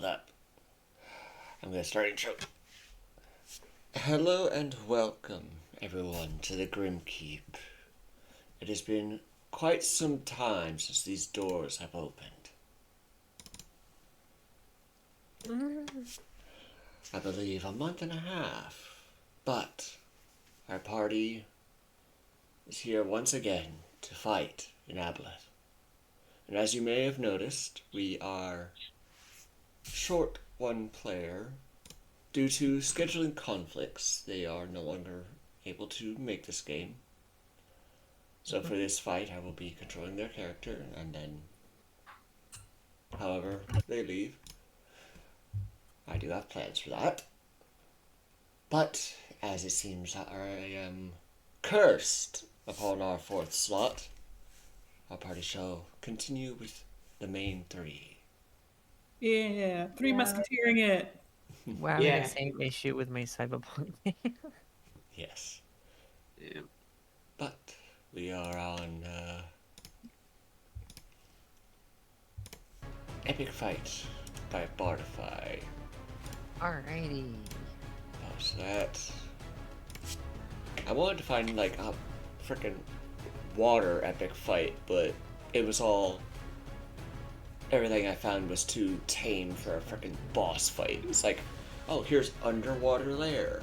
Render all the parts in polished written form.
up. I'm gonna start intro. Hello and welcome, everyone, to the Grim Keep. It has been quite some time since these doors have opened. I believe a month and a half. But our party is here once again to fight in Aboleth. And as you may have noticed, we are short one player. Due to scheduling conflicts, they are no longer able to make this game. So for this fight, I will be controlling their character, and then, however they leave, I do have plans for that. But, as it seems I am cursed upon our fourth slot, our party shall continue with the main three. Yeah, three musketeering it. We're having the same issue with my Cyberpunk. Yes. Yeah. But we are on Epic Fight by Bardify. Alrighty. Pause that. I wanted to find like a freaking water epic fight, but it was all. Everything I found was too tame for a freaking boss fight. It's like, oh, here's underwater lair.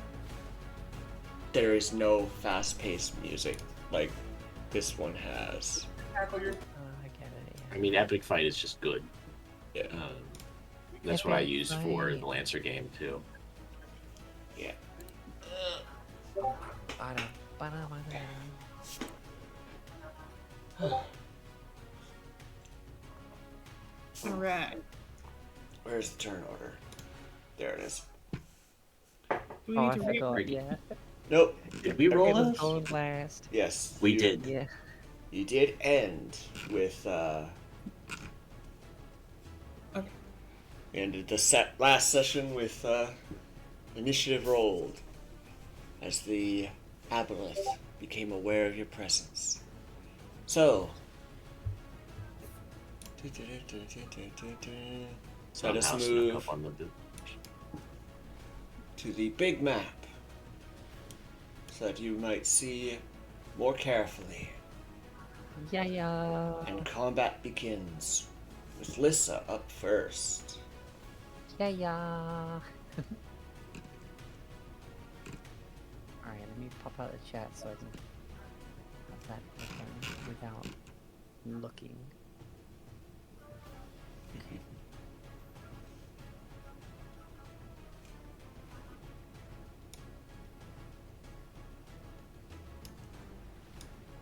There is no fast-paced music like this one has. I get it. I mean, Epic Fight is just good. Yeah. That's what I Epic use for Fight. the Lancer game too. Yeah. All right. Where's the turn order? There it is. Do we Oh, need I to read? forgot. Yeah. Nope. Did we roll It was this? Gold Blast. Yes. We you- did. Yeah. You did end with Okay. we ended the last session with initiative rolled as the aboleth became aware of your presence. So let us Somehow snuck move up on the. to the big map so that you might see more carefully. Yeah. And combat begins with Lissa up first. Yeah. Alright, let me pop out the chat so I can have that open without looking.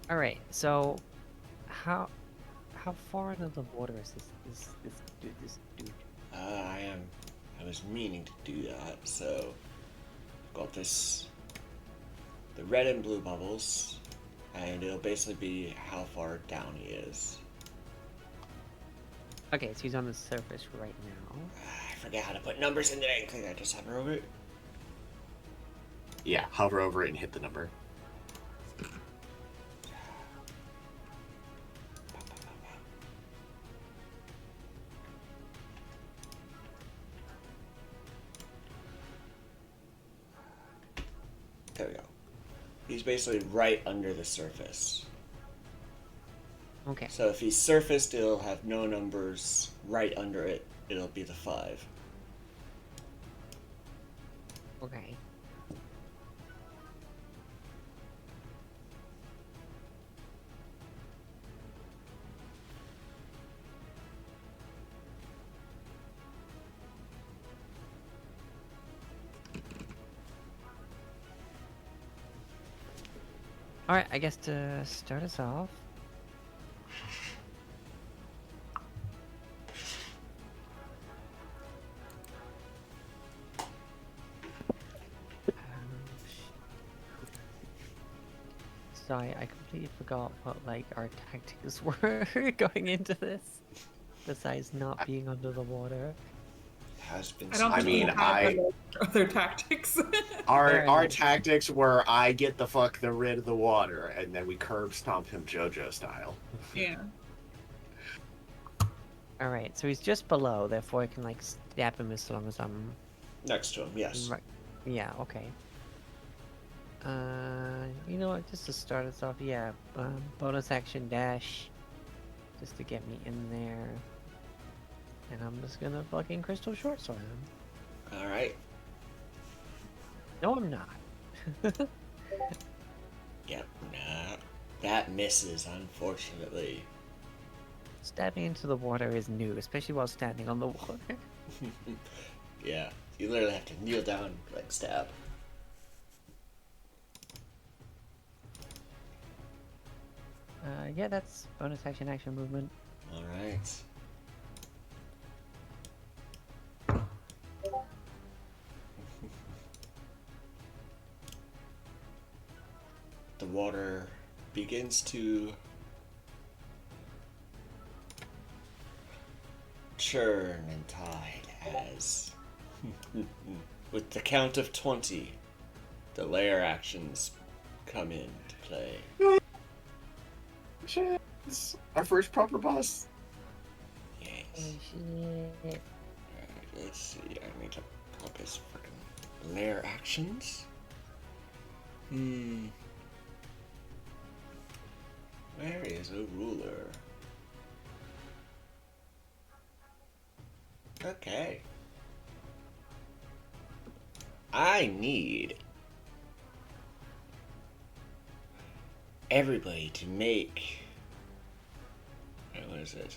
Alright, so how far into the water is this dude? I was meaning to do that, so got this, the red and blue bubbles, and it'll basically be how far down he is. Okay, so he's on the surface right now. I forget how to put numbers in there. I think I just hover over it. Yeah, hover over it and hit the number. There we go. He's basically right under the surface. Okay. So if he's surfaced, it'll have no numbers. Right under it, it'll be the 5. Okay. Alright, I guess to start us off. Sorry, I completely forgot what like our tactics were going into this. Besides not being under the water. Has been. I don't I think mean, we have other tactics. Our tactics were I get the fuck rid of the water, and then we curb stomp him JoJo style. Yeah. Alright, so he's just below, therefore I can like stab him as long as I'm Next to him, yes. right. Yeah, okay. You know what? Just to start us off, yeah. Bonus action dash, just to get me in there, and I'm just gonna fucking crystal short sword him. Alright. No, I'm not. Yep, nah. That misses, unfortunately. Stabbing into the water is new, especially while standing on the water. Yeah, you literally have to kneel down, like, stab. Yeah, that's bonus action movement. Alright. The water begins to churn and tide as, with the count of 20, the layer actions come into play. Shit. It's our first proper boss. Yes. Shit. Alright, let's see. I need to pop his fucking layer actions. Where is a ruler? Okay. I need everybody to make, what is it?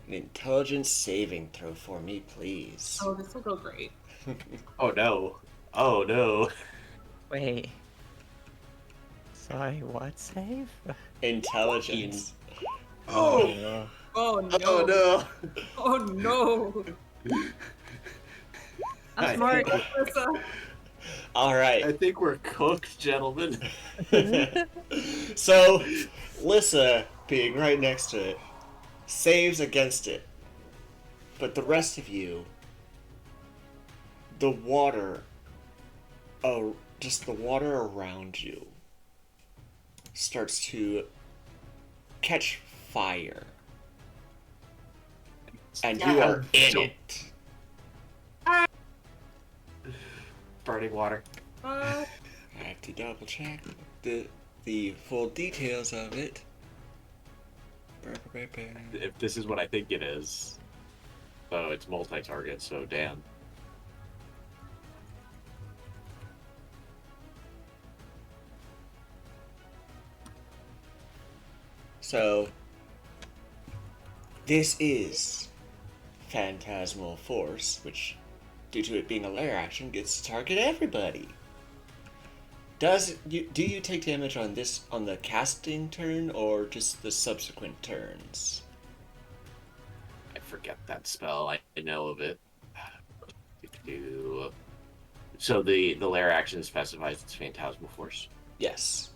An intelligence saving throw for me, please. Oh, this will go great. Oh no. Oh no. Wait. Sorry, what save? Intelligence. Oh. Oh no. Oh no. Oh no. I'm smart. Alyssa. All I right. think we're cooked, gentlemen. So, Lissa, being right next to it, saves against it. But the rest of you, the water, just the water around you, starts to catch fire. And you are in it. Burning water. Uh, I have to double check the full details of it. If this is what I think it is. Oh, it's multi-target, so damn. So, this is Phantasmal Force, which, due to it being a lair action, gets to target everybody. Do you take damage on the casting turn or just the subsequent turns? I forget that spell. I know of it. So the lair action specifies it's Phantasmal Force. Yes.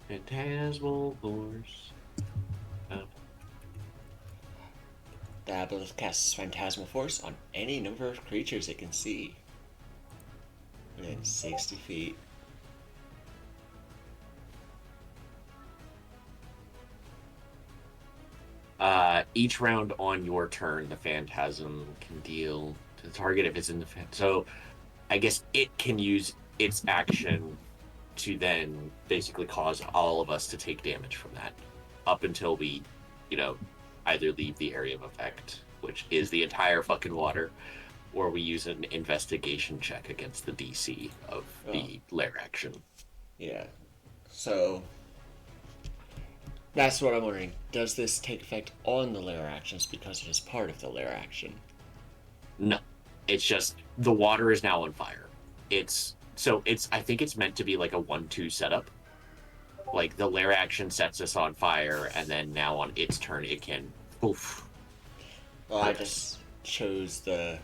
Phantasmal Force. The Aboleth casts Phantasmal Force on any number of creatures it can see within 60 feet. Each round on your turn, the Phantasm can deal to the target if it's in the... So, I guess it can use its action to then basically cause all of us to take damage from that. Up until we, either leave the area of effect, which is the entire fucking water, or we use an investigation check against the DC of the lair action. Yeah. So, that's what I'm wondering. Does this take effect on the lair actions because it is part of the lair action? No. It's just the water is now on fire. I think it's meant to be like a 1-2 setup. Like the lair action sets us on fire, and then now on its turn it can poof. Well, I just chose the...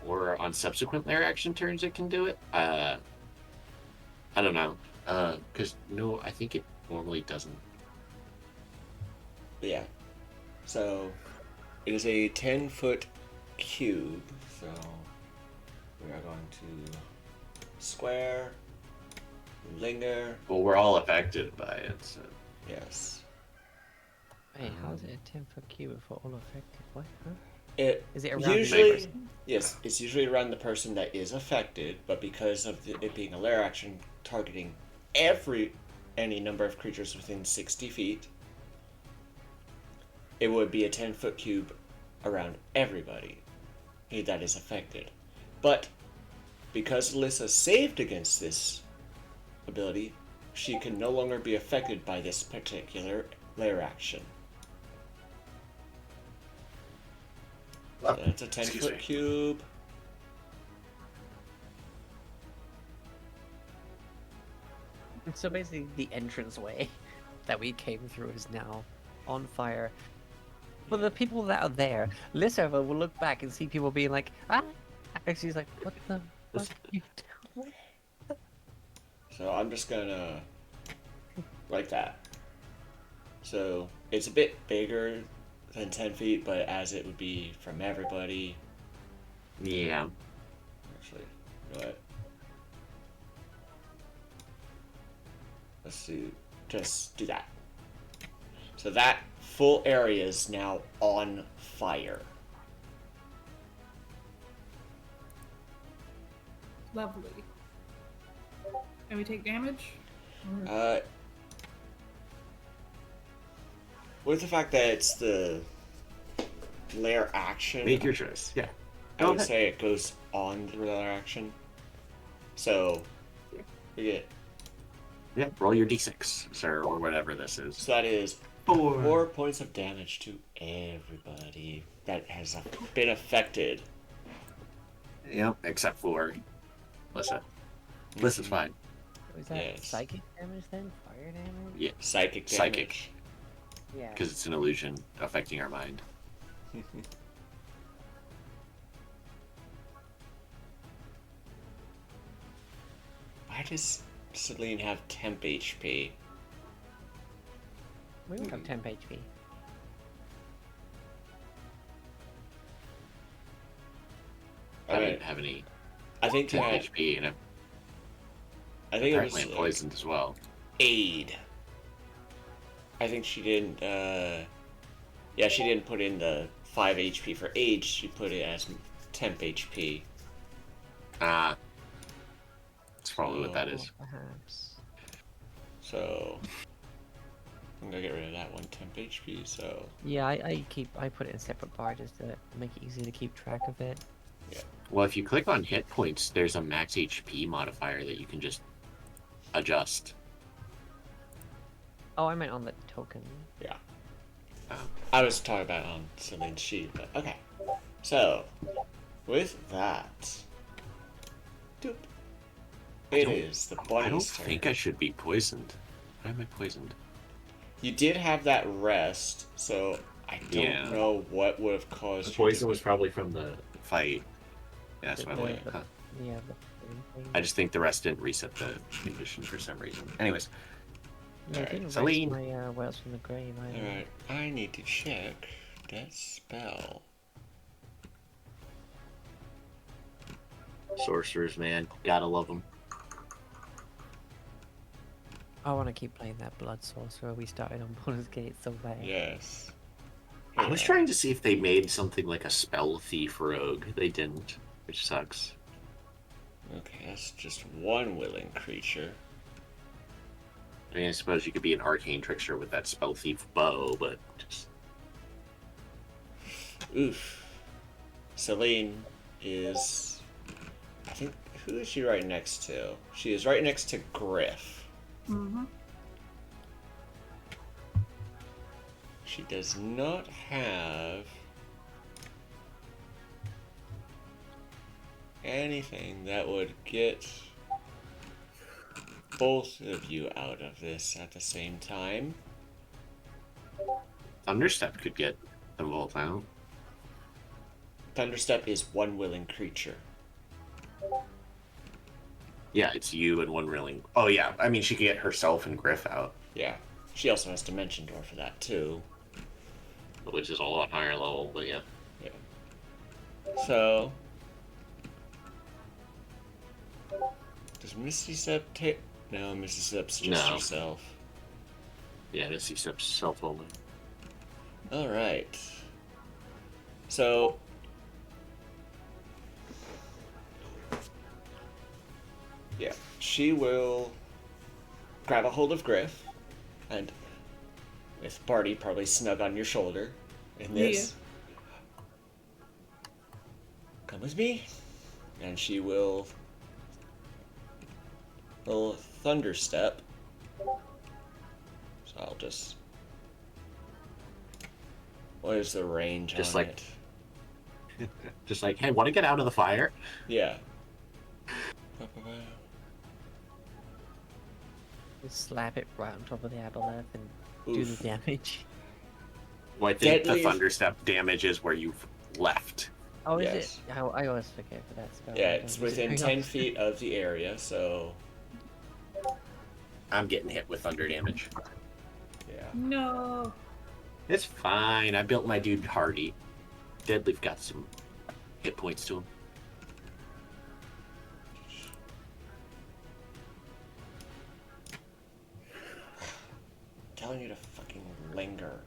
Or on subsequent lair action turns it can do it. I don't know. Because no, I think it normally doesn't. Yeah. So, it is a 10-foot cube, so we are going to square linger. Well, we're all affected by it. So. Yes. Wait, how is it a 10-foot cube if we're all affected? What? Huh? It Is it around usually, the person? yes, it's usually around the person that is affected, but because of it being a lair action targeting any number of creatures within 60 feet, it would be a 10-foot cube around everybody that is affected. But because Alyssa saved against this ability, she can no longer be affected by this particular lair action. So that's a 10-foot cube. So basically, the entranceway that we came through is now on fire. For the people that are there, Lissa will look back and see people being like, ah! And she's like, what the fuck are you doing? So I'm just gonna... like that. So it's a bit bigger than 10 feet, but as it would be from everybody... Yeah. Actually, you know what? Let's do... just do that. So that full area is now on fire. Lovely. And we take damage? With the fact that it's the lair action, Make your choice. Yeah. I would say it goes on the lair action. So we get... yeah, roll your d6, sir, or whatever this is. so that is 4 points of damage to everybody that has been affected. Yep, except for Lissa. Lissa's fine. Was that Yes. psychic damage then? Fire damage? Yeah, Psychic damage. psychic, Yeah. because it's an illusion affecting our mind. Why does Celine have temp HP? We don't have temp HP. I Alright. didn't have any I think 10 that, HP, and I think it was apparently I'm poisoned as well. aid. I think she didn't. Yeah, she didn't put in the 5 HP for aid. She put it as temp HP. Ah. That's probably what that is. Perhaps. So I'm gonna get rid of that one temp HP. So Yeah, I put it in a separate bar just to make it easy to keep track of it. Well, if you click on hit points, there's a max HP modifier that you can just adjust. Oh, I meant on the token. yeah, Oh. I was talking about on Celine's sheet, but okay. So with that, doop, it don't- is the I don't bunny's turn. think I should be poisoned. Why am I poisoned? You did have that rest, so I don't Yeah. know what would have caused The you poison to... was probably from the fight. Yeah, that's The- my the- way. the- Huh. Yeah, the thing. I just think the rest didn't reset the condition for some reason. Anyways, Yeah, I Alright, didn't Celine. rest my Wells from the grave either. Alright, I need to check that spell. sorcerers, man, gotta love them. I want to keep playing that Blood Sorcerer we started on Baldur's Gate so bad. Yes. I was trying to see if they made something like a spell thief rogue. They didn't, which sucks. Okay, that's just one willing creature. I mean, I suppose you could be an arcane trickster with that spell thief bow, but just Oof. Celine is... I think... Who is she right next to? She is right next to Griff. Mm-hmm. She does not have... anything that would get both of you out of this at the same time. Thunderstep could get them both out. Thunderstep is one willing creature. Yeah, it's you and one reeling. Oh yeah, I mean she could get herself and Griff out, Yeah. She also has Dimension Door for that too. which is a lot higher level. But yeah, So... does Misty Step take... No, Mrs. Sips, just No. yourself. Yeah, this is self only. All right. So, yeah, she will grab a hold of Griff, and with Barty probably snug on your shoulder in this. Come with me, and she will thunder step. So I'll just. What is the range Just on like- it? Just like, hey, want to get out of the fire? Yeah. Just slap it right on top of the aboleth and do Oof. the damage. Well, I think Deadly- the thunderstep damage is where you've left. Oh, is Yes. it? I always forget for that spell. Yeah, I it's don't use it within very 10 often. feet of the area, so I'm getting hit with thunder damage. yeah. No. It's fine. I built my dude hardy. Deadleaf got some hit points to him. I'm telling you to fucking linger.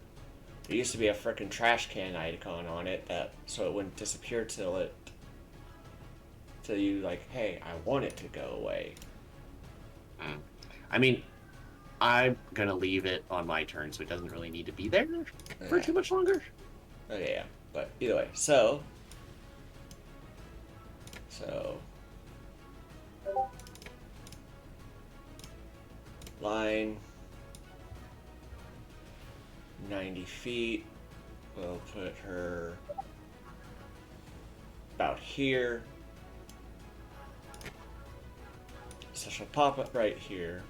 There used to be a frickin' trash can icon on it so it wouldn't disappear till you like, hey, I want it to go away. I mean, I'm gonna leave it on my turn, so it doesn't really need to be there for Yeah. too much longer. Okay, yeah. But either way, so line 90 feet. We'll put her about here. So she'll pop up right here.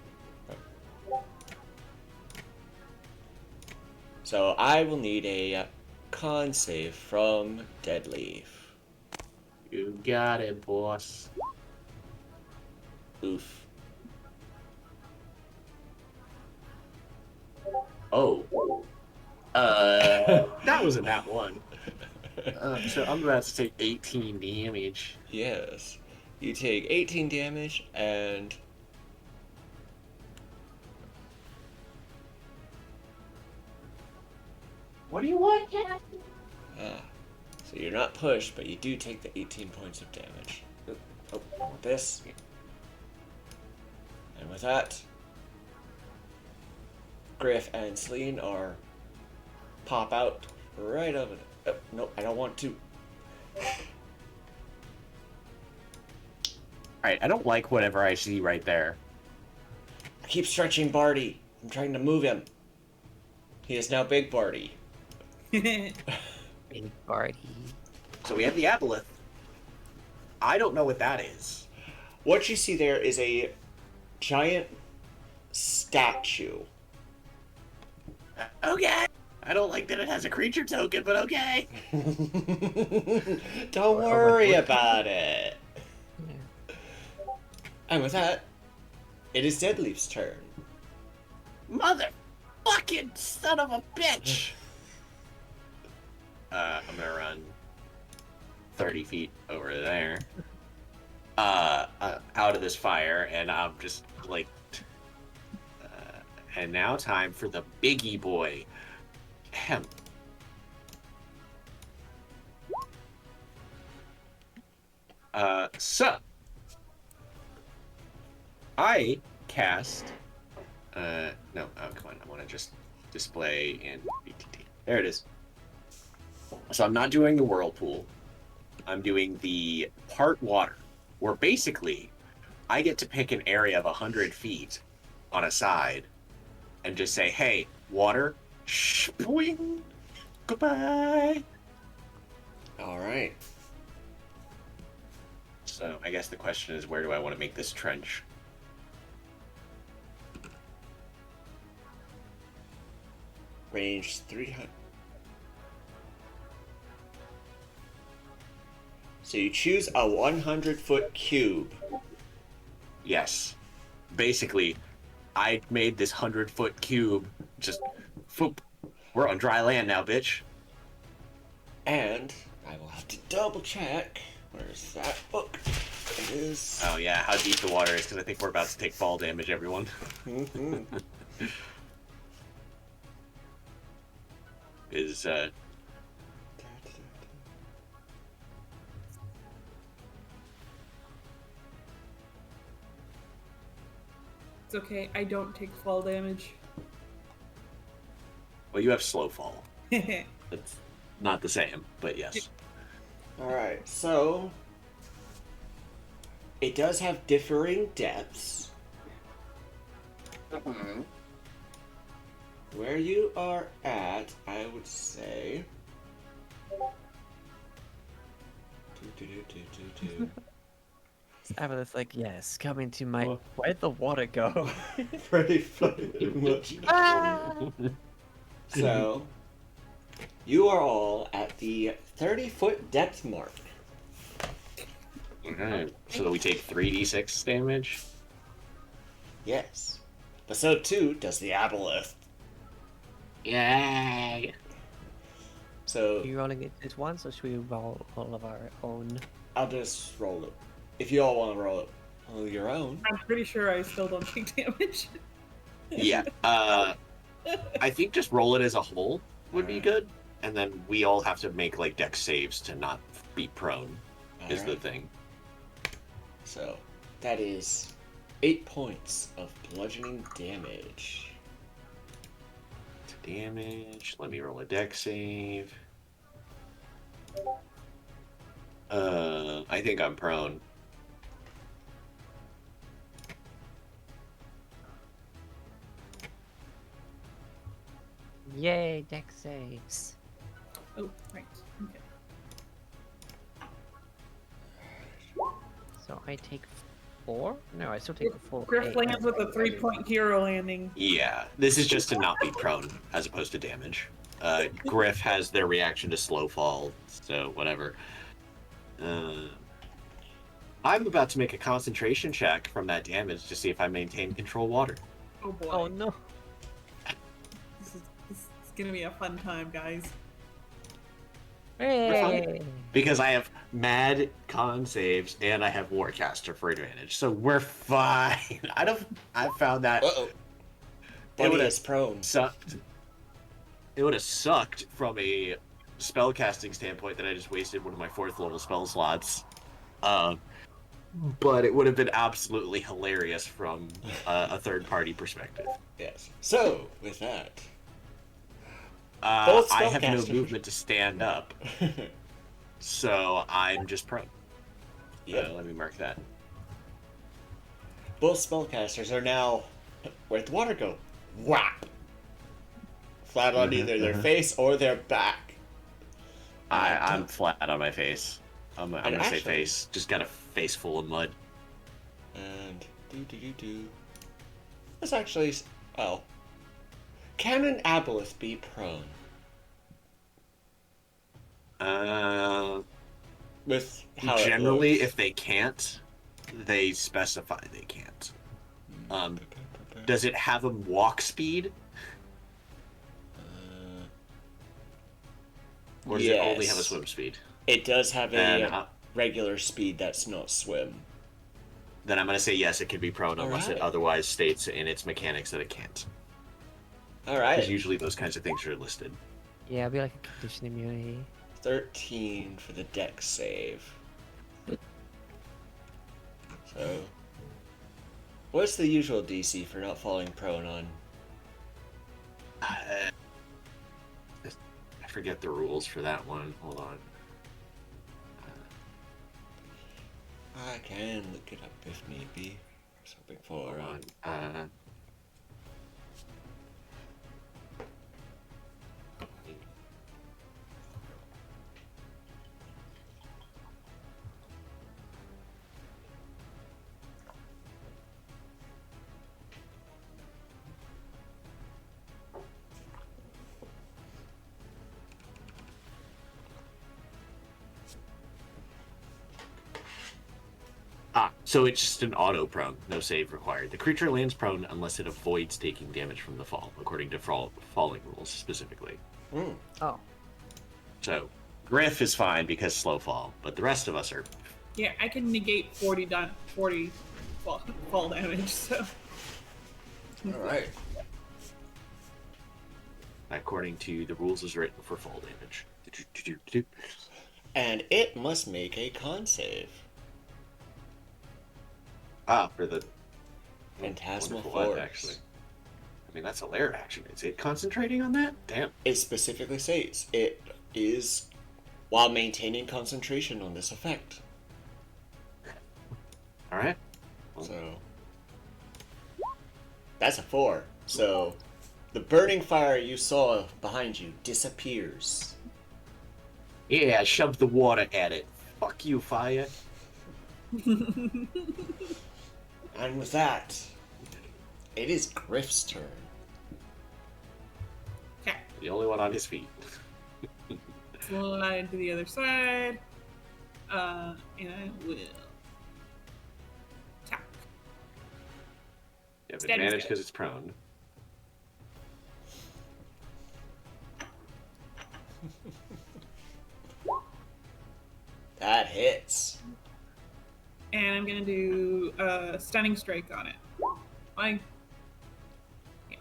So I will need a con save from Deadleaf. You got it, boss. Oof. Oh. That wasn't that one. So I'm about to take 18 damage. Yes. You take 18 damage and What do you want, Cat? so you're not pushed, but you do take the 18 points of damage. Oh, with this. And with that, Griff and Celine are pop out right over there. Oh, no, I don't want to. Alright, I don't like whatever I see right there. I keep stretching Barty. I'm trying to move him. He is now Big Barty. Big party. So we have the aboleth. I don't know what that is. What you see there is a giant statue. Okay. I don't like that it has a creature token, but okay. Don't worry about it. Yeah. And with that, it is Deadleaf's turn. Mother fucking son of a bitch. I'm gonna run 30 feet over there. Out of this fire, and I'm just like and now time for the biggie boy. Ahem. So I cast no, oh come on, I want to just display in BTT. There it is. So I'm not doing the whirlpool. I'm doing the part water, where basically I get to pick an area of 100 feet on a side and just say, hey, water, boing, goodbye. All right. So I guess the question is, where do I want to make this trench? Range 300. So you choose a 100-foot cube. Yes. Basically, I made this 100-foot cube just, whoop, we're on dry land now, bitch. And I will have to double check. Where's that book? is. Oh yeah, how deep the water is, because I think we're about to take fall damage, everyone. Mhm. Is It's okay. I don't take fall damage. well, you have slow fall. Okay. It's not the same, but yes. Alright, so. It does have differing depths. Where you are at, I would say. Aboleth's like, yes, come into my. What? Where'd the water go? Pretty fucking much. So, you are all at the 30-foot depth mark. Alright, so we take 3d6 damage. Yes. But so too does the aboleth. Yay! So, Are you rolling it at once, or should we roll all of our own? I'll just roll it. If you all want to roll it on your own. I'm pretty sure I still don't take damage. Yeah. I think just roll it as a whole would be good, and then we all have to make like dex saves to not be prone. Is the Alright. thing. So, that is 8 points of bludgeoning damage. Damage. Let me roll a dex save. I think I'm prone. Yay, dex saves. Oh, right. Okay. So I take 4? No, I still take the full Griff 8. lands with a 3-point hero landing. Yeah, this is just to not be prone as opposed to damage. Griff has their reaction to slow fall, so whatever. I'm about to make a concentration check from that damage to see if I maintain control water. Oh boy. Oh no. This is gonna be a fun time, guys. Hey! Because I have mad con saves and I have Warcaster for advantage, so we're fine. I found that Uh-oh. Buddy would've is prone. sucked. It would have sucked from a spellcasting standpoint that I just wasted one of my 4th level spell slots. But it would have been absolutely hilarious from a third party perspective. Yes. So, with that. I Both have no spellcasters. movement to stand up, so I'm just prone. Yeah. Let me mark that. Both spellcasters are now. Where'd the water go? Whap! Flat on either their face or their back. I'm flat on my face. I'm gonna say actually- face. Just got a face full of mud. And. Do. Let's actually. Well. Can an aboleth be prone? With how it Generally, looks? if they can't, they specify they can't. Does it have a walk speed, or does it only have a Yes. swim speed? It does have And, a regular speed that's not swim. Then I'm gonna say yes, it can be prone unless it Alright. otherwise states in its mechanics that it can't. Because Alright. usually those kinds of things are listed. Yeah, it'll be like a condition immunity. 13 for the dex save. So. What's the usual DC for not falling prone on? I forget the rules for that one. Hold on. I can look it up if need be. I was hoping for. Hold on. So it's just an auto prone, no save required. The creature lands prone unless it avoids taking damage from the fall, according to falling rules specifically. Oh. So Griff is fine because slow fall, but the rest of us are Yeah, I can negate 40 fall damage, so. Alright. According to the rules as written for fall damage. And it must make a con save. For the Phantasmal wonderful one, Force. actually. I mean, that's a lair action. Is it concentrating on that? Damn. It specifically states it is while maintaining concentration on this effect. Alright. So that's a 4. So the burning fire you saw behind you disappears. Yeah, shove the water at it. Fuck you, fire. And with that, it is Griff's turn. Okay. The only one on his feet. Slide to the other side. And I will attack. You have Steady, advantage steady. because it's prone. That hits. And I'm gonna do a stunning strike on it. Fine. Yeah.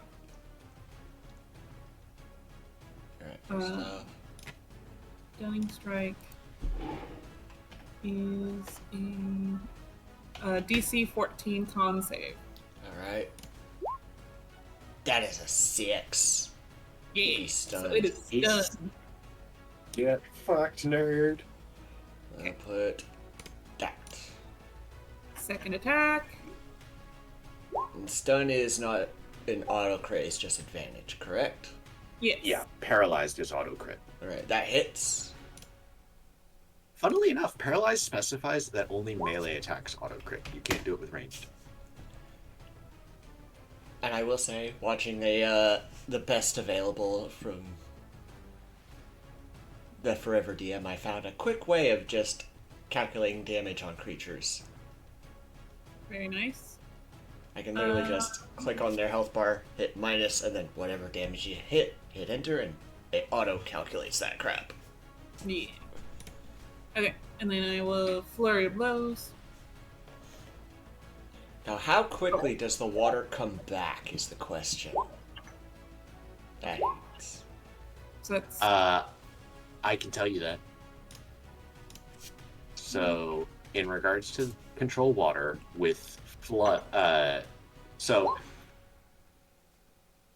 Alright, first off. Stunning strike is a DC 14 con save. Alright. That is a 6. Yeah. He's stunned. So it is stunned. Get fucked, nerd. I'll put that. Second attack. And stun is not an auto crit, it's just advantage, correct? Yes. Yeah, paralyzed is auto crit. Alright, that hits. Funnily enough, paralyzed specifies that only melee attacks auto crit. You can't do it with ranged. And I will say, watching the best available from the Forever DM, I found a quick way of just calculating damage on creatures. Very nice. I can literally just click on their health bar, hit minus, and then whatever damage you hit enter, and it auto-calculates that crap. Yeah. Okay, and then I will flurry of blows. Now, how quickly does the water come back is the question. That hits. So that's I can tell you that. So, in regards to control water with flood, so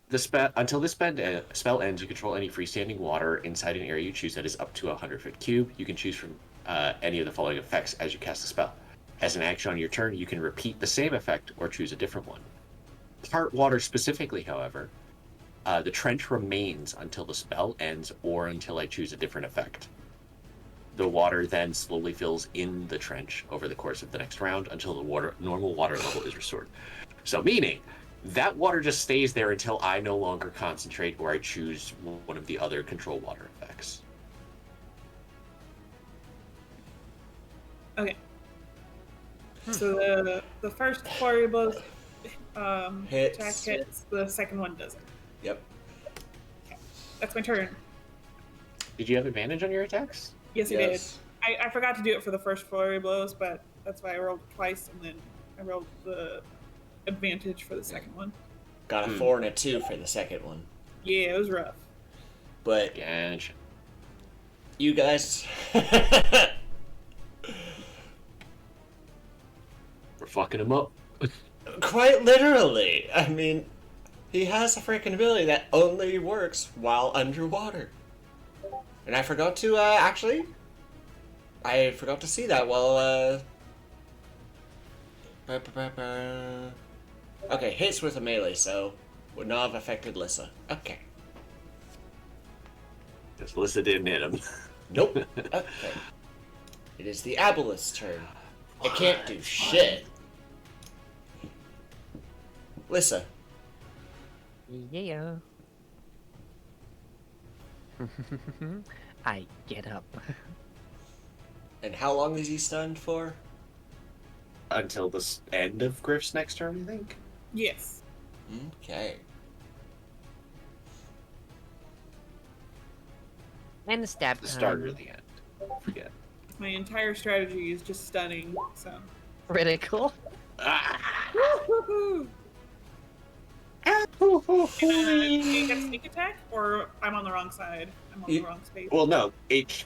the until this spell ends, you control any freestanding water inside an area you choose that is up to 100 foot cube. You can choose from any of the following effects as you cast the spell. As an action on your turn, you can repeat the same effect or choose a different one. Part water specifically, however, the trench remains until the spell ends or until I choose a different effect. The water then slowly fills in the trench over the course of the next round until the normal water level is restored. So meaning, that water just stays there until I no longer concentrate or I choose one of the other control water effects. okay. So the first flurry of blows Hits. attack hits. The second one doesn't. Yep. That's my turn. Did you have advantage on your attacks? Yes, I Yes. did. I forgot to do it for the first flurry of blows, but that's why I rolled it twice, and then I rolled the advantage for the second one. Got a 4 and a 2 for the second one. Yeah, it was rough. But Gotcha. you guys... We're fucking him up. Quite literally. I mean, he has a freaking ability that only works while underwater. And I forgot to, actually... I forgot to see that while, Okay, hits with a melee, so would not have affected Lissa. Okay. Because Lissa didn't hit him. Nope. Okay. It is the Aboleth's turn. It can't do shit. Lissa. Yeah. I get up. And how long is he stunned for? Until the end of Griff's next turn, I think. Yes. Okay. And the stab The time. start or the end. Forget. My entire strategy is just stunning. So. Critical. Ah! Woo-hoo-hoo. Can I get sneak attack, or I'm on the wrong side? I'm on the wrong space. Well, no,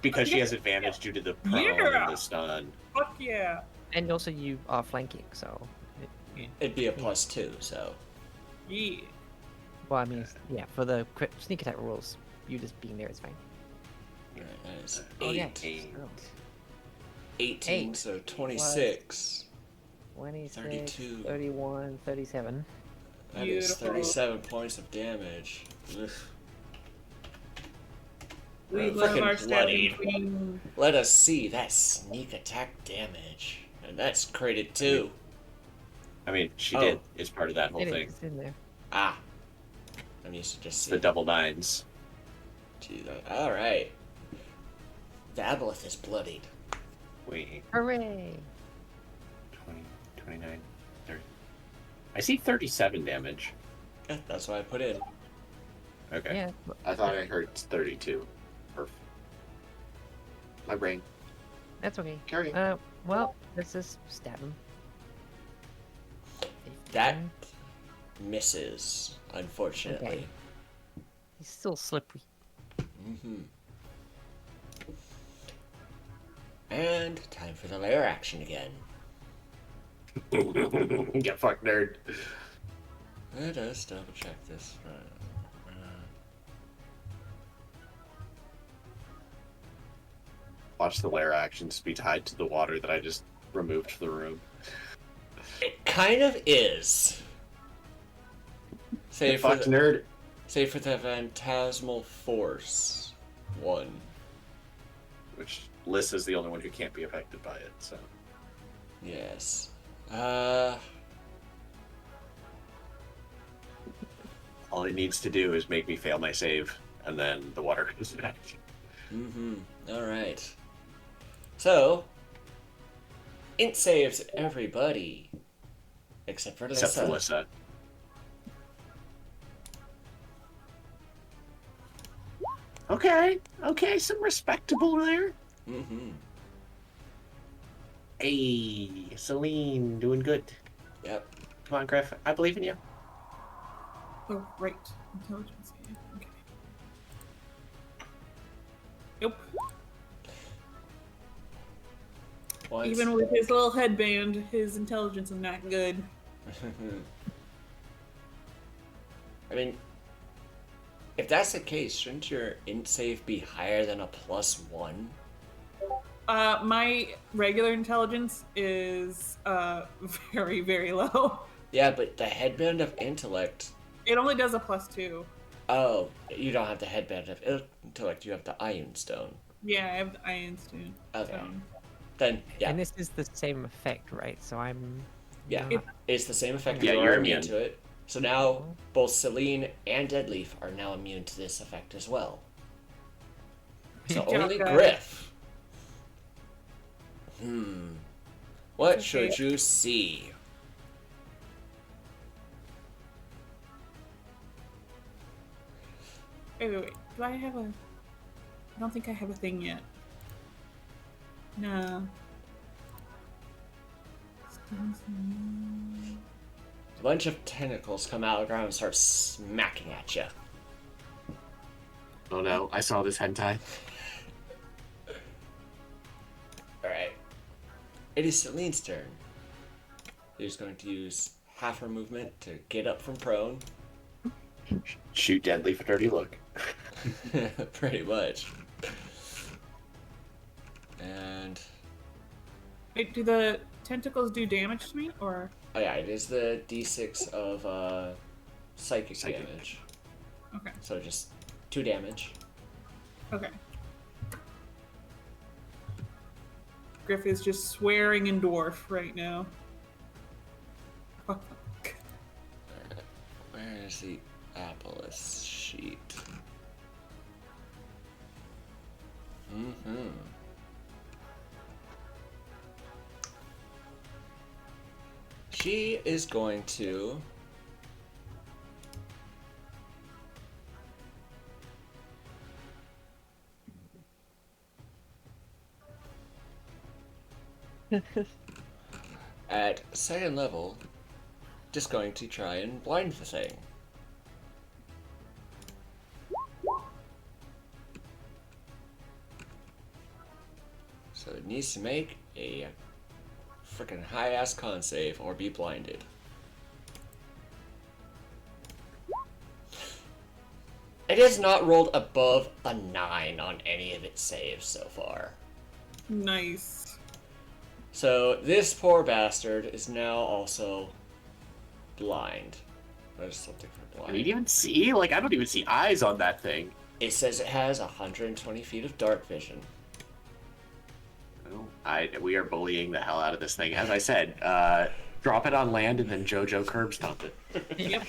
because she has Yeah. advantage due to the prone Yeah. and the stun. Fuck yeah. And also you are flanking, so. It'd be a +2, so. Yeah. Well, I mean, yeah, for the sneak attack rules, you just being there is fine. Right, that is Okay. 8. So, 18, Eight so 26. 26, 32. 31, 37. That is Beautiful. 37 points of damage. Ugh. We Oh, love frickin' our bloodied. stabbing queen. Let us see that sneak attack damage. And that's crated too. I mean, she Oh. did. It's part of that whole It thing. is in there. Ah. I'm used to just It's see. the double nines. Alright. The aboleth is bloodied. Wait, Hooray! 20, 29, 30. I see 37 damage. Yeah, that's what I put in. Okay. Yeah. I thought I heard 32. Perf. My brain. That's okay. Carry on. Well, let's just stab him. That 15. misses, unfortunately. Okay. He's still slippery. Mm-hmm. And time for the lair action again. Get fucked, nerd. Let us double check this. Watch the lair actions be tied to the water that I just removed from the room. It kind of is. Get fucked, nerd. Save for the phantasmal force one. Which Liz is the only one who can't be affected by it, so. Yes. All it needs to do is make me fail my save, and then the water goes back. Mm-hmm. Alright. So, int saves everybody. Except for Lissa. Except for Lissa. Okay, some respectable there. Mm-hmm. Hey, Celine, doing good. Yep. Come on, Griff, I believe in you. Oh, right. Intelligence. Yeah. Okay. Nope. Once. Even with his little headband, his intelligence is not good. I mean, if that's the case, shouldn't your int save be higher than a +1? My regular intelligence is very, very low. Yeah, but the headband of intellect. It only does a +2. Oh, you don't have the headband of intellect. You have the iron stone. Yeah, I have the Iron Stone. Okay. So. Then yeah, And this is the same effect, right? So I'm. yeah, not- it's the same effect. Yeah, you you're are immune immune. to it. So now both Celine and Deadleaf are now immune to this effect as well. So Good job, only guys. Griff. What Okay. should you see? Wait. Do I have a... I don't think I have a thing yet. No. A bunch of tentacles come out of the ground and start smacking at you. Oh no, I saw this hentai. Alright. It is Celine's turn. She's going to use half her movement to get up from prone. Shoot Deadly for dirty look. Pretty much. And... Wait, do the tentacles do damage to me, or... oh yeah, it is the d6 of psychic Psychic. damage. Okay. So just 2 damage. Okay. Griff is just swearing in dwarf right now. Fuck. Where is the Apolis sheet? Mm-hmm. She is going to... At second level, just going to try and blind the thing. So it needs to make a freaking high-ass con save or be blinded. It has not rolled above a 9 on any of its saves so far. Nice. So this poor bastard is now also blind. There's something for Can you blind. even see? Like, I don't even see eyes on that thing. It says it has 120 feet of dark vision. We are bullying the hell out of this thing. As I said, drop it on land and then JoJo curb stomp it. Yep.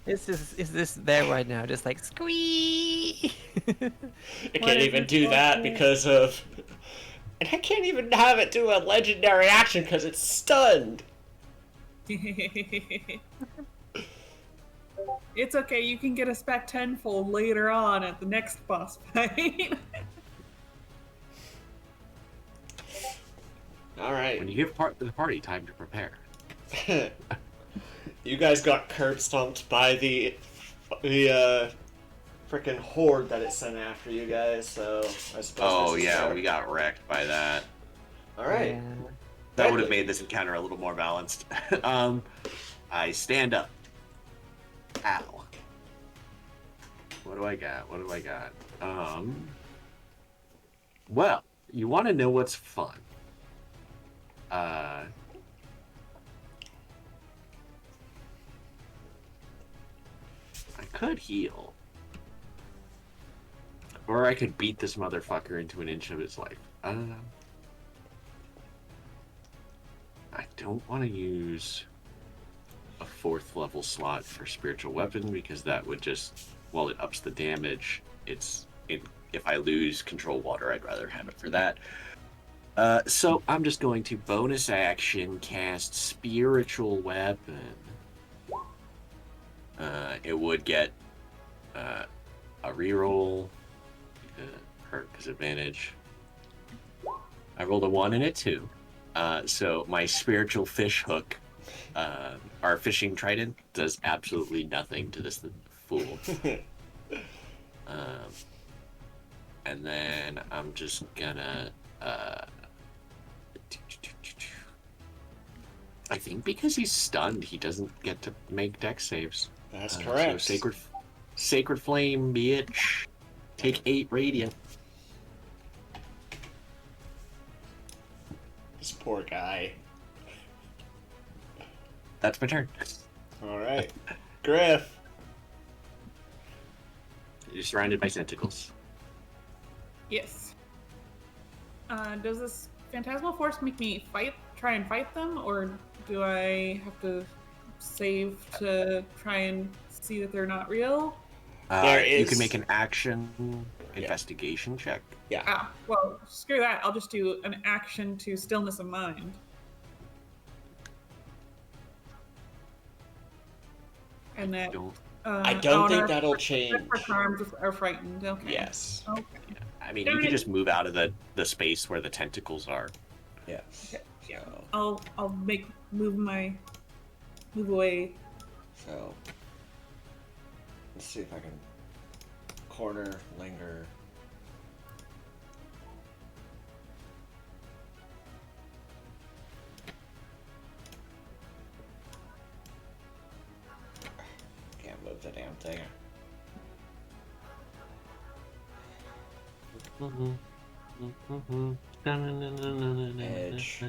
Is this there right now? Just like squee. It What can't is even this do that bullshit? because of... And I can't even have it do a legendary action because it's stunned. It's okay, you can get a spec tenfold later on at the next boss fight. Alright. When you give the party time to prepare. You guys got curb stomped by the freaking horde that it sent after you guys, so I suppose Oh this is yeah, fair. we got wrecked by that. Alright. Yeah. That would have made this encounter a little more balanced. I stand up. Ow. What do I got? What do I got? Well, you want to know what's fun? I could heal. Or I could beat this motherfucker into an inch of his life. I don't know. I don't want to use a 4th level slot for spiritual weapon because that would just, while it ups the damage, if I lose control water, I'd rather have it for that. So I'm just going to bonus action cast spiritual weapon. It would get a reroll, hurt because advantage. I rolled a 1 and a 2. So my spiritual fish hook, our fishing trident, does absolutely nothing to this fool. And then I'm just gonna, I think because he's stunned, he doesn't get to make dex saves. That's correct. So sacred flame, bitch. Take 8 radiant. This poor guy. That's my turn. Alright. Griff. You're surrounded by tentacles. Yes. Does this phantasmal force make me try and fight them, or do I have to save to try and see that they're not real? There You can is- make an action investigation check. Yeah. Ah, well, screw that. I'll just do an action to stillness of mind. And that. I don't think our that'll change. arms are frightened. Okay. Yes. Okay. I mean, you can just move out of the space where the tentacles are. Yes. Okay, yeah. So, I'll move away. so let's see if I can corner, linger. Can't move the damn thing. Edge.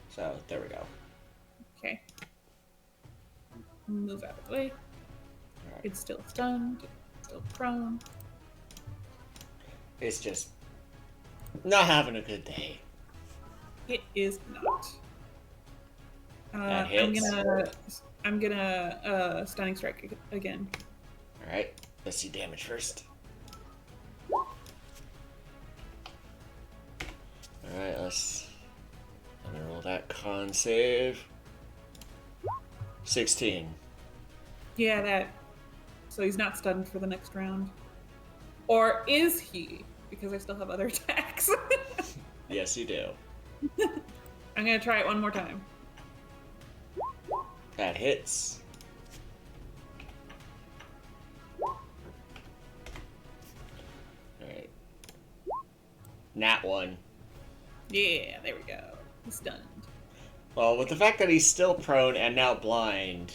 So there we go. Okay. Move out of the way. Alright. It's still stunned. Still prone. It's just not having a good day. It is not. That hits. I'm gonna stunning strike again. Alright, let's see damage first. Alright, let me roll that con save. 16. Yeah, that. So he's not stunned for the next round. Or is he? because I still have other attacks. Yes, you do. I'm gonna try it one more time. That hits. Alright. Nat 1. Yeah, there we go. He's stunned. Well, with the fact that he's still prone and now blind,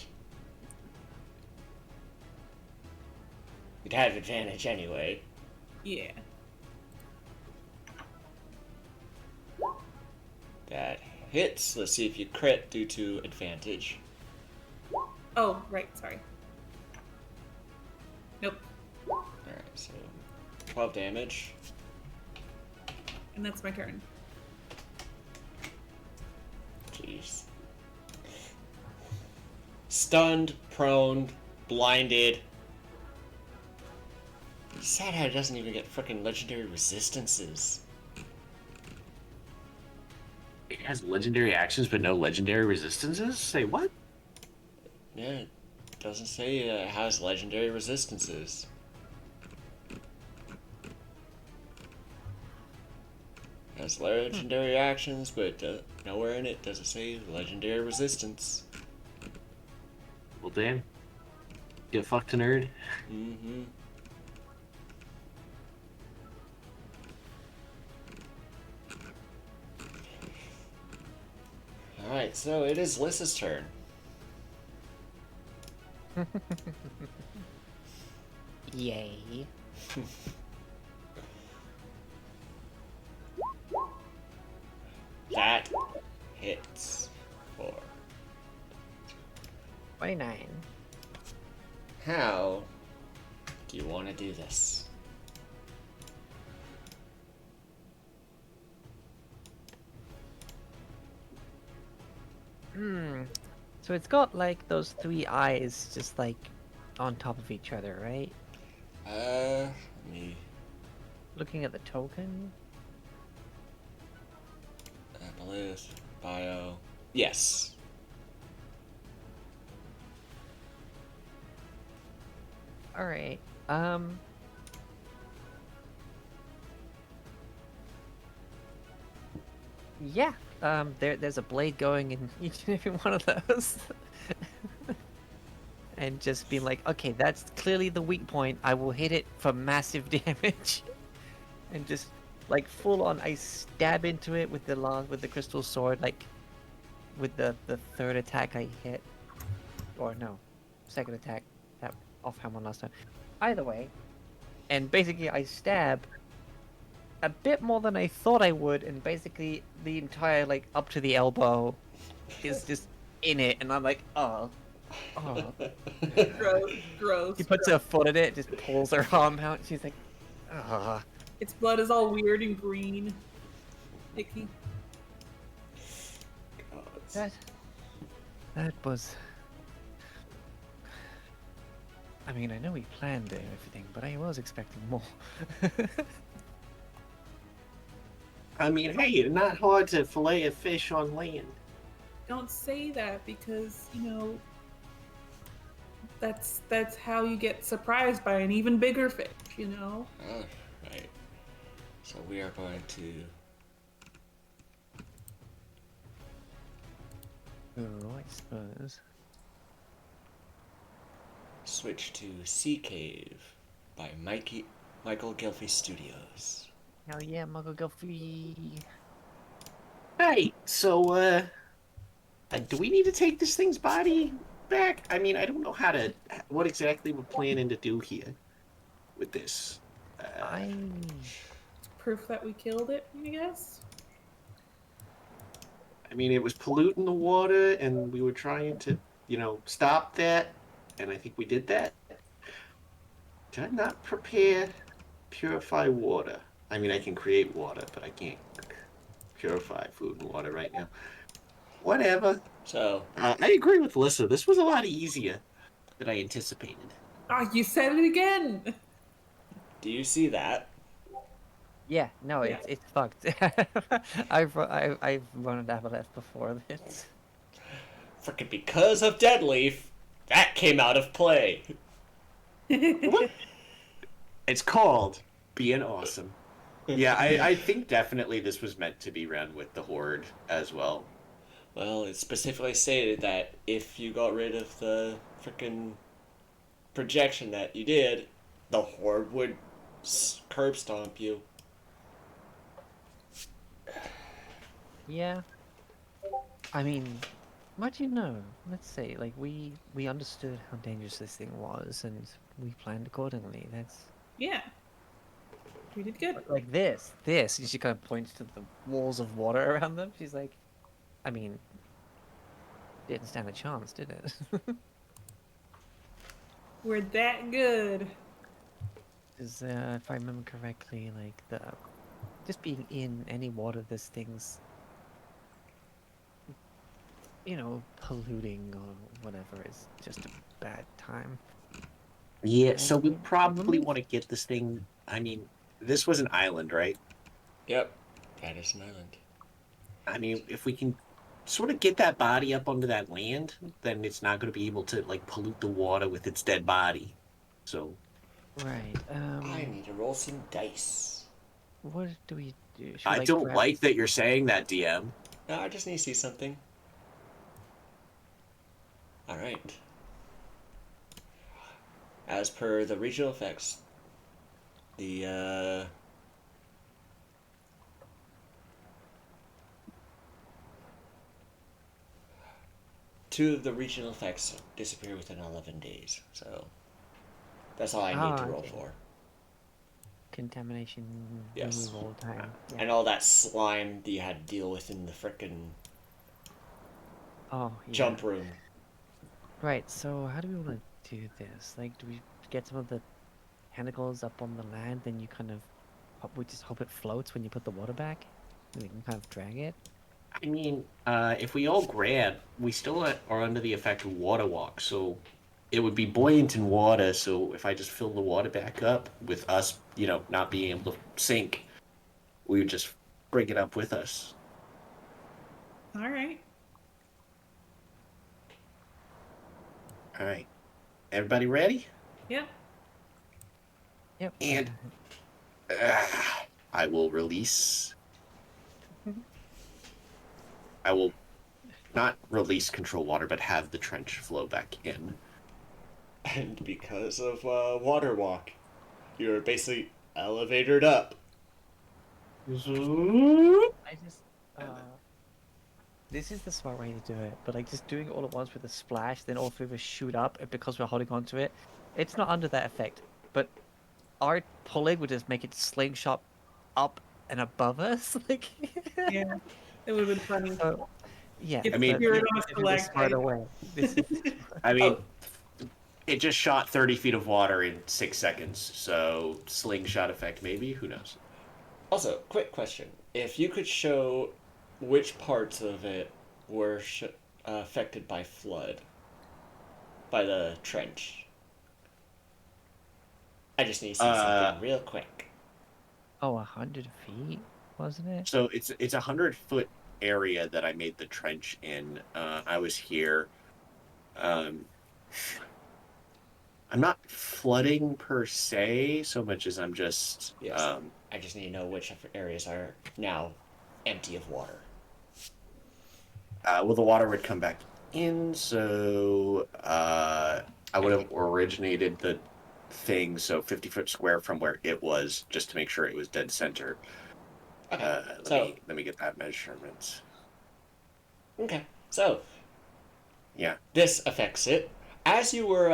you'd have advantage anyway. Yeah. That hits. Let's see if you crit due to advantage. Oh, right, sorry. Nope. Alright, so 12 damage. And that's my turn. Jeez. Stunned, prone, blinded. Sad how it doesn't even get frickin' legendary resistances. It has legendary actions, but no legendary resistances? Say what? Yeah, it doesn't say it has legendary resistances. It has legendary actions, but nowhere in it does it say legendary resistance. Well, damn. Get fucked, a nerd. Mm-hmm. Alright, so it is Lys's turn. Yay. That hits for 29. how do you want to do this? So it's got like those 3 eyes just like on top of each other, right? Let me Looking at the token. Aboleth, bio. Yes. All right. Yeah. There's a blade going in each and every one of those. And just being like, okay, that's clearly the weak point. I will hit it for massive damage. And just like full on, I stab into it with the crystal sword, like with the third attack I hit, or no, second attack that offhand one last time. Either way, and basically I stab a bit more than I thought I would, and basically the entire like up to the elbow is just in it, and I'm like, oh. Gross, gross. She puts her foot in it, just pulls her arm out. She's like, ah. Its blood is all weird and green. Icky. God. That was. I mean, I know we planned it and everything, but I was expecting more. I mean, hey, it's not hard to fillet a fish on land. Don't say that because, that's how you get surprised by an even bigger fish, Oh, right. So we are going to Oh, I suppose. switch to Sea Cave by Michael Gilfie Studios. Hell yeah, Muggle go free. Hey, so, do we need to take this thing's body back? I mean, I don't know what exactly we're planning to do here with this. Proof that we killed it, I guess. I mean, it was polluting the water, and we were trying to, stop that, and I think we did that. Did I not purify water? I mean, I can create water, but I can't purify food and water right now. Whatever. So, I agree with Alyssa. This was a lot easier than I anticipated. Ah, you said it again! do you see that? Yeah, no, Yeah. it's fucked. I've run an Aboleth before this. Frickin' because of Deadleaf, that came out of play. It's called being awesome. Yeah, I think definitely this was meant to be run with the horde as well. Well, it specifically stated that if you got rid of the freaking projection that you did, the horde would curb stomp you. Yeah. I mean, what do you know? Let's say, like, we understood how dangerous this thing was, and we planned accordingly. That's Yeah, we did good. like this. And she kind of points to the walls of water around them. She's like, I mean, didn't stand a chance, did it? We're that good. Because if I remember correctly, like the just being in any water, this thing's polluting or whatever is just a bad time. Yeah, so we Okay. probably want to get this thing. I mean, this was an island, right? Yep, that is an island. I mean, if we can sort of get that body up onto that land, then it's not going to be able to like pollute the water with its dead body. So Right. I need to roll some dice. What do we do? Should we, I like, don't grab... like that you're saying that, DM. No, I just need to see something. Alright. As per the regional effects, the two of the regional effects disappear within 11 days. So that's all I need to roll okay. for. Contamination Yes. removal time. Yeah. And all that slime that you had to deal with in the frickin' Oh, yeah. jump room. Right, so how do we want to do this? Like, do we get some of the tentacles up on the land, then you kind of we just hope it floats when you put the water back? And we can kind of drag it? I mean, if we all grab, we still are under the effect of water walk, so it would be buoyant in water. So if I just fill the water back up with us, not being able to sink, we would just bring it up with us. All right. All right, everybody ready? Yep. Yep. And I will release. I will not release control water, but have the trench flow back in. And because of water walk, you're basically elevatored up. I just this is the smart way to do it, but like just doing it all at once with a splash, then all three of us shoot up, and because we're holding on to it, it's not under that effect. But our pulling would just make it slingshot up and above us. Like, Yeah, it would have been funny. so, yeah. If I mean, you're on a this is the stalactite. smarter way. This is I mean, Oh. it just shot 30 feet of water in 6 seconds, so slingshot effect maybe? Who knows? Also, quick question. If you could show which parts of it were affected by flood, by the trench. I just need to see something real quick. 100 feet, wasn't it? So it's a 100-foot area that I made the trench in. I was here. I'm not flooding per se, so much as I'm just. Yes. I just need to know which areas are now empty of water. Well, the water would come back in, so I would have originated the thing, so 50-foot square from where it was, just to make sure it was dead center. Okay. Let me get that measurement. Okay. So. Yeah. This affects it. As you were,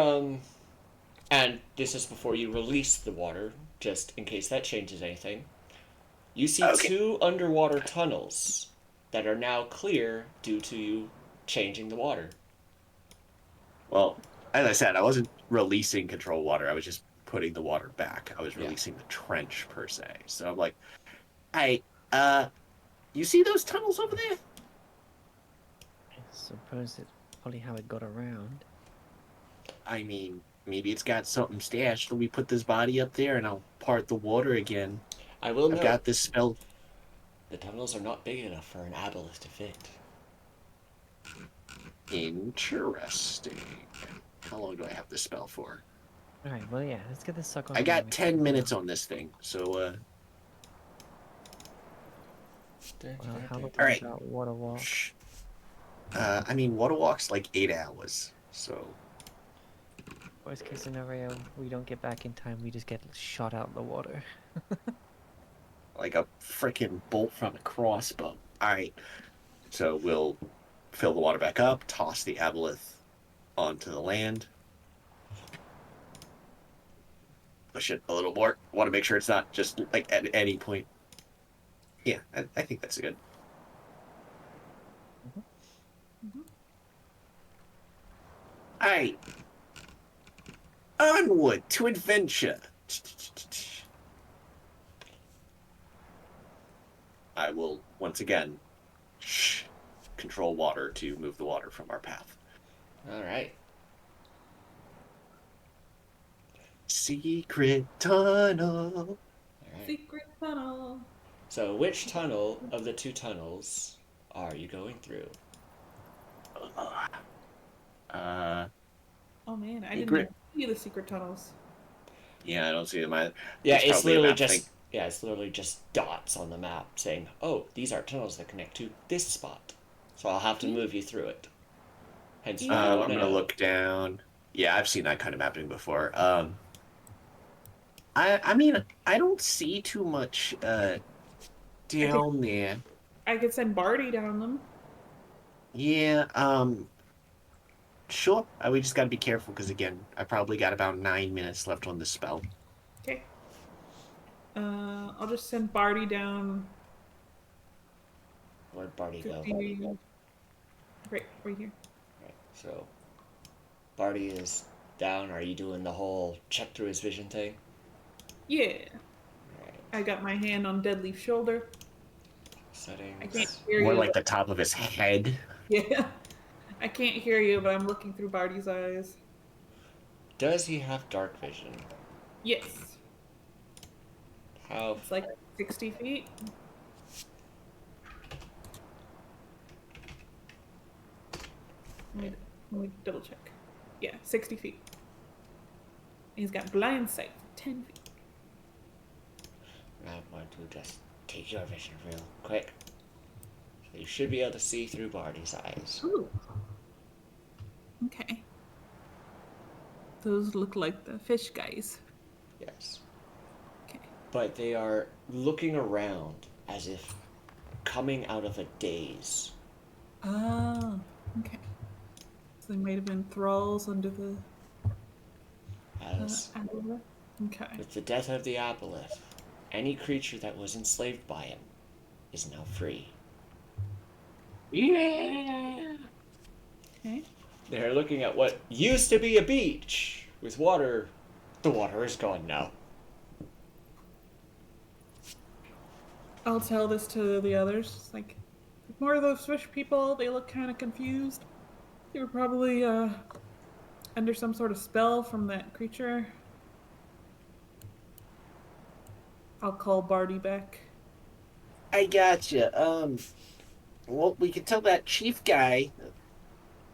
and this is before you release the water, just in case that changes anything. You see two underwater tunnels that are now clear due to you changing the water. Well, as I said, I wasn't releasing control water. I was just putting the water back. I was releasing the trench per se. So I'm like, hey, you see those tunnels over there? I suppose it's probably how it got around. I mean, maybe it's got something stashed. Let me put this body up there and I'll part the water again. I will note, I've got this spell. The tunnels are not big enough for an aboleth to fit. Interesting. How long do I have this spell for? Alright, well, yeah, let's get this sucker. I got 10 minutes on this thing, so Well, how long All right. about water walk? I mean, water walk's like 8 hours, so Worst case scenario, we don't get back in time. We just get shot out in the water. like a freaking bolt from a crossbow. All right. So we'll fill the water back up, toss the aboleth onto the land, push it a little more. Want to make sure it's not just like at any point. Yeah, I think that's good. All right. Onward to adventure. I will once again control water to move the water from our path. All right. Secret tunnel. All right. Secret tunnel. So, which tunnel of the two tunnels are you going through? Oh man, I didn't Secret. even see the secret tunnels. Yeah, I don't see them either. Yeah, It's it's probably a literally map just thing. it's literally just dots on the map saying, "Oh, these are tunnels that connect to this spot." So I'll have to move you through it. Hence, why you Yeah. want I'm to gonna know. look down. Yeah, I've seen that kind of mapping before. I mean, I don't see too much down there. I could send Barty down them. Yeah, sure. We just got to be careful because again, I probably got about 9 minutes left on the spell. Okay. I'll just send Barty down. Where'd Barty go? 50... right here. Right. So, Barty is down. Are you doing the whole check through his vision thing? Yeah. Right. I got my hand on Deadleaf's shoulder. Settings. I can't hear More you. like the top of his head. Yeah. I can't hear you, but I'm looking through Barty's eyes. Does he have dark vision? Yes. How? It's like 60 feet. Let me double check. Yeah, 60 feet. He's got blind sight, 10 feet. I want to just take your vision real quick. So you should be able to see through Barty's eyes. Ooh. Okay. Those look like the fish guys. Yes. Okay. But they are looking around as if coming out of a daze. Oh, okay. So they might have been thralls under the As Avalor. Okay. with the death of the Aboleth, any creature that was enslaved by him is now free. Yeah. Okay. They're looking at what used to be a beach with water. The water is gone now. I'll tell this to the others. Like, more of those fish people, they look kind of confused. They were probably under some sort of spell from that creature. I'll call Barty back. I gotcha. Well, we can tell that chief guy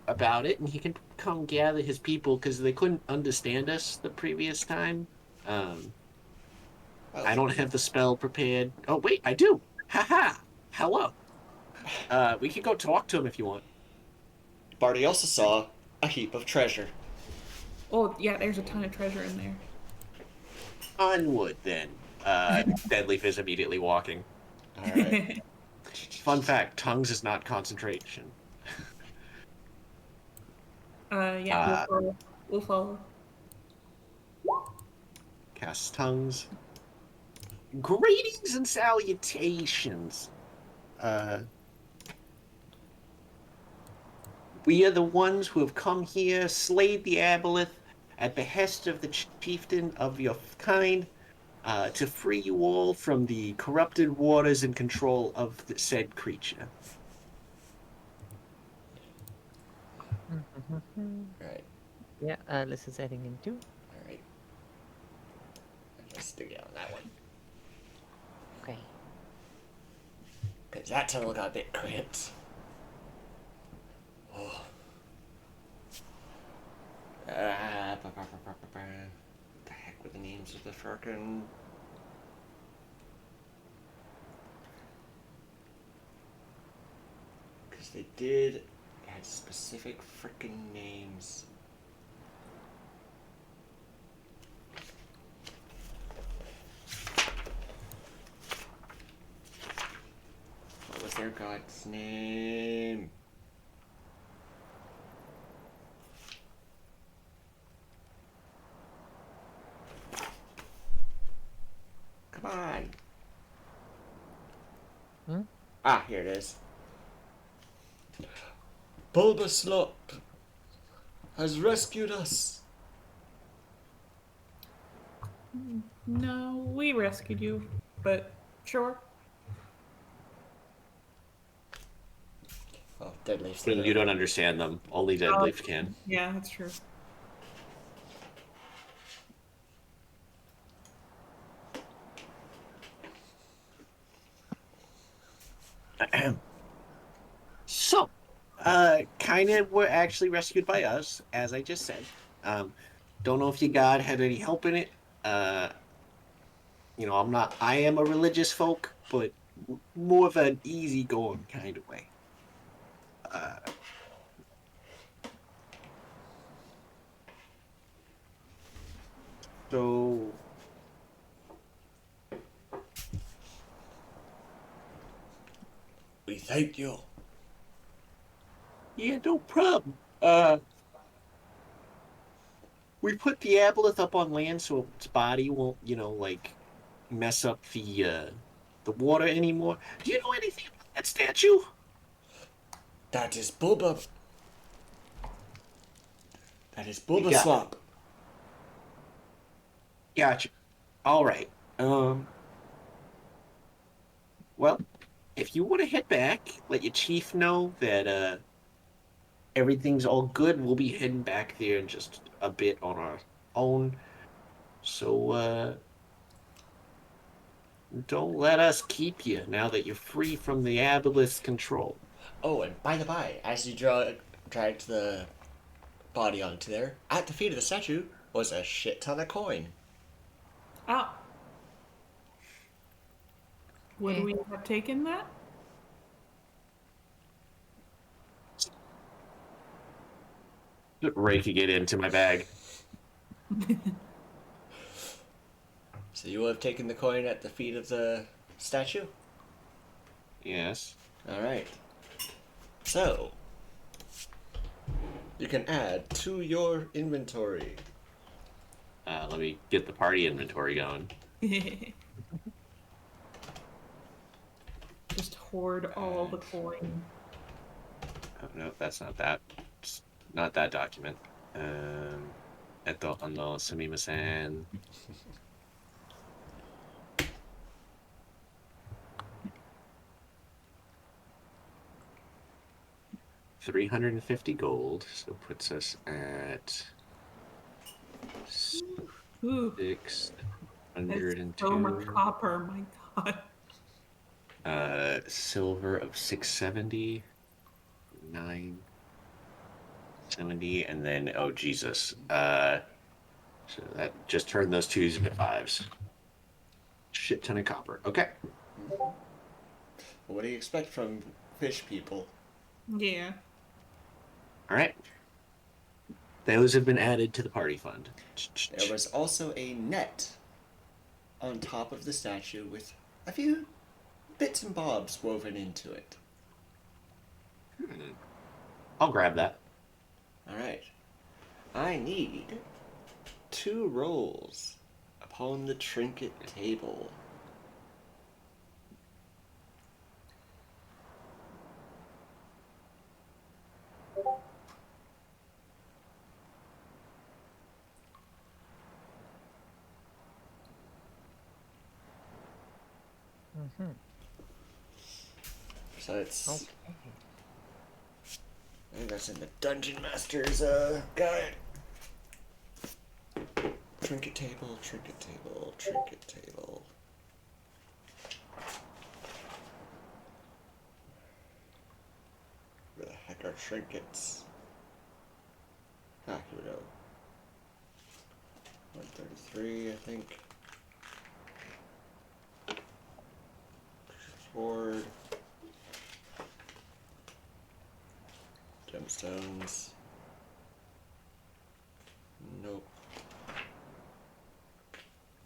about it, and he can come gather his people because they couldn't understand us the previous time. I don't have the spell prepared. Oh wait, I do. Haha. Hello. We can go talk to him if you want. Barty also saw a heap of treasure. Oh, yeah, there's a ton of treasure in there. Onward then. Deadleaf is immediately walking. Alright. Fun fact: tongues is not concentration. Yeah, we'll follow. Cast tongues. Greetings and salutations. We are the ones who have come here, slayed the aboleth at behest of the chieftain of your kind, to free you all from the corrupted waters and control of the said creature. Right. Yeah, Alyssa's heading in too. Alright. Let's dig out that one. Okay. Because that tunnel got a bit cramped. Oh. What the heck were the names of the frickin'... They did had specific freaking names. What was their god's name? Come on. Hmm? Ah, here it is. Bulbaslot has rescued us. No, we rescued you, but sure. Oh, Deadleaf's You don't understand them. Only Deadleaf can. Yeah, that's true. So, kind of were actually rescued by us, as I just said. Don't know if you God had any help in it. I am a religious folk, but more of an easygoing kind of way. So, We thank you. yeah, no problem. We put the aboleth up on land so its body won't, mess up the water anymore. Do you know anything about that statue? That is Bulba. That is You got it. Bulbaslop. Gotcha. All right. Well, if you want to head back, let your chief know that everything's all good. We'll be heading back there in just a bit on our own. So don't let us keep you now that you're free from the Aboleth's control. Oh, and by the by, as you dragged the body onto there, at the feet of the statue was a shit ton of coin. Ah. Would we have taken that? Raking it into my bag. So you will have taken the coin at the feet of the statue? Yes. Alright. So, you can add to your inventory. Let me get the party inventory going. Just hoard all the coin. Oh, no, that's not that. It's not that document. Sumimasen. $350 gold, so puts us at Ooh, 602. that's so much copper, my god. Silver of 670, 970, and then oh Jesus. So that just turned those twos into fives. Shit ton of copper. Okay. What do you expect from fish people? Yeah. All right. Those have been added to the party fund. There was also a net on top of the statue with a few bits and bobs woven into it. I'll grab that. Alright. I need 2 rolls upon the trinket table. Mm-hmm. So it's... Okay. I think that's in the Dungeon Master's guide. Trinket table, trinket table, trinket table. Where the heck are trinkets? Ah, here we go. 133, I think. Sword. Gemstones. Nope.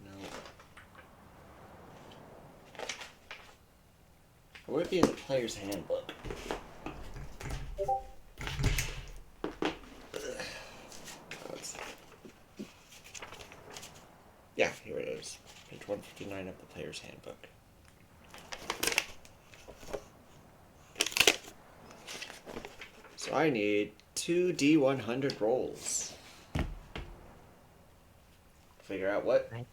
Nope. It would be in the player's handbook. Yeah, here it is. Page 159 of the player's handbook. So I need 2 D100 rolls. Figure out what Right.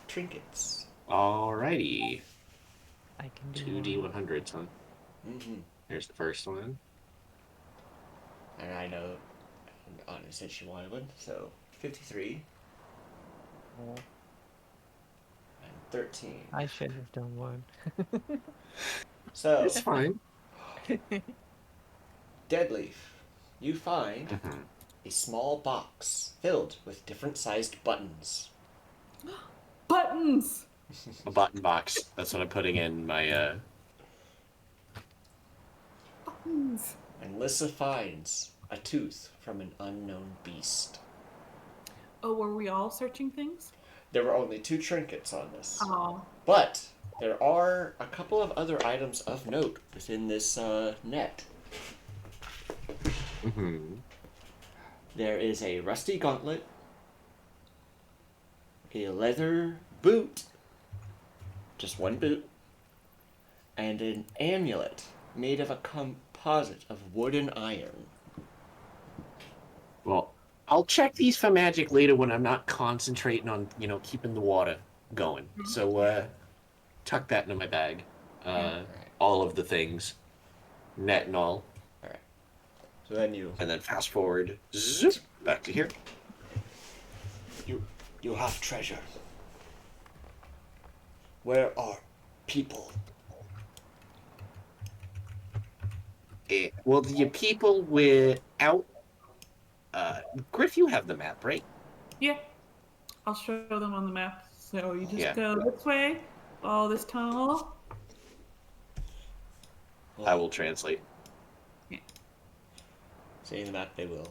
trinkets. Alrighty. I can do 2D100s, huh? Mm-hmm. Here's the first one. And I know Anna said she wanted one, so 53 Oh, and 13. I should have done one. So, It's fine. Deadleaf, you find Mhm. a small box filled with different sized buttons. Buttons! A button box. That's what I'm putting in my, Buttons! And Lissa finds a tooth from an unknown beast. Oh, were we all searching things? There were only 2 trinkets on this. Oh. But there are a couple of other items of note within this net. Mhm. There is a rusty gauntlet, a leather boot, just one boot, and an amulet made of a composite of wood and iron. Well, I'll check these for magic later when I'm not concentrating on, keeping the water going. So, tuck that into my bag. Alright. All of the things. Net and all. Alright. So then you fast forward. Zoop, back to here. you have treasure. Where are people? Well, the people without... Griff, you have the map, right? Yeah. I'll show them on the map. So you just Yeah. go this way, follow this tunnel. Well, I will translate. seeing the map, they will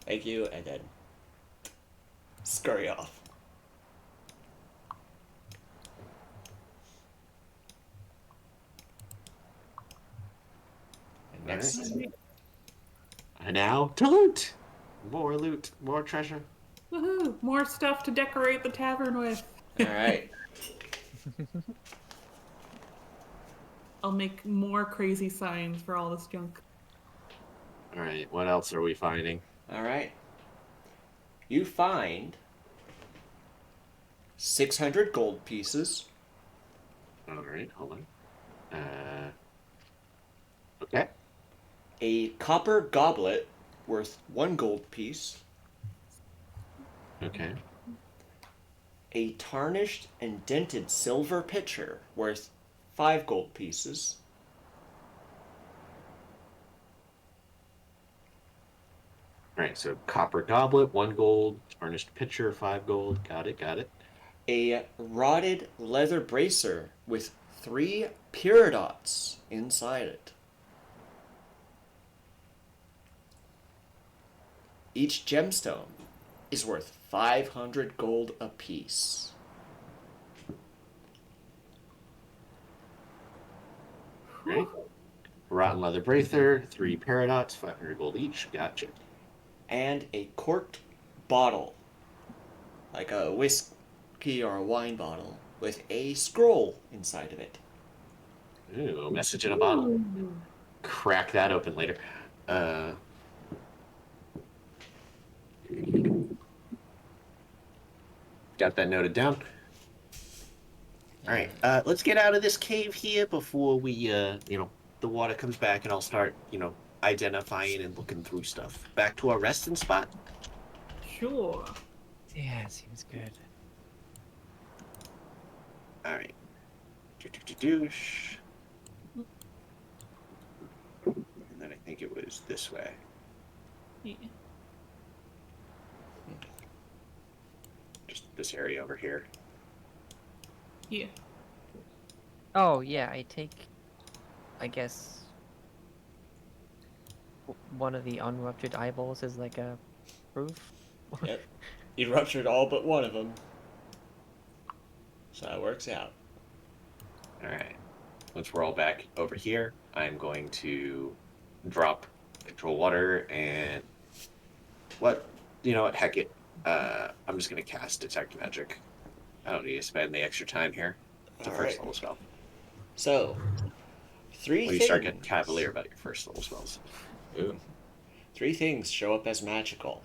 thank you and then scurry off. And next, Alright. And now to loot. More loot, more treasure. Woohoo! More stuff to decorate the tavern with. all right. I'll make more crazy signs for all this junk. All right, what else are we finding? All right. You find 600 gold pieces, All right, hold on. Okay. a copper goblet worth 1 gold piece, Okay. a tarnished and dented silver pitcher worth 5 gold pieces, All right, so copper goblet, 1 gold. Tarnished pitcher, 5 gold. Got it, got it. a rotted leather bracer with 3 peridots inside it. Each gemstone is worth 500 gold apiece. Right. Rotten leather bracer, 3 paradots, 500 gold each. Gotcha. And a corked bottle, like a whiskey or a wine bottle, with a scroll inside of it. Ooh, message in a bottle. Ooh. Crack that open later. Got that noted down. All right, let's get out of this cave here before we, the water comes back and I'll start, identifying and looking through stuff. Back to our resting spot. Sure. Yeah, it seems good. All right. Douche. And then I think it was this way. Yeah. Just this area over here. Yeah. Oh, yeah, I take, I guess, one of the unruptured eyeballs is like a proof. Yep. You ruptured all but one of them. So that works out. All right. Once we're all back over here, I'm going to drop control water and what? You know what? Heck it. I'm just gonna cast detect magic. I don't need to spend the extra time here. It's a All first right. level spell. So, three Well, you things. start getting cavalier about your first level spells. Ooh. Three things show up as magical.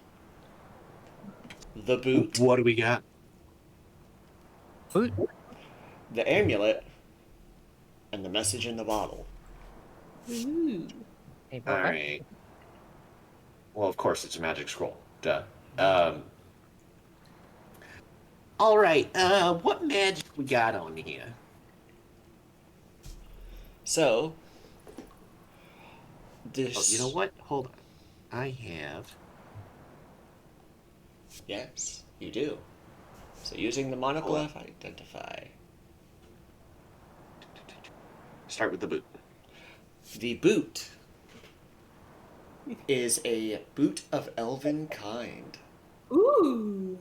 The boot, What do we got? Boot. the amulet, and the message in the bottle. Ooh. Hey, All bro, right. Well, of course, it's a magic scroll. Duh. All right. What magic we got on here? So, Oh, this. you know what? Hold on. I have. Yes, you do. So, using the monocle of identify. Start with the boot. The boot is a boot of elven kind. Ooh.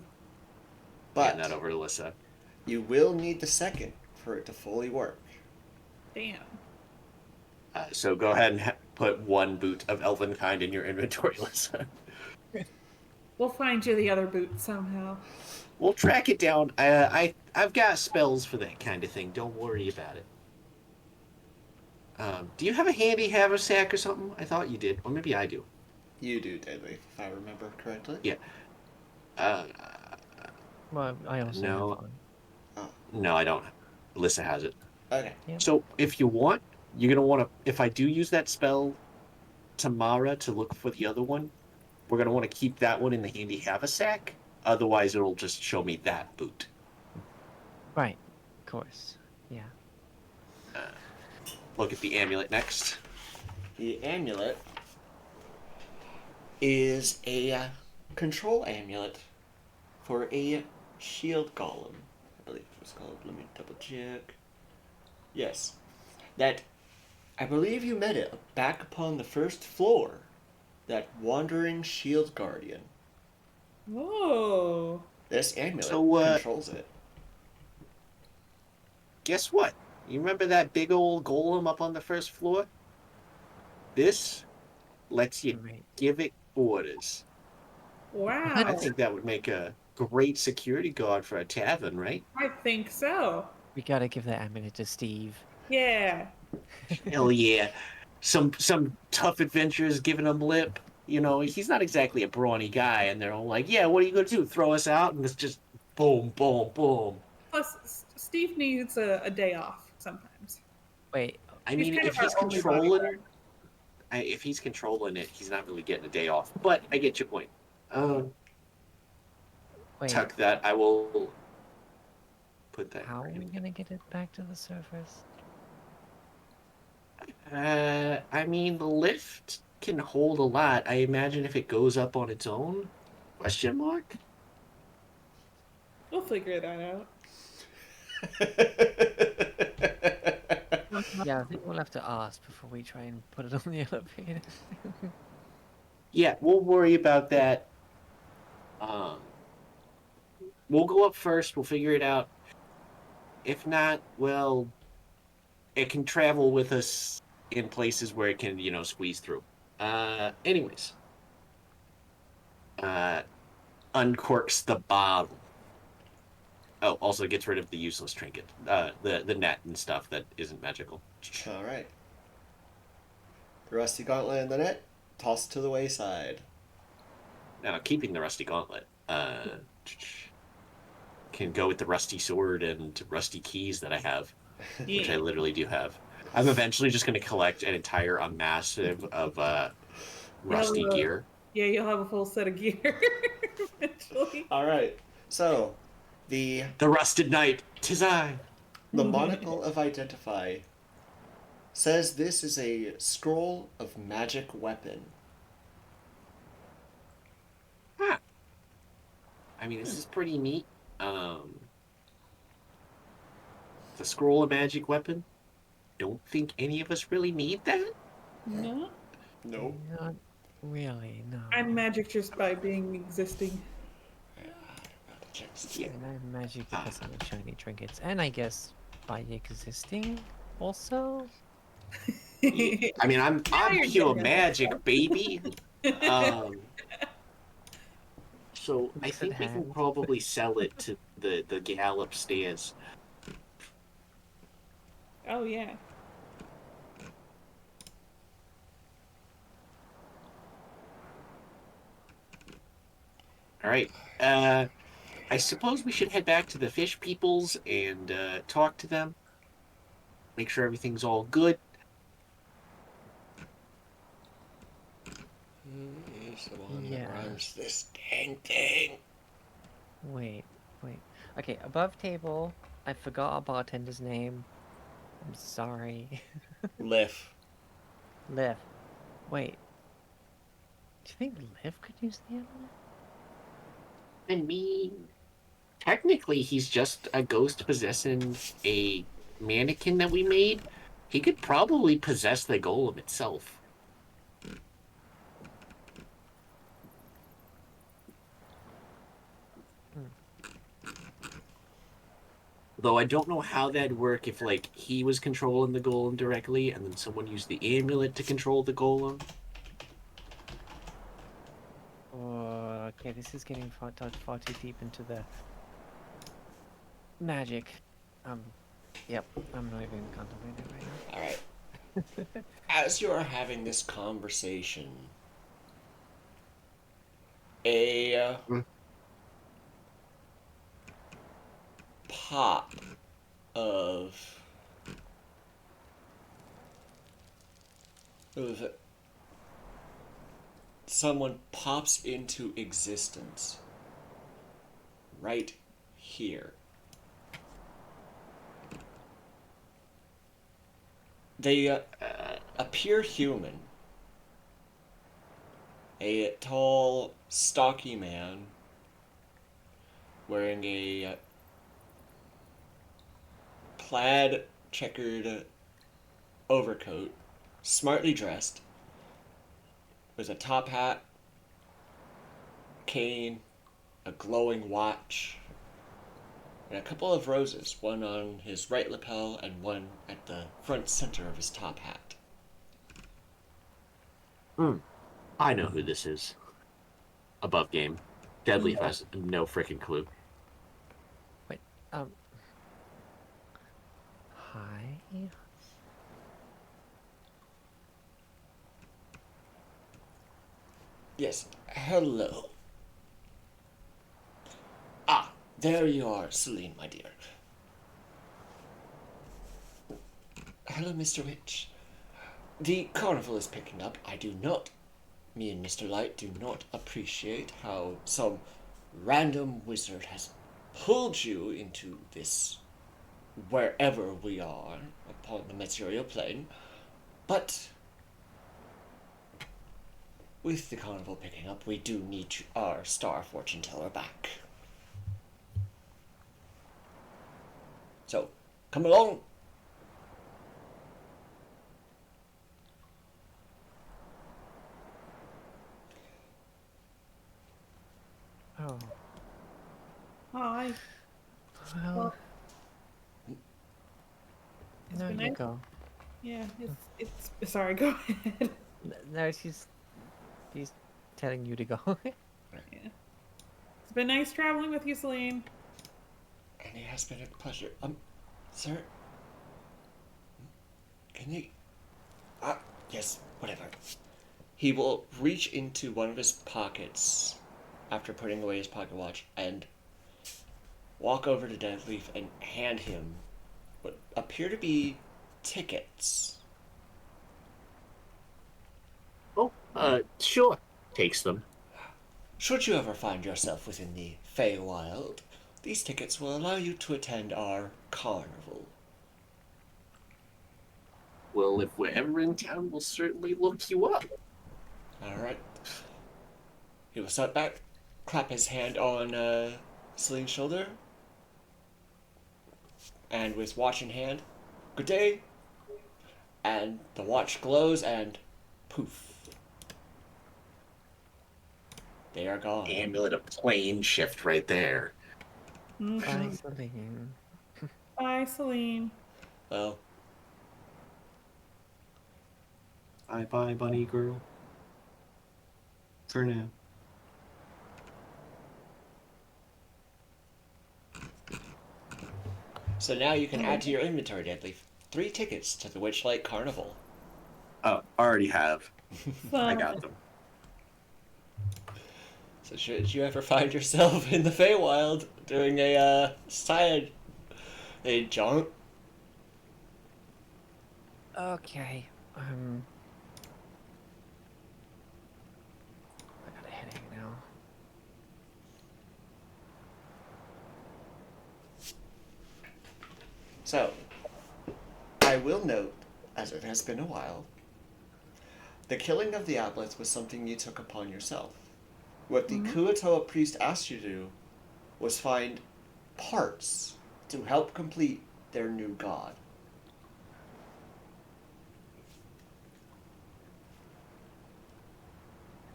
Hand that But over to Alyssa. you will need the second for it to fully work. Damn. So go ahead and put one boot of elven kind in your inventory, Alyssa. We'll find you the other boot somehow. We'll track it down. I've got spells for that kind of thing. Don't worry about it. Do you have a handy haversack or something? I thought you did, or maybe I do. You do, Deadly, if I remember correctly. Yeah. Uh, well, I also No. have one. Oh, no, I don't. Alyssa has it. okay. Yep. So if you want, you're gonna want to. If I do use that spell, Tamara, to look for the other one, we're gonna want to keep that one in the handy haversack. Otherwise, it'll just show me that boot. Right. Of course. Yeah. Look at the amulet next. The amulet is a control amulet for a shield golem. I believe it was called. Let me double check. Yes. That, I believe you met it back upon the first floor. That wandering shield guardian. Whoa. This amulet So, controls it. Guess what? You remember that big old golem up on the first floor? This lets you Right. give it orders. Wow. I think that would make a great security guard for a tavern, right? I think so. We gotta give that amulet to Steve. Yeah. Hell yeah. Some tough adventurers giving him lip. You know, he's not exactly a brawny guy, and they're all like, yeah, what are you going to do? Throw us out? And it's just boom, boom, boom. Plus, Steve needs a day off sometimes. Wait. I He's mean, kind if of our he's only controlling, if he's controlling it, he's not really getting a day off. But I get your point. Wait. Tuck that. I will put that. How are we gonna get it back to the surface? I mean, the lift can hold a lot. I imagine if it goes up on its own? Question mark? We'll figure that out. Yeah, I think we'll have to ask before we try and put it on the elevator. Yeah, we'll worry about that. We'll go up first. We'll figure it out. If not, well, it can travel with us in places where it can, squeeze through. Anyways. Uncorks the bottle. Oh, also gets rid of the useless trinket. The net and stuff that isn't magical. Alright. The rusty gauntlet and the net, tossed to the wayside. Now, keeping the rusty gauntlet. Can go with the rusty sword and rusty keys that I have. Which I literally do have. I'm eventually just going to collect an entire massive of rusty gear. Yeah, you'll have a full set of gear eventually. Alright, so the rusted knight, 'tis I. The monocle of identify says this is a scroll of magic weapon. Huh. I mean, this is pretty neat. The scroll of magic weapon. Don't think any of us really need that. No. Nope. Really? No. I'm magic just by being existing. And I'm magic because I'm a shiny trinkets. And I guess by existing also? I mean, I'm you're pure getting at magic, baby. Um, so I Looks at think we can hand. probably sell it to the gal upstairs. Oh yeah. All right. I suppose we should head back to the fish peoples and talk to them. Make sure everything's all good. Who is the one Yeah. that runs this dang thing? Wait. Okay, above table. I forgot our bartender's name. I'm sorry. Liff. Liv. Wait. Do you think Liv could use the amulet? I mean, technically, he's just a ghost possessing a mannequin that we made. He could probably possess the golem itself. Though I don't know how that'd work if, like, he was controlling the golem directly and then someone used the amulet to control the golem. Oh, okay, this is getting far too deep into the magic. Yep, I'm not even contemplating it right now. Alright. As you are having this conversation, a pop of someone pops into existence right here. They appear human. A tall, stocky man wearing a plaid checkered overcoat, smartly dressed, with a top hat, cane, a glowing watch, and a couple of roses, one on his right lapel and one at the front center of his top hat. I know who this is. Above game. Deadleaf has no freaking clue. Wait, hi? Yes, hello. Ah, there you are, Celine, my dear. Hello, Mr. Witch. The carnival is picking up. Me and Mr. Light do not appreciate how some random wizard has pulled you into this wherever we are upon the material plane. But with the carnival picking up, we do need our star fortune teller back. So, come along. Oh, Hi. well, It's no, been you nice. go. Yeah, it's sorry, go ahead. No, she's telling you to go. Yeah. It's been nice traveling with you, Celine. And it has been a pleasure. Sir? Can you... yes, whatever. He will reach into one of his pockets after putting away his pocket watch and walk over to Deadleaf and hand him what appear to be tickets. Oh, sure. Takes them. Should you ever find yourself within the Feywild, these tickets will allow you to attend our carnival. Well, if we're ever in town, we'll certainly look you up. Alright. He will step back, clap his hand on Celine's shoulder, and with watch in hand, good day, and the watch glows and poof. They are gone. Amulet of plane shift right there. Mhm. Bye, Celine. Bye, Celine. Well, Bye, bunny girl. For now. so now you can add to your inventory, Deadleaf, 3 tickets to the Witchlight Carnival. Oh, already have. I Fun. got them. So should you ever find yourself in the Feywild doing a jaunt? Okay. I got a headache now. So, I will note, as it has been a while, the killing of the Ablets was something you took upon yourself. What the Kuatoa priest asked you to do was find parts to help complete their new god.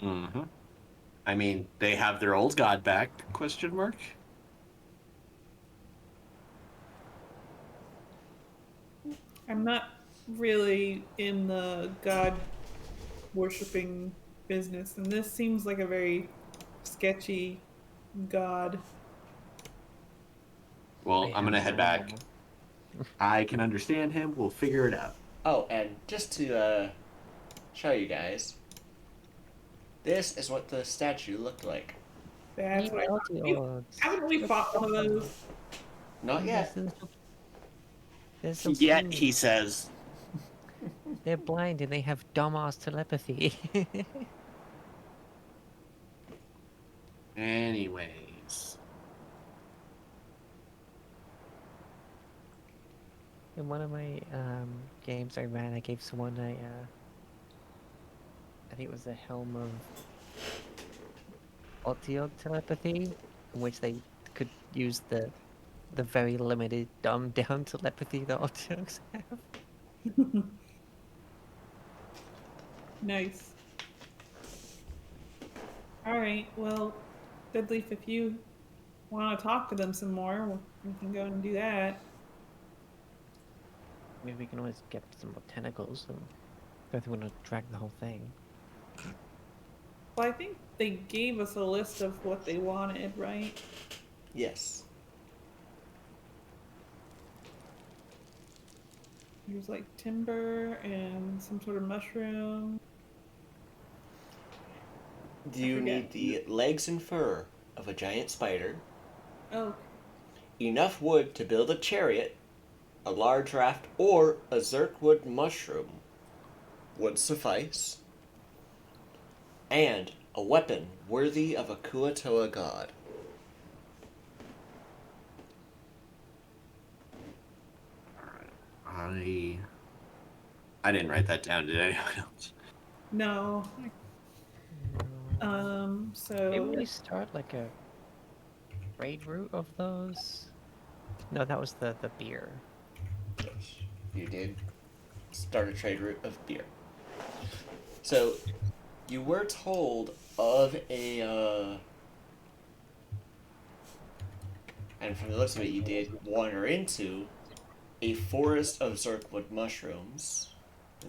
Mm-hmm. I mean, they have their old god back, question mark? I'm not really in the god worshipping business, and this seems like a very sketchy god. Well, I I'm gonna have head no- back. I can understand him. We'll figure it out. Oh, and just to show you guys, this is what the statue looked like. That's what I thought. Meltiogs. Haven't we fought one of those? Not yet. There's some Yet, food. he says. They're blind and they have dumbass telepathy. Anyways. In one of my games I ran, I gave someone a I think it was the helm of Otiog telepathy, in which they could use the very limited dumbed down telepathy that Otiogs have. Nice. All right. Well, Deadleaf, if you want to talk to them some more, we can go and do that. Maybe we can always get some more tentacles and don't want to drag the whole thing. Well, I think they gave us a list of what they wanted, right? Yes. There's like timber and some sort of mushroom. Do you forget. need the legs and fur of a giant spider, Oh, enough wood to build a chariot, a large raft, or a zirkwood mushroom would suffice, and a weapon worthy of a Kuatoa god. I didn't write that down. Did anyone else? no. Maybe So we start like a trade route of those. No, that was the beer. Yes, you did start a trade route of beer. So, you were told of a, and from the looks of it, you did wander into a forest of zirkwood mushrooms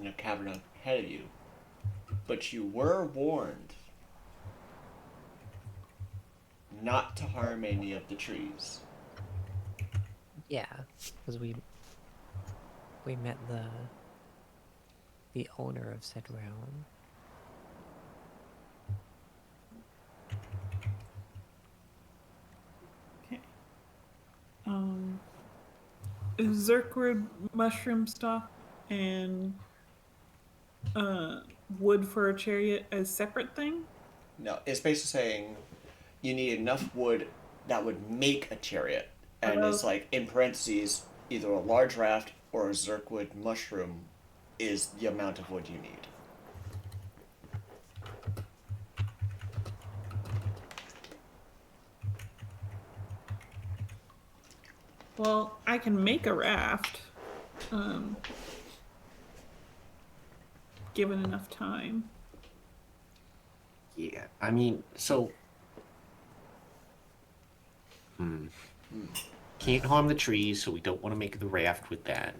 in a cavern ahead of you. But you were warned not to harm any of the trees. Yeah, because we met the owner of said realm. okay. Zirkwood mushroom stock and wood for a chariot as separate thing. No, it's basically saying you need enough wood that would make a chariot. And it's like, in parentheses, either a large raft or a zirkwood mushroom is the amount of wood you need. Well, I can make a raft, given enough time. Yeah, I mean, so. Can't harm the trees, so we don't want to make the raft with that.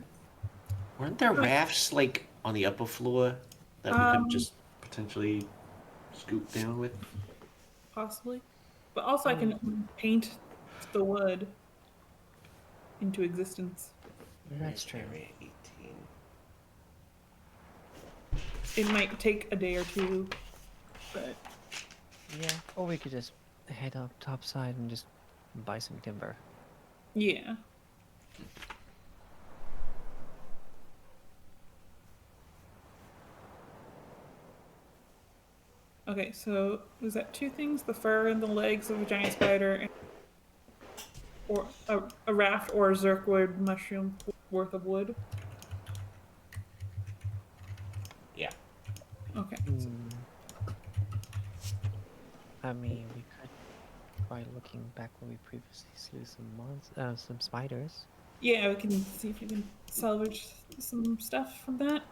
Weren't there rafts like on the upper floor that we could Um, just potentially scoop down with? possibly. But also, I can paint the wood into existence. That's true. Area 18. It might take a day or two, but Yeah, or we could just head up topside and just buy some timber. yeah. Okay, so is that two things? The fur and the legs of a giant spider, and, or a raft or a zirkwood mushroom worth of wood? Yeah. Okay. I mean, we could try looking back when we previously slew some spiders. Yeah, we can see if we can salvage some stuff from that.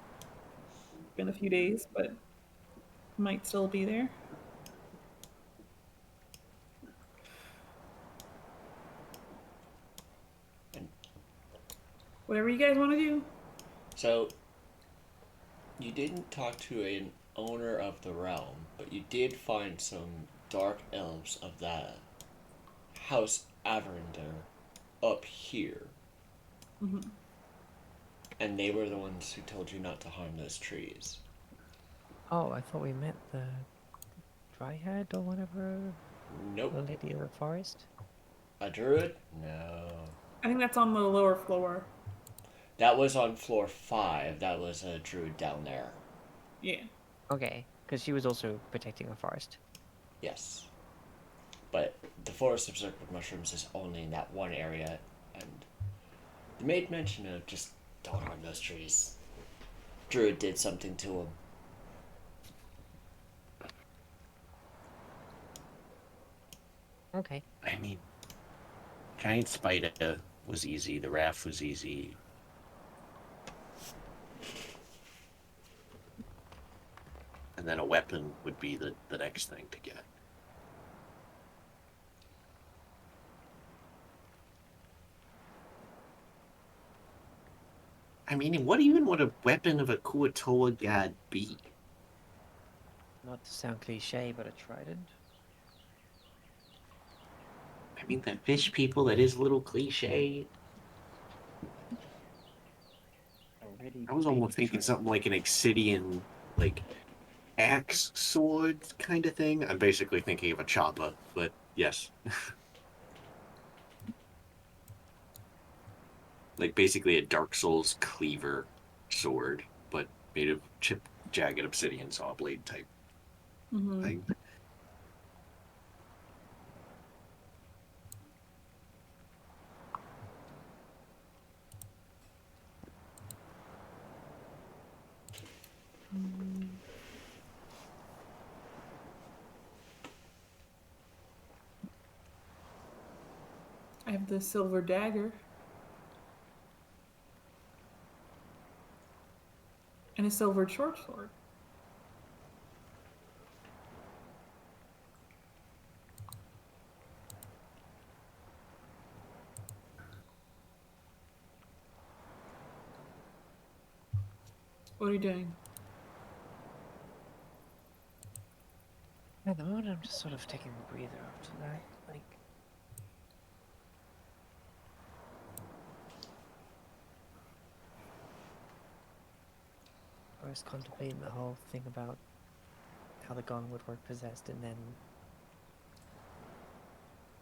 Been a few days, but might still be there. And Whatever you guys want to do. so, you didn't talk to an owner of the realm, but you did find some dark elves of that House Averinder up here. Mm-hmm. And they were the ones who told you not to harm those trees. Oh, I thought we met the Dryad or whatever, Nope. the Lady of the Forest. A druid? No. I think that's on the lower floor. That was on floor 5. That was a druid down there. Yeah. Okay, because she was also protecting a forest. Yes. But the forest of circled mushrooms is only in that one area, and they made mention of just don't harm those trees. Druid did something to them. Okay. I mean, giant spider was easy. The raft was easy. And then a weapon would be the next thing to get. I mean, what even would a weapon of a Kuatoa god be? Not to sound cliche, but a trident. I mean, that fish people, that is a little cliche. I was almost thinking something like an Exidian, like, axe sword kind of thing. I'm basically thinking of a choppa, but yes. Like, basically a Dark Souls cleaver sword, but made of chipped, jagged obsidian saw blade type Mm-hmm. thing. I have the silver dagger. And a silver short sword. What are you doing? At the moment, I'm just sort of taking a breather after that. Like, I was contemplating the whole thing about how the gong would work possessed, and then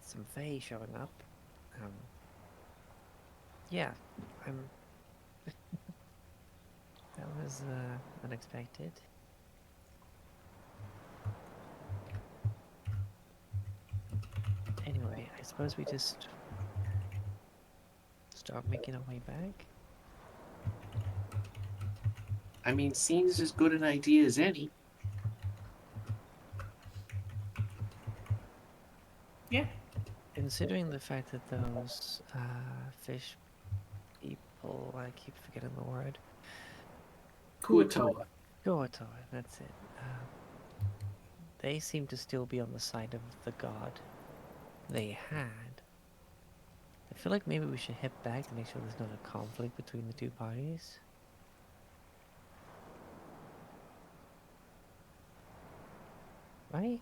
some fae showing up. Yeah, I'm. That was unexpected. Anyway, I suppose we just start making our way back. I mean, seems as good an idea as any. Yeah. Considering the fact that those fish people, I keep forgetting the word. Kuatoa. Goatoa, that's it. they seem to still be on the side of the god they had. I feel like maybe we should head back to make sure there's not a conflict between the two parties. Right?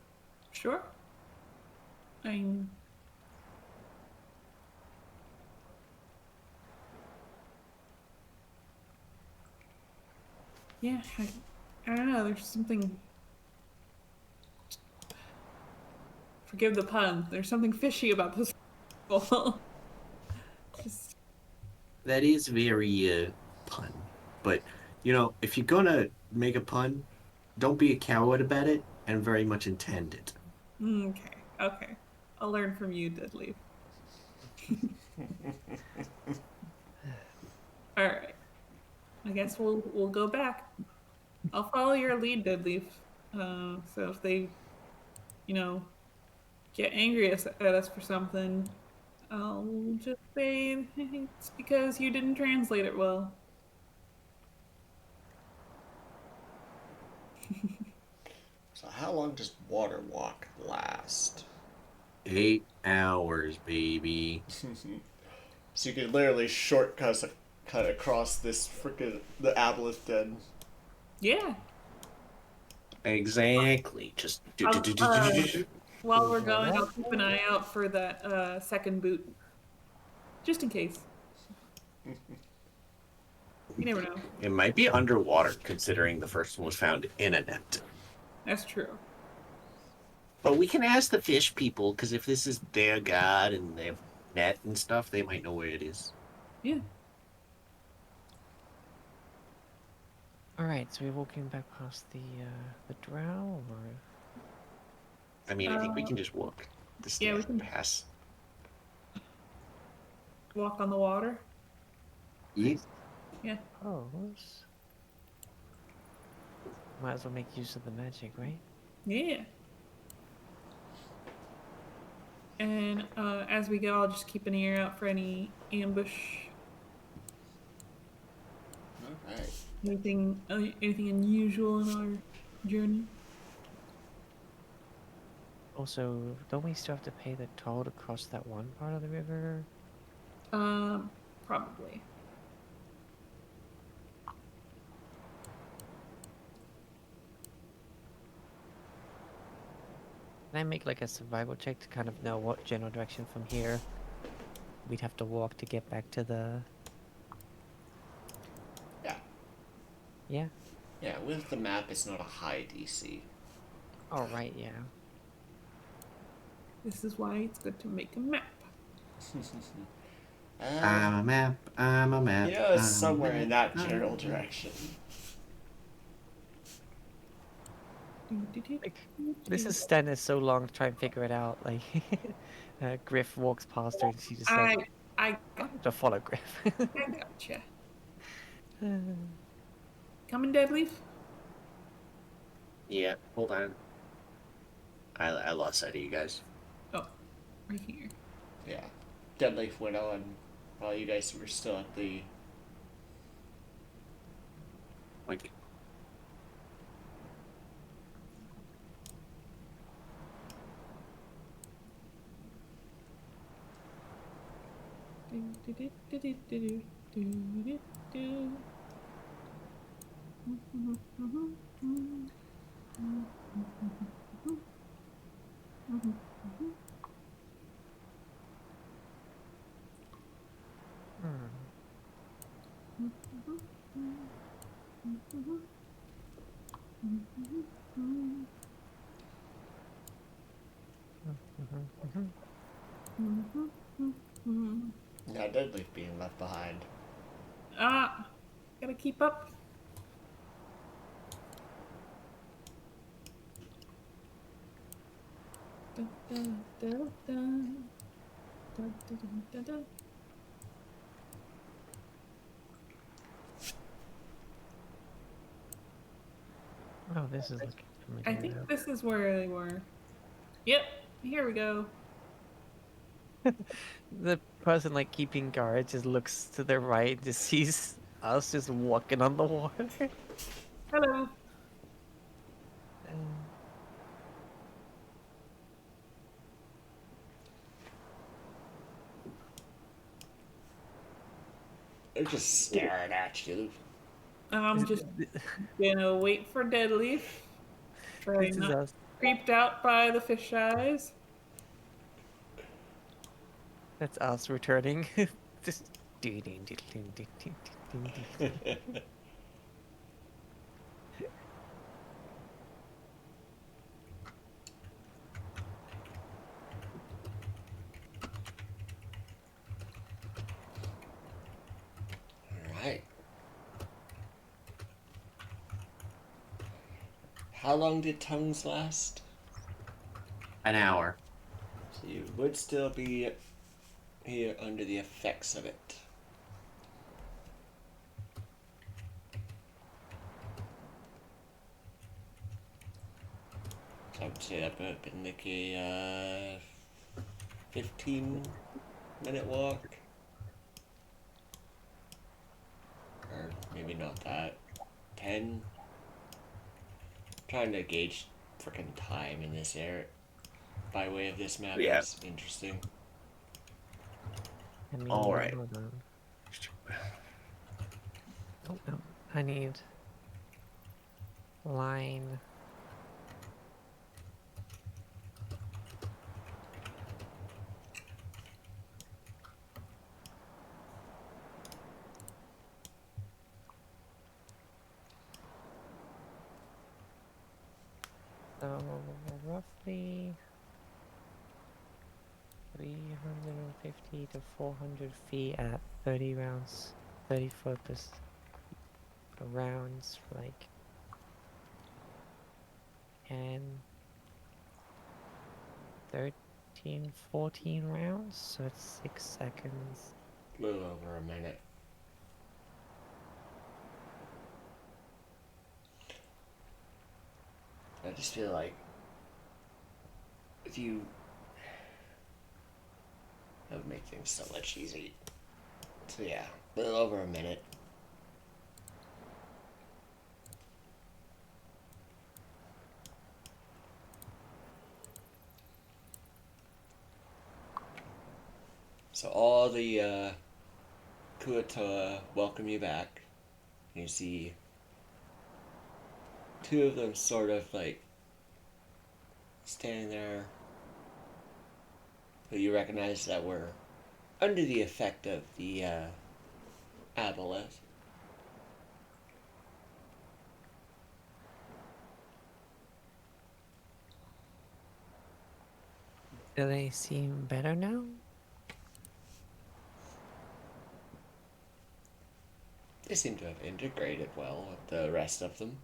Sure. I mean, yeah, I don't know. There's something. Forgive the pun. There's something fishy about this people. Just That is very pun. But if you're gonna make a pun, don't be a coward about it and very much intend it. okay. Okay. I'll learn from you, Deadleaf. All right. I guess we'll go back. I'll follow your lead, Deadleaf. So if they, get angry at us for something, I'll just say it's because you didn't translate it well. So how long does water walk last? 8 hours, baby. So you could literally cut across this the aboleth den. Yeah. Exactly. Just While we're going, I'll keep an eye out for that second boot, just in case. You never know. It might be underwater, considering the first one was found in a net. That's true. But we can ask the fish people, because if this is their god and they have net and stuff, they might know where it is. Yeah. Alright, so we're walking back past the drow, or... I mean, I think we can just walk the stairs we can- pass. Walk on the water. Yeah. Yeah. Oh, might as well make use of the magic, right? Yeah. And as we go, I'll just keep an ear out for any ambush. All right. Anything unusual in our journey? Also, don't we still have to pay the toll to cross that one part of the river? Probably. Can I make like a survival check to kind of know what general direction from here we'd have to walk to get back to the... Yeah. Yeah? Yeah, with the map, it's not a high DC. Oh, right, yeah. This is why it's good to make a map. I'm a map, I'm a map. It's somewhere in that general direction. Like, this is standing so long to try and figure it out. Like, Griff walks past her and she just like, I to follow Griff. gotcha. Coming, Deadleaf? Yeah, hold on. I lost sight of you guys. Oh, right here. Yeah. Deadleaf went on while you guys were still at the... Like, Now Deadleaf being left behind. Gotta keep up. Dun, dun, dun, dun. Dun, dun, dun, dun, dun. Oh, this is like... I think this is where they were. Yep, here we go. The person like keeping guard just looks to the right and just sees us just walking on the water. Hello. They're just staring at you. I'm just gonna wait for Deadleaf. Try This is not us. creeped out by the fish eyes. That's us returning. Just ding ding ding ding ding ding ding ding. Alright. How long did tongues last? An hour. So you would still be here under the effects of it. So I would say that would have been like a 15-minute walk. Or maybe not that. 10. Trying to gauge freaking time in this area by way of this map Yeah. is interesting. I mean, All right. hold on. Oh no, I need line. So roughly 350 to 400 feet at 30 rounds, 30 focus rounds, like, and 13, 14 rounds, so it's 6 seconds. A little over a minute. I just feel like if you, that would make things so much easier. So yeah, a little over a minute. So all the Kuatoa welcome you back. You see two of them sort of like standing there, who you recognize that were under the effect of the aboleth. Do they seem better now? They seem to have integrated well with the rest of them.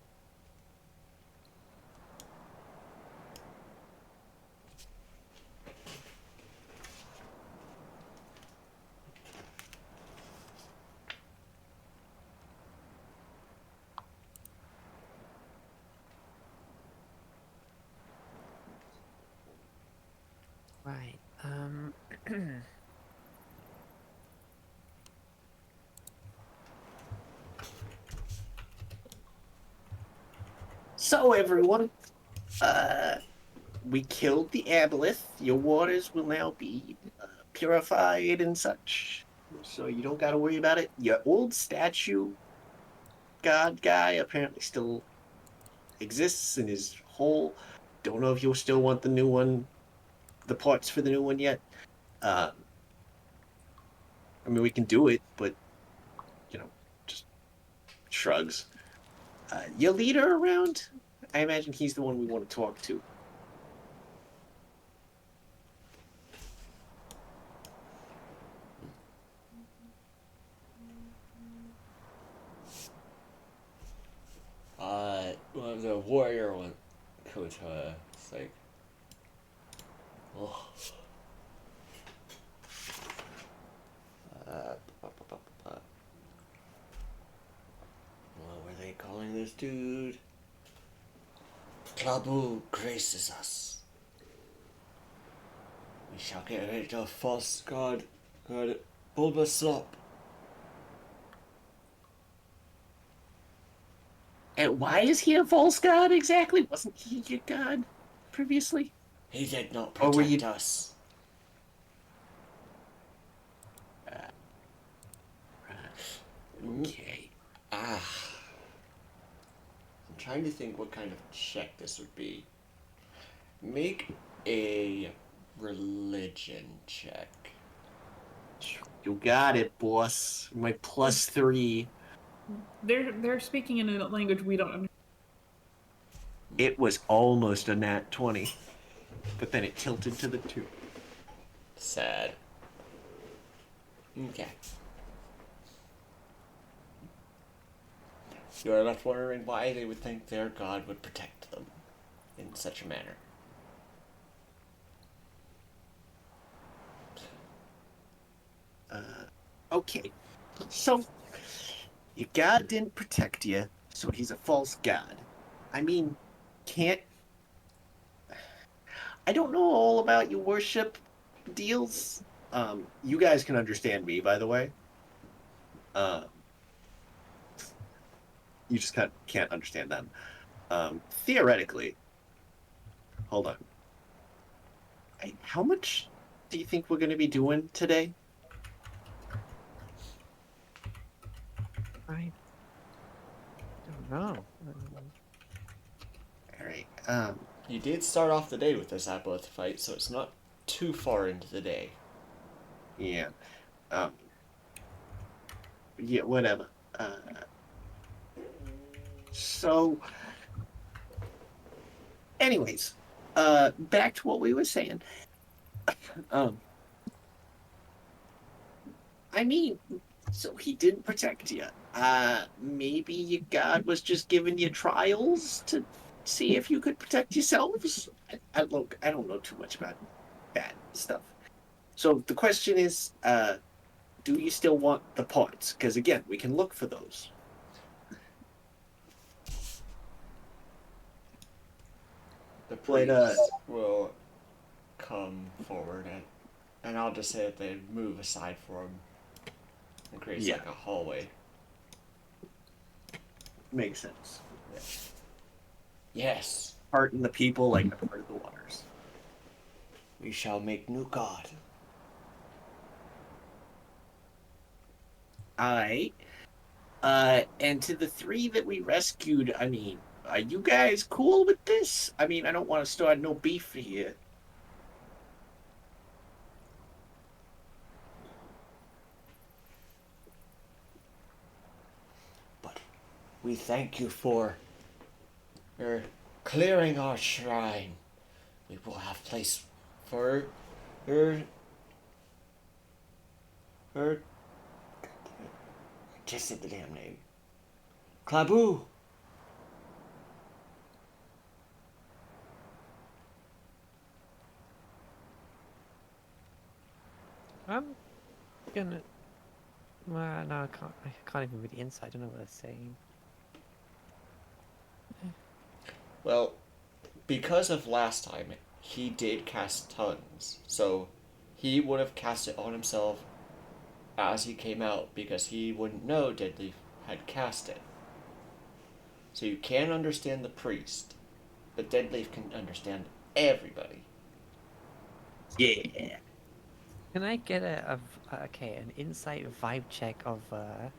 Right. So everyone, we killed the aboleth. Your waters will now be purified and such, so you don't got to worry about it. Your old statue god guy apparently still exists and is whole. Don't know if you'll still want the new one, the parts for the new one yet. I mean, we can do it, but just shrugs. Your leader around? I imagine he's the one we want to talk to. Well, the warrior one, Kota, it's like, oh. What were they calling this dude? Klabu graces us. We shall get rid of false god Bulbasaur. And why is he a false god exactly? Wasn't he your god previously? He did not Or were protect you- us. Okay. I'm trying to think what kind of check this would be. Make a religion check. You got it, boss. My +3. They're speaking in a language we don't understand. It was almost a nat 20, but then it tilted to the 2. Sad. Okay. You are left wondering why they would think their god would protect them in such a manner. Okay. So, your god didn't protect you, so he's a false god. I mean, can't. I don't know all about your worship deals. You guys can understand me, by the way. You just can't understand them. Theoretically, hold on. How much do you think we're going to be doing today? I don't know. All right. You did start off the day with this Aboleth fight, so it's not too far into the day. Yeah. Yeah, whatever. So, anyways, back to what we were saying. I mean, so he didn't protect you. Maybe your god was just giving you trials to see if you could protect yourselves. Look, I don't know too much about that stuff. So the question is, do you still want the parts? Because again, we can look for those. The But, priest will come forward, and I'll just say that they move aside for him and creates Yeah. like a hallway. Makes sense. Yes, Part in the people, like a part of the waters. we shall make new god. Alright. And to the 3 that we rescued, I mean, are you guys cool with this? I mean, I don't want to start no beef here. But we thank you for clearing our shrine. We will have place for her. Just said the damn name. Claboo. I'm gonna. Well, no, I can't. I can't even read the inside. I don't know what they're saying. Well, because of last time, he did cast tons, so he would have cast it on himself as he came out because he wouldn't know Deadleaf had cast it. So you can understand the priest, but Deadleaf can understand everybody. Yeah. Can I get an insight vibe check of I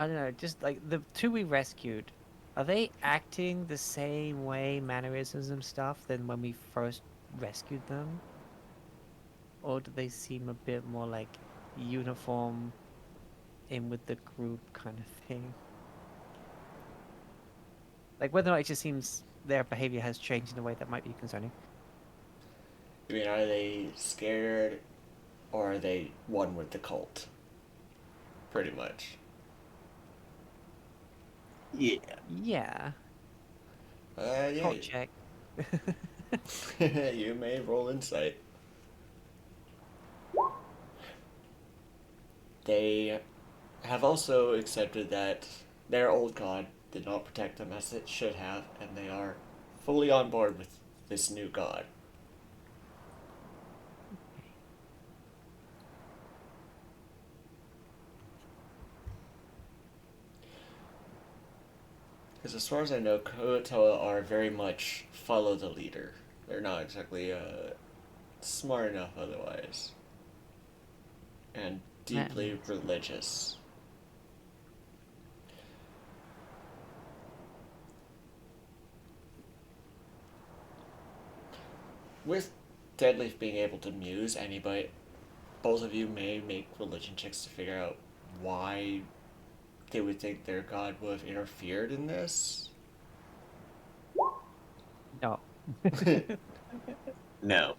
don't know, just like the 2 we rescued, are they acting the same way, mannerisms and stuff, than when we first rescued them? Or do they seem a bit more like uniform, in with the group kind of thing? Like whether or not it just seems their behavior has changed in a way that might be concerning. I mean, are they scared or are they one with the cult? Pretty much. Yeah. Yeah. Yeah. Cult check. You may roll insight. They have also accepted that their old god did not protect them as it should have, and they are fully on board with this new god. Because as far as I know, Koatoa are very much follow the leader. They're not exactly smart enough otherwise. And deeply religious. With Deadleaf being able to muse anybody, both of you may make religion checks to figure out why they would think their god would have interfered in this. No. No.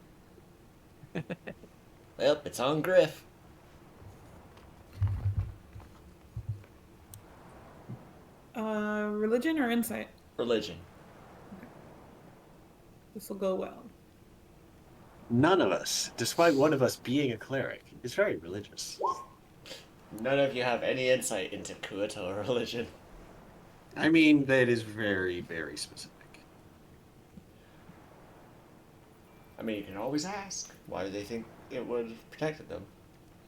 Well, it's on Griff. Religion or insight? Religion. This will go well. None of us, despite one of us being a cleric, is very religious. None of you have any insight into Kuato religion. I mean, that is very, very specific. I mean, you can always ask. Why do they think it would have protected them?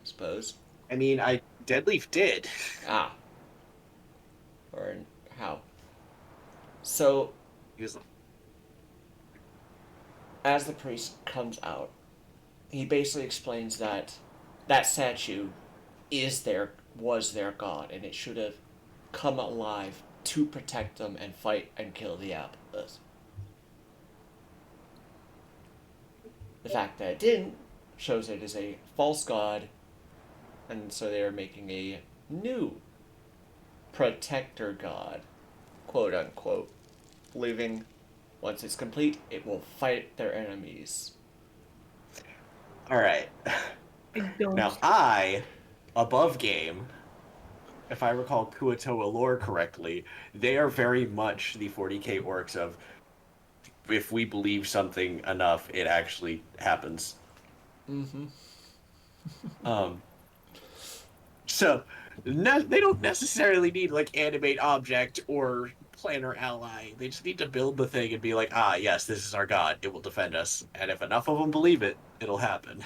I suppose. I mean, Deadleaf did. Ah. Or how? So, He was like, as the priest comes out, he basically explains that that statue was their god, and it should have come alive to protect them and fight and kill the Aboleth. The fact that it didn't shows it is a false god, and so they are making a new protector god, quote unquote, believing once it's complete, it will fight their enemies. all right. I don't. Now, above game, if I recall Kuatoa lore correctly, they are very much the 40k orcs of, if we believe something enough, it actually happens. Mm-hmm. So, they don't necessarily need, like, animate object or planner ally. They just need to build the thing and be like, ah, yes, this is our god. It will defend us. And if enough of them believe it, it'll happen.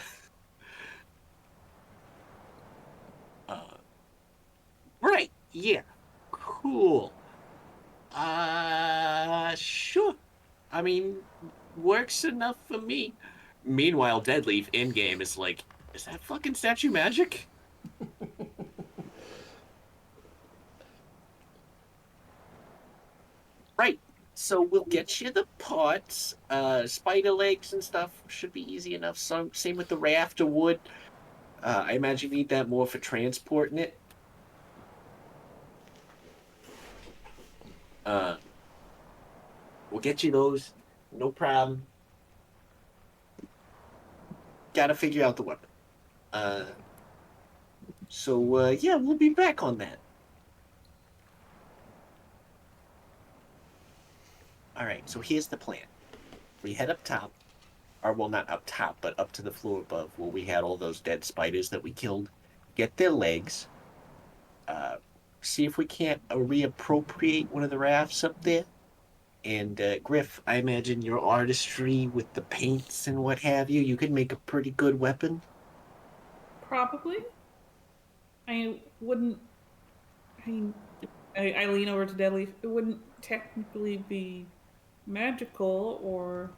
Right. Yeah. Cool. Sure. I mean, works enough for me. Meanwhile, Deadleaf in-game is like, is that fucking statue magic? Right. So we'll get you the parts. Spider legs and stuff should be easy enough. So, same with the raft of wood. I imagine you need that more for transporting it. We'll get you those. No problem. Gotta figure out the weapon. Yeah, we'll be back on that. Alright, so here's the plan. We head up top. Or, well, not up top, but up to the floor above where we had all those dead spiders that we killed. Get their legs. See if we can't reappropriate one of the rafts up there. And, Griff, I imagine your artistry with the paints and what have you, you could make a pretty good weapon. Probably. I wouldn't. I lean over to Deadleaf. It wouldn't technically be magical or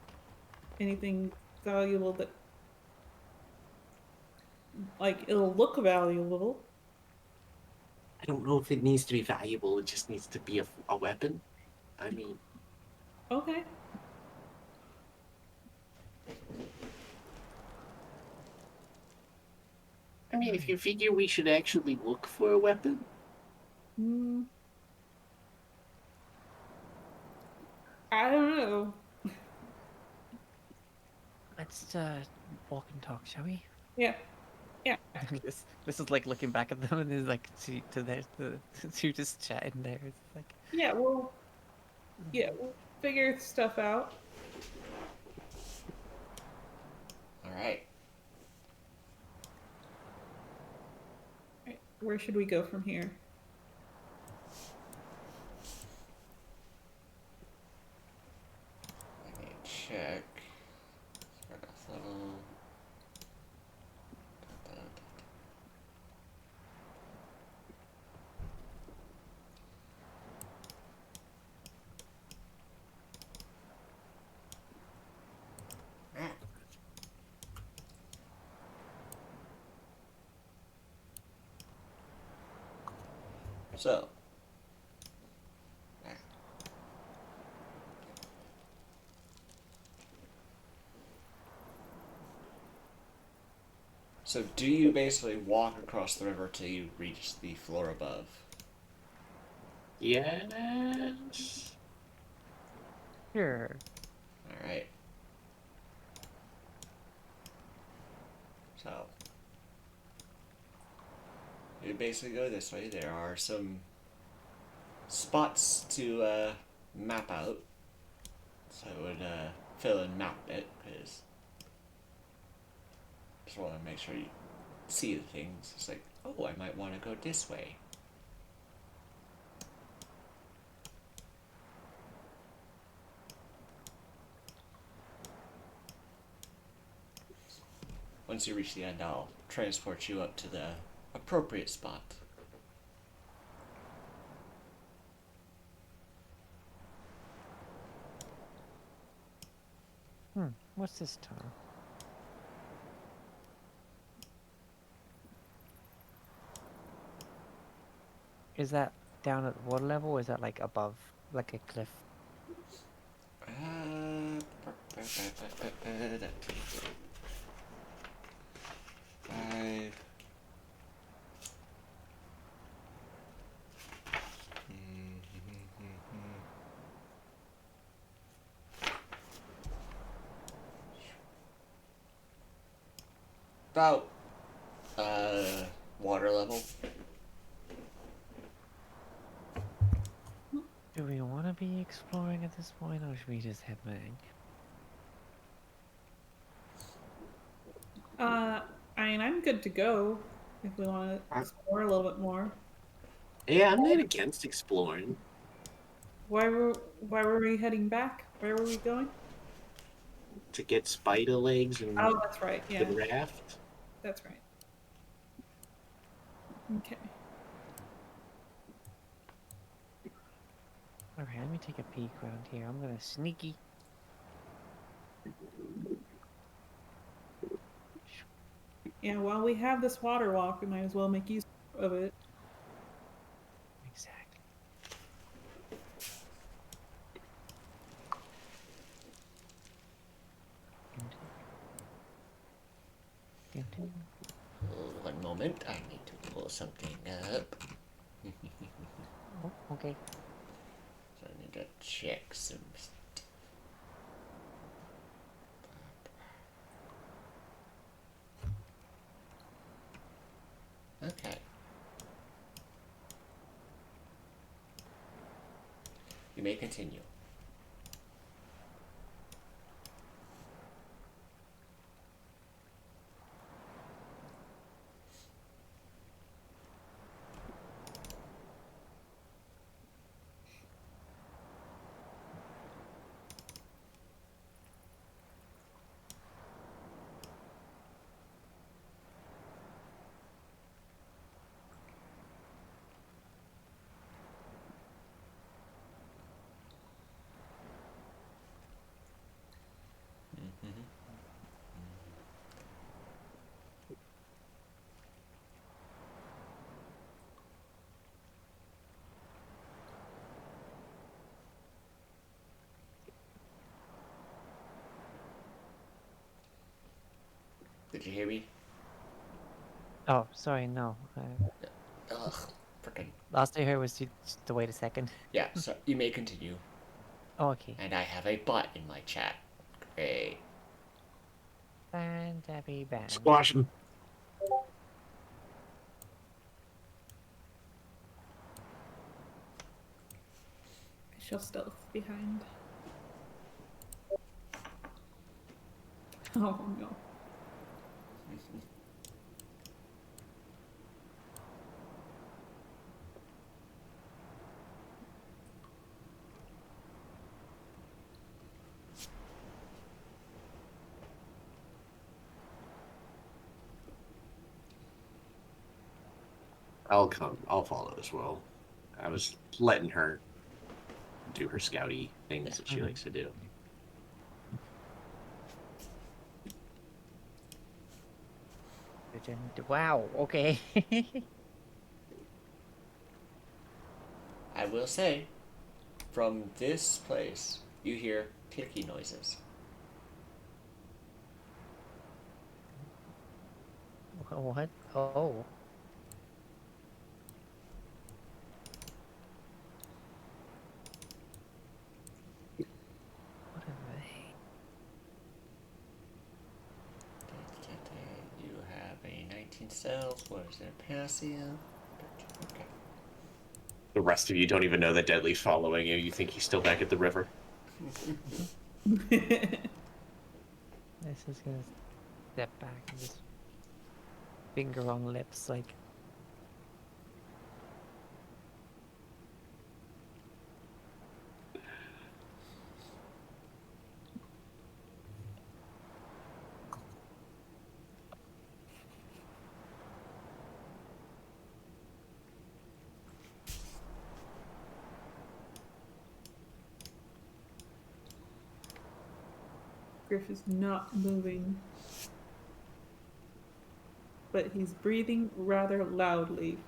anything valuable that. Like, it'll look valuable. I don't know if it needs to be valuable, it just needs to be a weapon. I mean, Okay. if you figure we should actually look for a weapon. I don't know. Let's walk and talk, shall we? Yeah. This is like looking back at them and there's like to just chatting there. It's like We'll figure stuff out. Alright. Right. Where should we go from here? Let me check. Level. So. So do you basically walk across the river till you reach the floor above? Yes. Sure. Alright. So. You basically go this way. There are some spots to map out. So I would fill in map it, because just want to make sure you see the things. It's like, oh, I might want to go this way. Once you reach the end, I'll transport you up to the appropriate spot. What's this tunnel? Is that down at water level, or is that like above, like a cliff? Five. About water level. Do we want to be exploring at this point, or should we just head back? I mean, I'm good to go if we want to explore a little bit more. Yeah, I'm not against exploring. Why were we heading back? Where were we going? To get spider legs and Oh, that's right. Yeah, the raft. that's right. Okay. Alright, let me take a peek around here. I'm gonna sneaky. Yeah, while we have this water walk, we might as well make use of it. Exactly. One moment, I need to pull something up. Oh, okay. So I need to check some stuff. Okay. You may continue. Did you hear me? Oh, sorry, no. Ugh, frickin'. Last I heard was to wait a second. Yeah, so you may continue. Oh, okay. And I have a bot in my chat. Great. Ban, Debbie, ban. Squash them. I shall stealth behind. Oh no. I'll come. I'll follow as well. I was letting her do her scouty things that she likes to do. Wow, okay. will say, from this place, you hear clicky noises. What? Oh. What are they? You have a 19 cells. What is it? Passive. Okay. The rest of you don't even know that Deadly's following you. You think he's still back at the river. This is gonna step back and just finger on lips, like. Griff is not moving. But he's breathing rather loudly.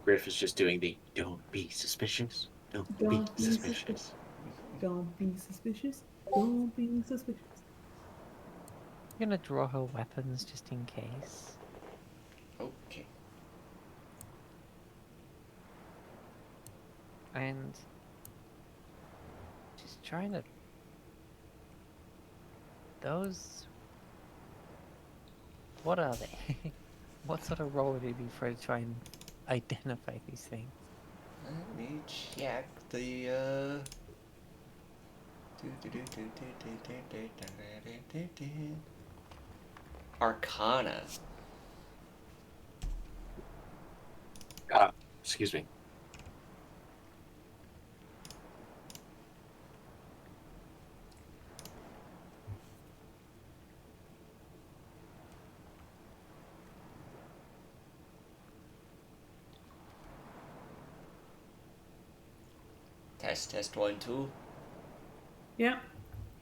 Griff is just doing the don't be suspicious. Don't be suspicious. Don't be suspicious. Don't be suspicious. I'm gonna draw her weapons just in case. Okay. And just trying to. Those. What are they? What sort of role would it be for to try and identify these things? Let me check the Arcana. Excuse me. Test 1 2. Yeah,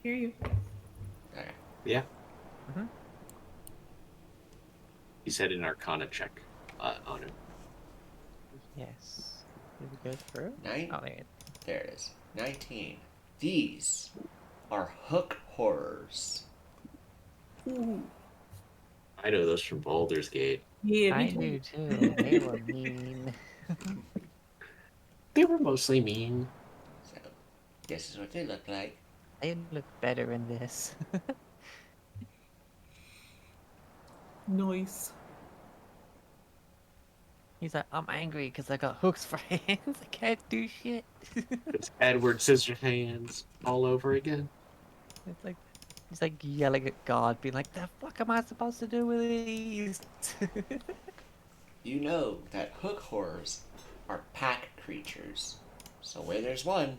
hear you. Okay. Yeah. Mm-hmm. He said an Arcana check on him. Yes. Did we go through? 9. Oh, there it is. There it is. 19. These are hook horrors. Ooh. I know those from Baldur's Gate. Yeah, me I too. do too. They were mean. They were mostly mean. So, this is what they look like. They look better in this. Noise. He's like, I'm angry because I got hooks for hands. I can't do shit. It's Edward Scissorhands all over again. It's like he's like yelling at God, being like, "The fuck am I supposed to do with these?" You know that hook horrors are pack creatures. So where there's one,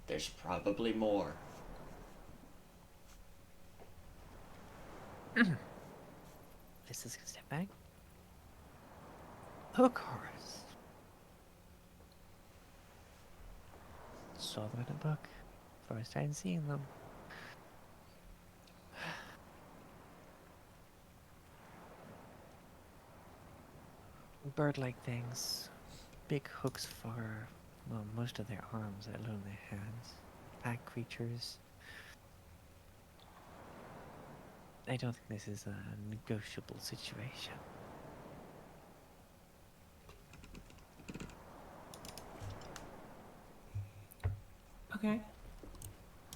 there's probably more. This is gonna step back. Hook horrors. Saw them in a book. First time seeing them. Bird-like things. Big hooks for, well, most of their arms, let alone their hands. Pack creatures. I don't think this is a negotiable situation. Okay.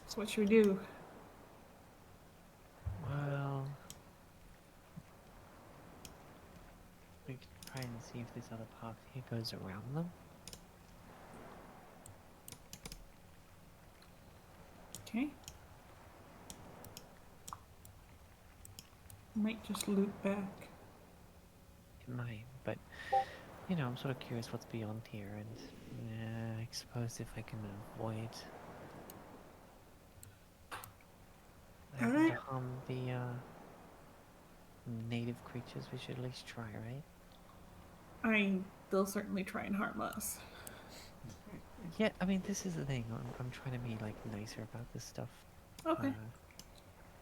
So what should we do? Well, we could try and see if this other path here goes around them. Okay. Might just loop back. It might, but you know, I'm sort of curious what's beyond here, and I suppose if I can avoid having to Alright. harm the native creatures, we should at least try, right? They'll certainly try and harm us. Yeah, I mean, this is the thing. I'm trying to be like nicer about this stuff. Okay.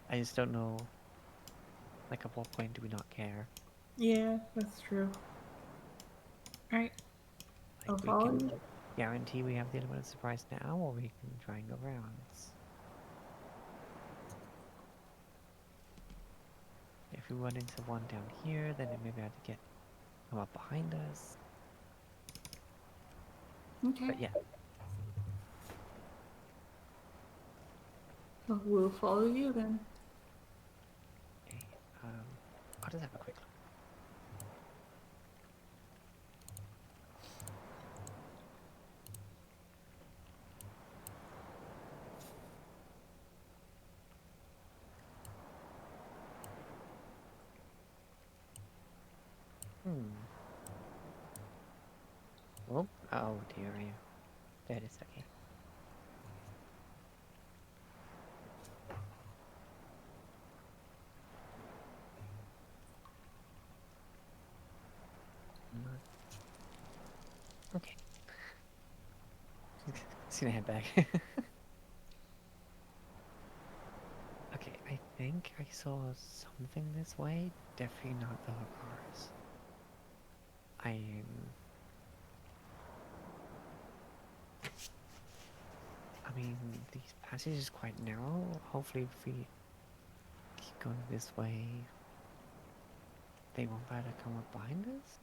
I just don't know. Like, at what point do we not care? Yeah, that's true. All right. Like, I'll we follow can you. guarantee we have the element of surprise now, or we can try and go around. If we run into one down here, then it may be able to come up behind us. Okay. But yeah, So we'll follow you then. okay. I'll just have a quick look. Oh dear, yeah. That is okay. Okay. Just gonna head back. Okay, I think I saw something this way. Definitely not the hookers. I mean, these passages quite narrow. Hopefully, if we keep going this way, they won't try to come up behind us.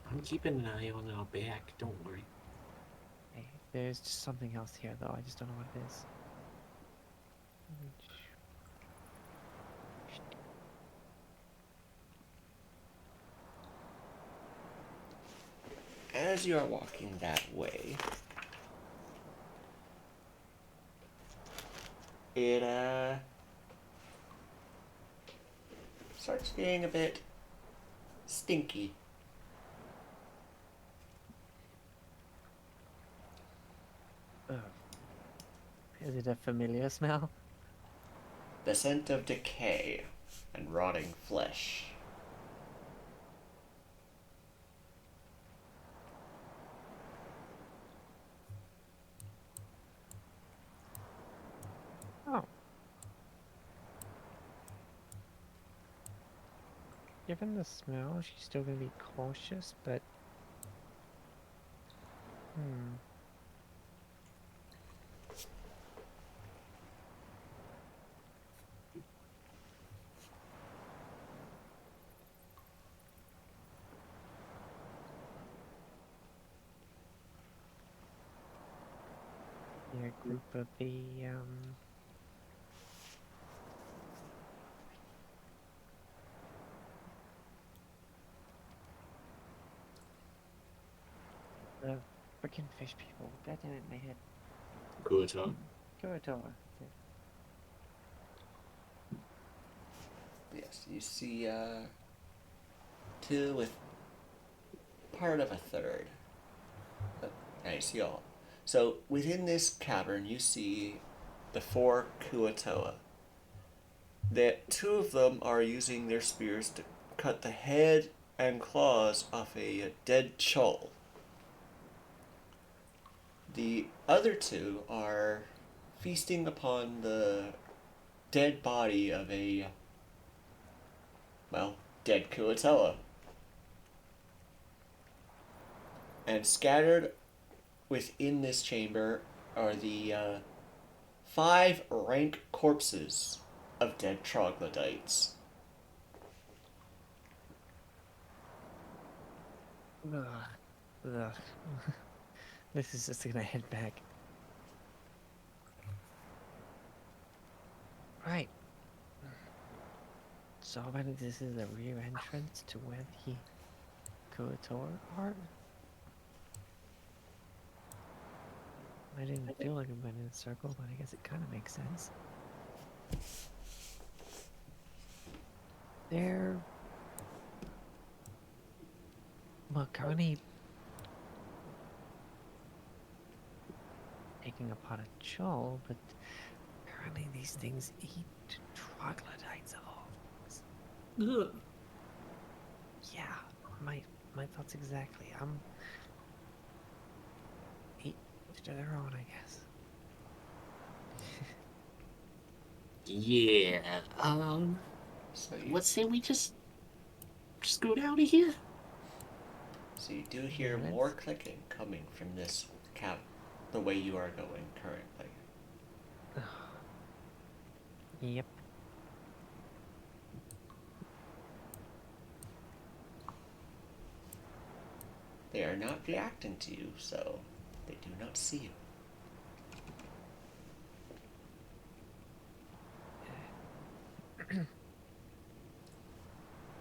I'm keeping an eye on our back. Don't worry. Okay, there's just something else here, though. I just don't know what it is. As you are walking that way, it starts getting a bit stinky. Ugh. Is it a familiar smell? The scent of decay and rotting flesh. Oh. Given the smell, she's still gonna be cautious, but... They're a group of the freaking fish people. God damn it, my head. Good, huh? Kurotoa. Yes, you see two with part of a third. I see all. So within this cavern, you see the four Kuatoa. That two of them are using their spears to cut the head and claws off a dead Chol. The other two are feasting upon the dead body of a, well, dead Kuatoa. And scattered within this chamber are the 5 rank corpses of dead troglodytes. Ugh. Ugh. This is just gonna head back. Right. So maybe this is the rear entrance to where the Kurotoa are? I didn't feel like I went in a circle, but I guess it kind of makes sense. They're... Well, currently taking apart a Chol, but apparently these things eat troglodytes of all things. Ugh. Yeah, my thoughts exactly. to their own, I guess. Yeah. So you, Let's say we just go down to here. so you do hear Yeah, more let's- clicking coming from this cab, the way you are going currently. Yep. They are not reacting to you, so they do not see you.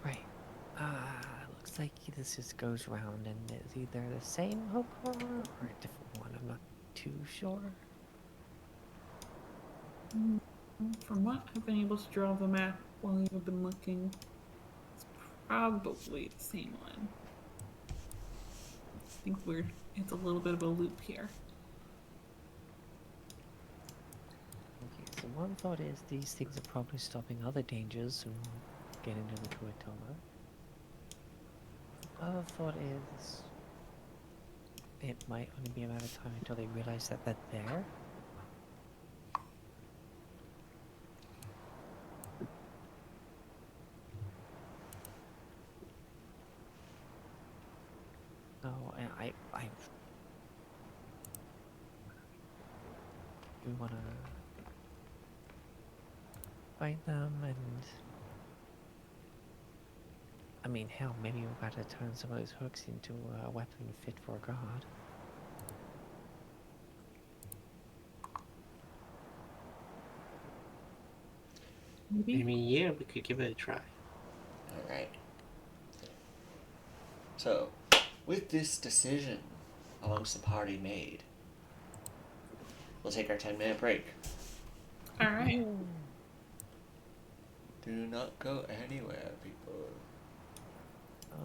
Right. Looks like this just goes round and it's either the same hook horror or a different one. I'm not too sure. From what I've been able to draw the map while you've been looking, it's probably the same one. I think it's a little bit of a loop here. Okay, so one thought is these things are probably stopping other dangers from getting to the Tuatoma. Other thought is it might only be a matter of time until they realize that they're there. Oh, and I do want to find them and I mean, hell, maybe we've got to turn some of those hooks into a weapon fit for a god. I Maybe. mean, yeah, we could give it a try. Alright. So, with this decision amongst the party made, we'll take our 10-minute break. All right. Do not go anywhere, people.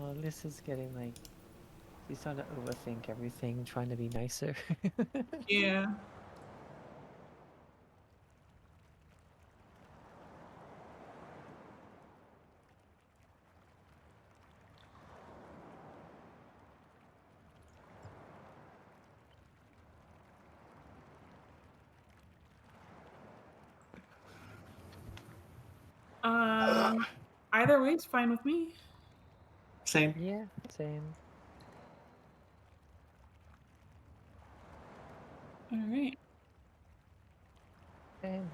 Oh, Liz is getting like, she's starting to overthink everything, trying to be nicer. Yeah. Either way is fine with me. Same. Yeah, same. All right. And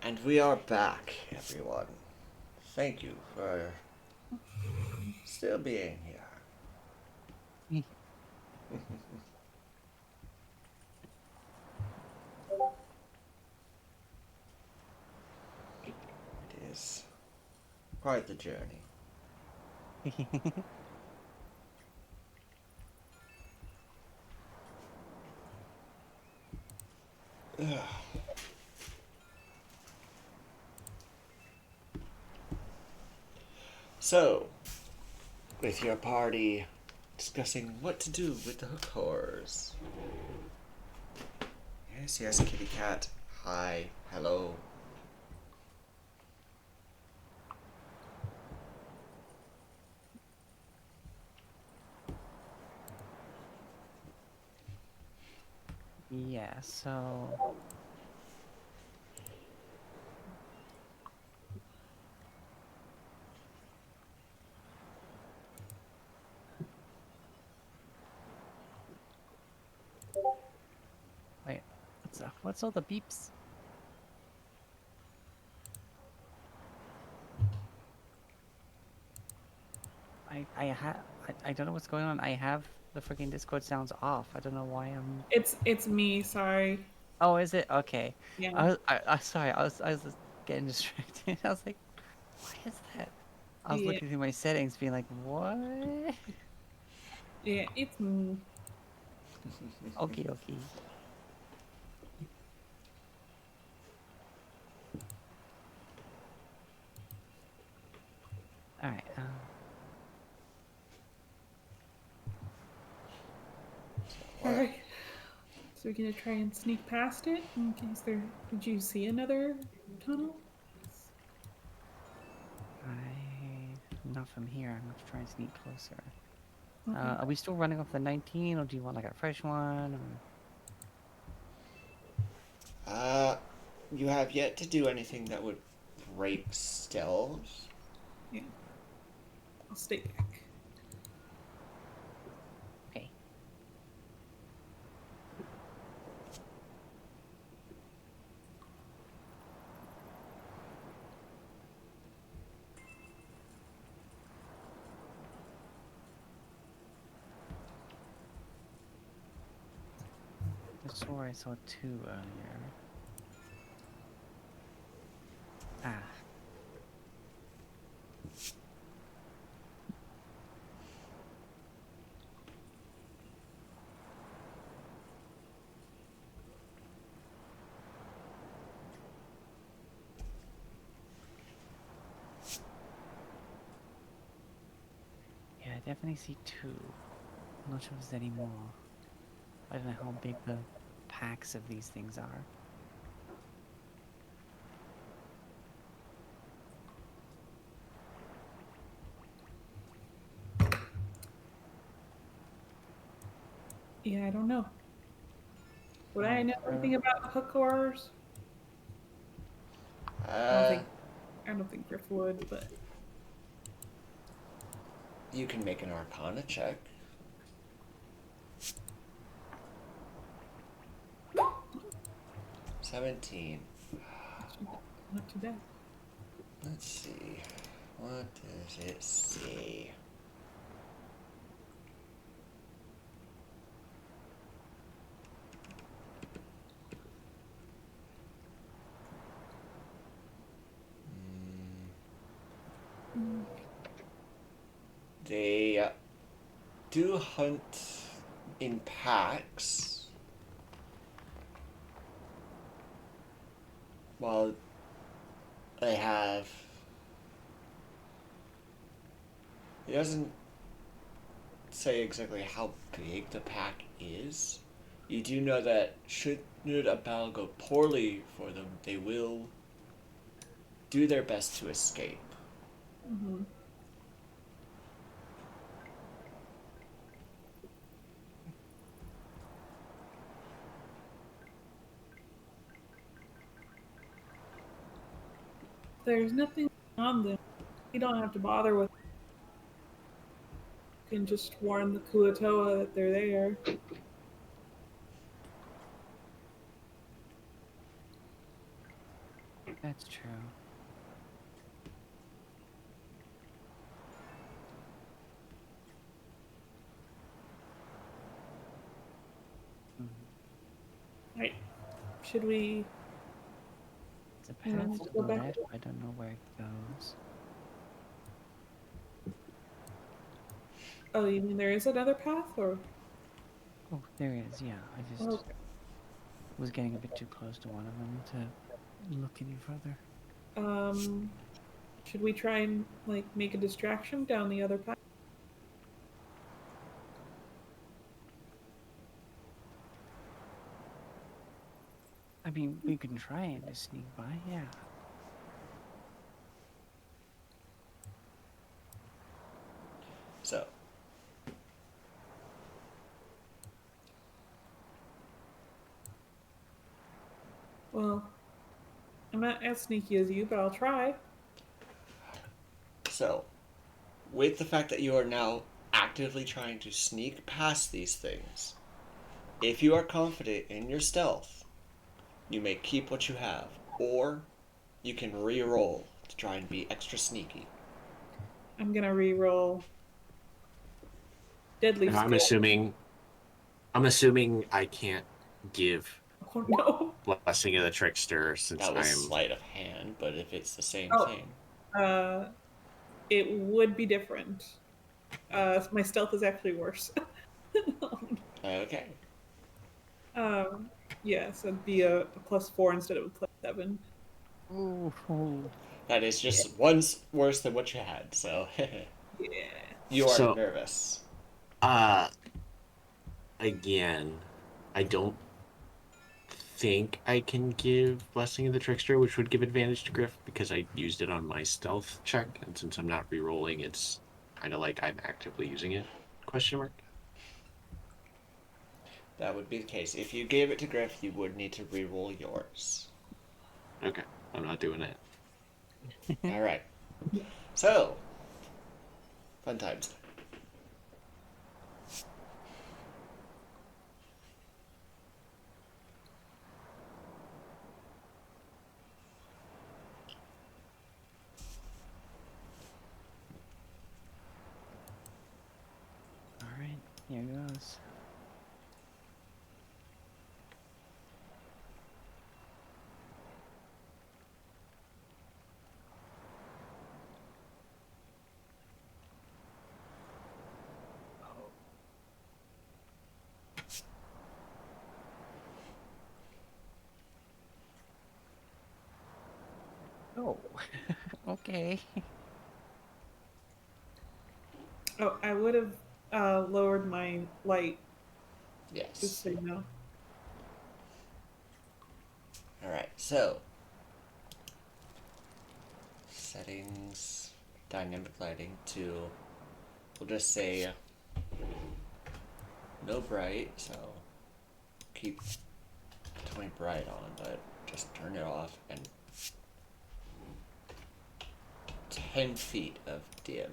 And we are back, everyone. Thank you for still being here. It is quite the journey. Ugh. So, with your party discussing what to do with the hook horrors. Yes, yes, kitty cat. Hi, hello. Yeah, so wait, what's all the beeps? I don't know what's going on. I have the freaking Discord sounds off. I don't know why I'm. It's me. Sorry. Oh, is it? Okay. Yeah. Sorry. I was just getting distracted. I was like, what is that? I was Yeah. looking through my settings, being like, what? Yeah. It's me. Okay, okay. All right. All right. So we're gonna try and sneak past it in case there. Did you see another tunnel? Not from here. I'm going to try and sneak closer. Okay. Are we still running off the 19, or do you want like a fresh one? Or... You have yet to do anything that would break stealth. Yeah. I'll stay back. Okay. I swore I saw 2 earlier. Ah. Yeah, I definitely see 2. I'm not sure if there's any more. I don't know how big the packs of these things are. Yeah, I don't know. Would I know anything about hook horrors? I don't think Griff would, but You can make an Arcana check. 17. not too bad. Let's see. What does it say? They do hunt in packs. While they have... It doesn't say exactly how big the pack is. You do know that should a battle go poorly for them, they will do their best to escape. Mm-hmm. There's nothing on them. You don't have to bother with. You can just warn the Kuatoa that they're there. That's true. Hmm. Right. Should we? It's a Yeah, path let's to go the back. left. I don't know where it goes. Oh, you mean there is another path, or? Oh, there is. Yeah, I just Oh, was getting a bit too close to one of them to look any further. should we try and like make a distraction down the other path? I mean, we can try and just sneak by. Yeah. So, Well, I'm not as sneaky as you, but I'll try. so, with the fact that you are now actively trying to sneak past these things, if you are confident in your stealth, you may keep what you have, or you can re-roll to try and be extra sneaky. I'm gonna re-roll deadly And skill. I'm assuming I can't give Oh no. Blessing of the Trickster since That was I'm. sleight of hand, but if it's the same Oh, thing, it would be different. My stealth is actually worse. okay. um, yeah, so it'd be a +4 instead of a +7. Ooh. That is just one's worse than what you had, so Yeah. you are So- nervous. Again, I don't think I can give Blessing of the Trickster, which would give advantage to Griff because I used it on my stealth check, and since I'm not re-rolling, it's kind of like I'm actively using it. Question mark. That would be the case. If you gave it to Griff, you would need to re-roll yours. Okay, I'm not doing it. All right. So, fun times. All right, here goes. Oh, okay. Oh, I would have lowered my light, just Yes. so you know. All right. So, settings, dynamic lighting to, we'll just say no bright. So, keep 20 bright on, but just turn it off, and 10 feet of dim.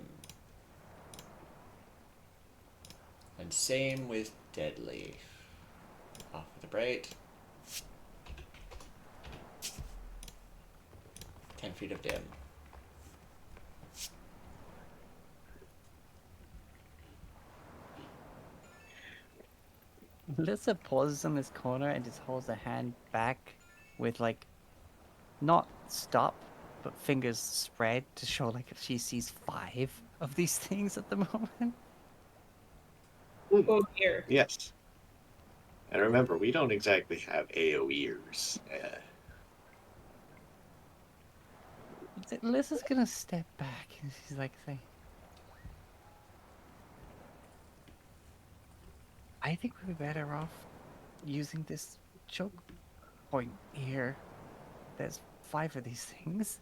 And same with deadly. Off with the bright. 10 feet of dim. Lissa pauses in this corner and just holds a hand back with like, not stop, but fingers spread to show like if she sees 5 of these things at the moment. Oh here. Yes. And remember, we don't exactly have AoEers. Lissa's gonna step back and she's like saying, I think we'd be better off using this choke point here. There's 5 of these things.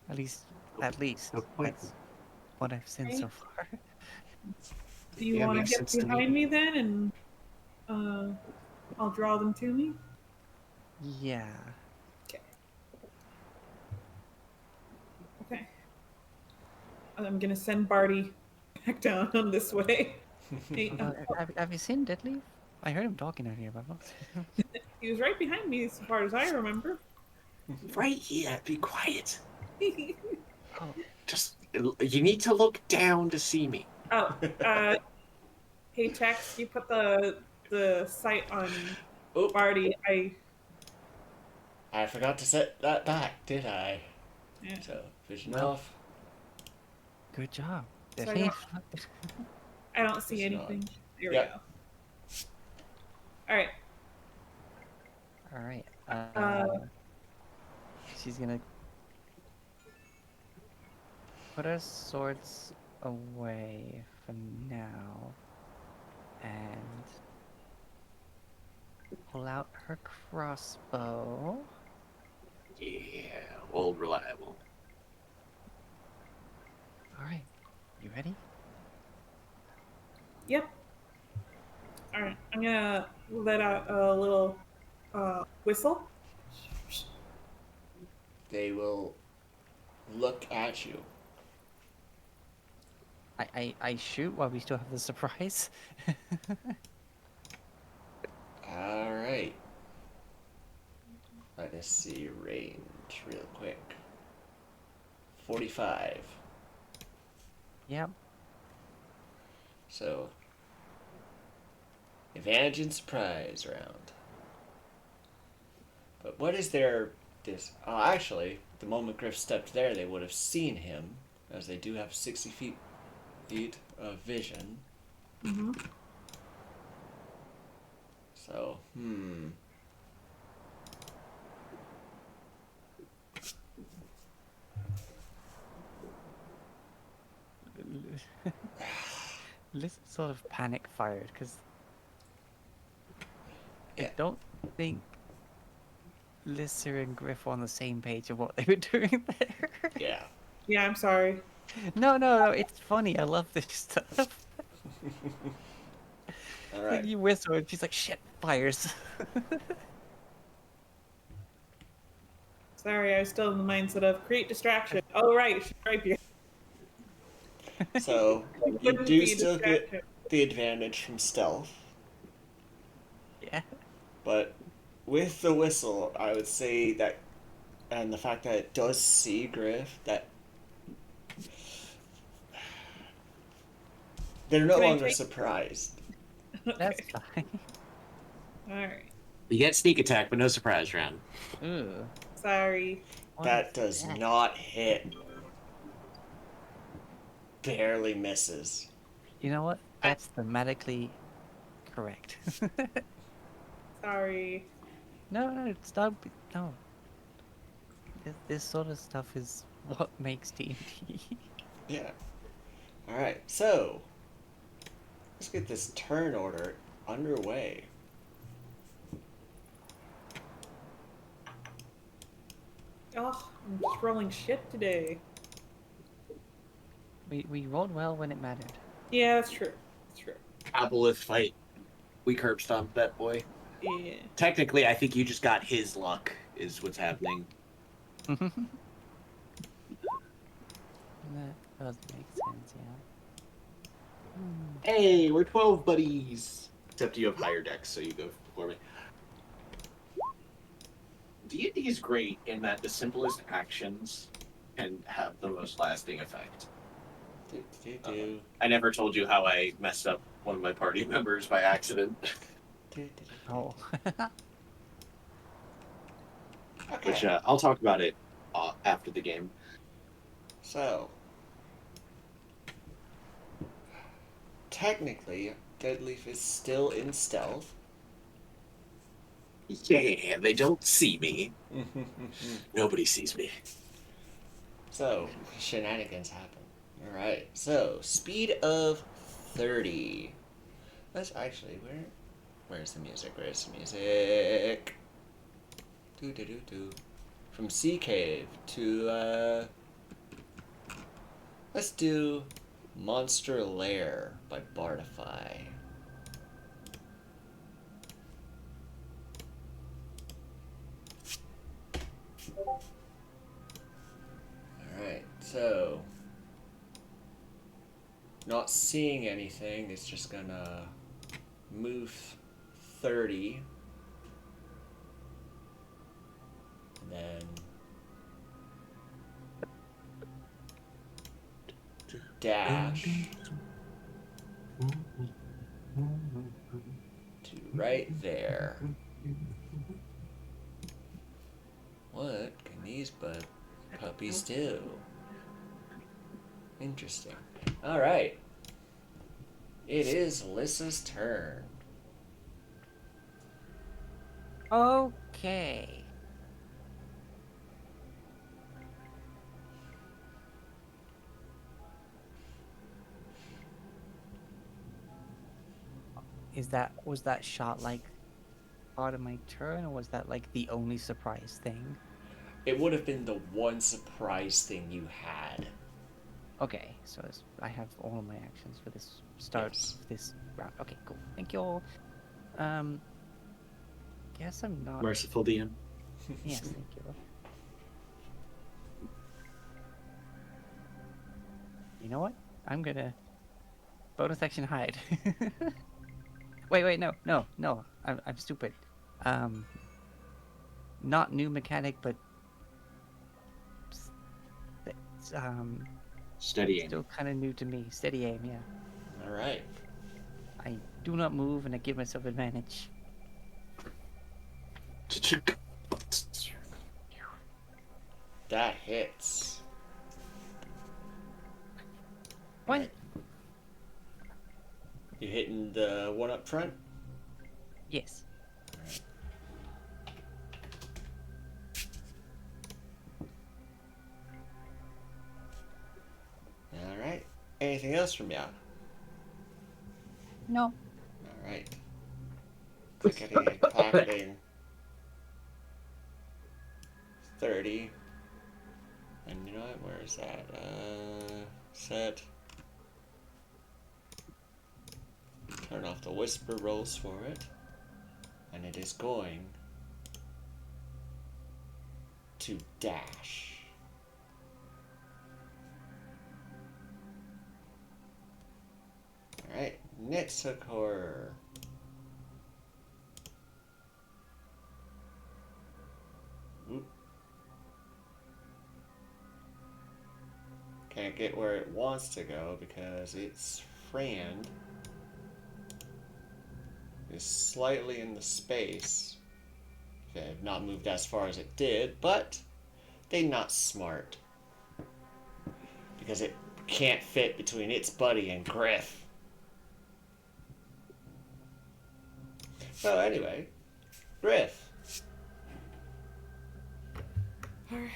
At least. Choke point? That's what I've seen so far. Do you Yeah, want to makes get sense to me. behind me then, and I'll draw them to me? Yeah. Okay. I'm gonna send Barty back down on this way. Hey, Have you seen Deadleaf? I heard him talking earlier, but he was right behind me as far as I remember. Right here. Be quiet. Oh, Just you need to look down to see me. Oh, hey Tex, you put the sight on Oh, Barty. I forgot to set that back, did I? Yeah. So, vision Well. off. good job. So Did he? I don't see Vision on. anything. There Yep. we go. All right. All right. She's gonna put her swords away for now and pull out her crossbow. Yeah, old reliable. All right. You ready? Yep. All right. I'm gonna let out a little whistle. They will look at you. I shoot while we still have the surprise. Alright. Let us see range real quick. 45. Yep. So, advantage and surprise round. But what is their... Oh, actually, the moment Griff stepped there, they would have seen him, as they do have 60 feet of vision. Mm-hmm. So, Liz sort of panic fired because Yeah. I don't think Lister and Griff were on the same page of what they were doing there. Yeah. Yeah, I'm sorry. No, it's funny. I love this stuff. Alright. Like you whistle and she's like, shit, fires. Sorry, I was still in the mindset of create distraction. Oh, right. She's right here. So, you Wouldn't do be a still get distraction. the advantage from stealth, Yeah. but with the whistle, I would say that, and the fact that it does see Griff, that they're no Can I longer take- surprised. That's Okay. fine. All right. You get sneak attack, but no surprise round. Ooh. Sorry. What That is does that? not hit. Barely misses. You know what? That's thematically correct. Sorry. No, it's not. No. This sort of stuff is what makes D&D. Yeah. Alright, so let's get this turn order underway. Oh, I'm just rolling shit today. We rolled well when it mattered. Yeah, that's true. That's true. Aboleth fight. We curb stomped that boy. Yeah. Technically, I think you just got his luck, is what's happening. That does make sense, yeah. Hey, we're 12 buddies. Except you have higher decks, so you go before me. D&D is great in that the simplest actions can have the most lasting effect. I never told you how I messed up one of my party members by accident. Oh. Okay. Which I'll talk about it after the game. So, technically, Deadleaf is still in stealth. Yeah, they don't see me. Nobody sees me. So, shenanigans happen. Alright, so, speed of 30. Let's actually, where's the music? Where's the music? Do. From Sea Cave to, let's do Monster Lair by Bardify. Alright, so not seeing anything, it's just gonna move 30 and then dash to right there. What can these puppies do? Interesting. Alright. It is Alyssa's turn. Okay. Was that shot like part of my turn, or was that like the only surprise thing? It would have been the one surprise thing you had. Okay, so I have all of my actions for this start Yes. of this round. Okay, cool. Thank you all. Um, guess I'm not. Merciful DM. Yes, thank you. You know what? I'm gonna bonus action hide. Wait, no. I'm stupid. Um, not new mechanic, but it's Steady aim. still kind of new to me. Steady aim, yeah. Alright. I do not move, and I give myself advantage. That hits. What? You hitting the one up front? Yes. Alright. Anything else from ya? No. Alright. Pocketing 30. And you know what? Where is that? Set. Turn off the whisper rolls for it. And it is going to dash. Alright, next hook horror. Oop. Can't get where it wants to go because its friend is slightly in the space. If it had not moved as far as it did, but they not smart. Because it can't fit between its buddy and Griff. So anyway, Griff. Alright.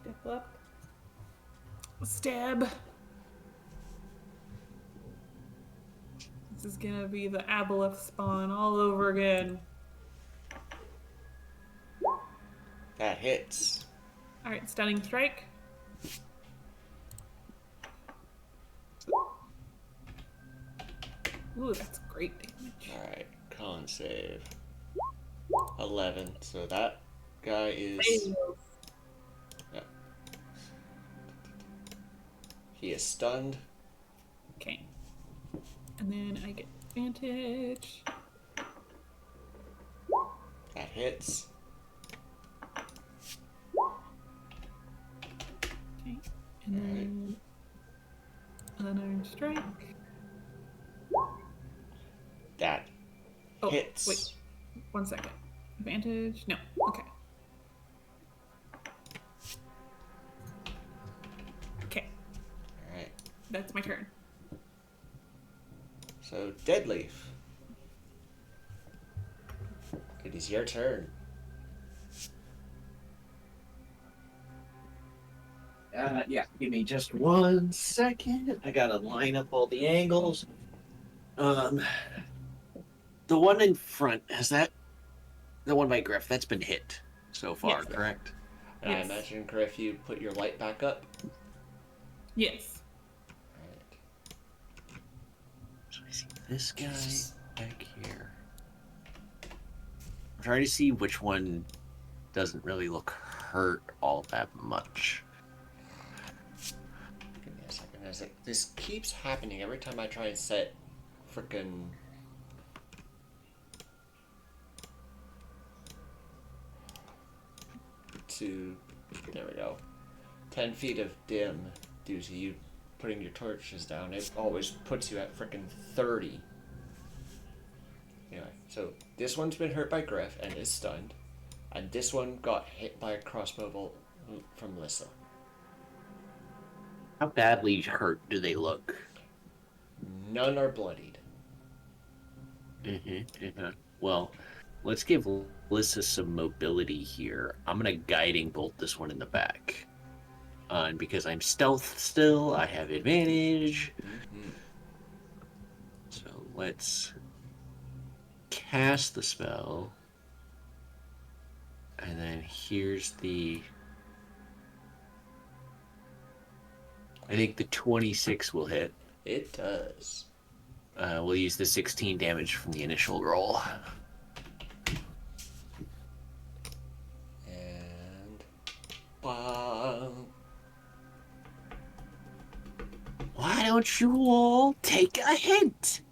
Step up. Stab. This is gonna be the aboleth spawn all over again. That hits. Alright, stunning strike. Ooh, that's great damage. Alright, con save. 11. So that guy is... Yep. He is stunned. Okay. And then I get advantage. That hits. Okay. And then unarmed strike. That Oh, hits. wait. 1 second. Advantage? No. Okay. Okay. Alright. That's my turn. So, Deadleaf. It is your turn. Yeah, give me just 1 second. I gotta line up all the angles. The one in front, the one by Griff, that's been hit so far, Yes. correct? And I Yes. imagine, Griff, you put your light back up. Yes. Alright. So I see this guy back here. I'm trying to see which one doesn't really look hurt all that much. Give me a second. This keeps happening every time I try and set frickin' to... There we go. 10 feet of dim due to you putting your torches down. It always puts you at frickin' 30. Anyway, so this one's been hurt by Griff and is stunned. And this one got hit by a crossbow bolt from Lissa. How badly hurt do they look? None are bloodied. Well, let's give Lissa some mobility here. I'm gonna guiding bolt this one in the back. And because I'm stealth still, I have advantage. So let's cast the spell. And then here's the... I think the 26 will hit. It does. We'll use the 16 damage from the initial roll. And... Bang. Why don't you all take a hint?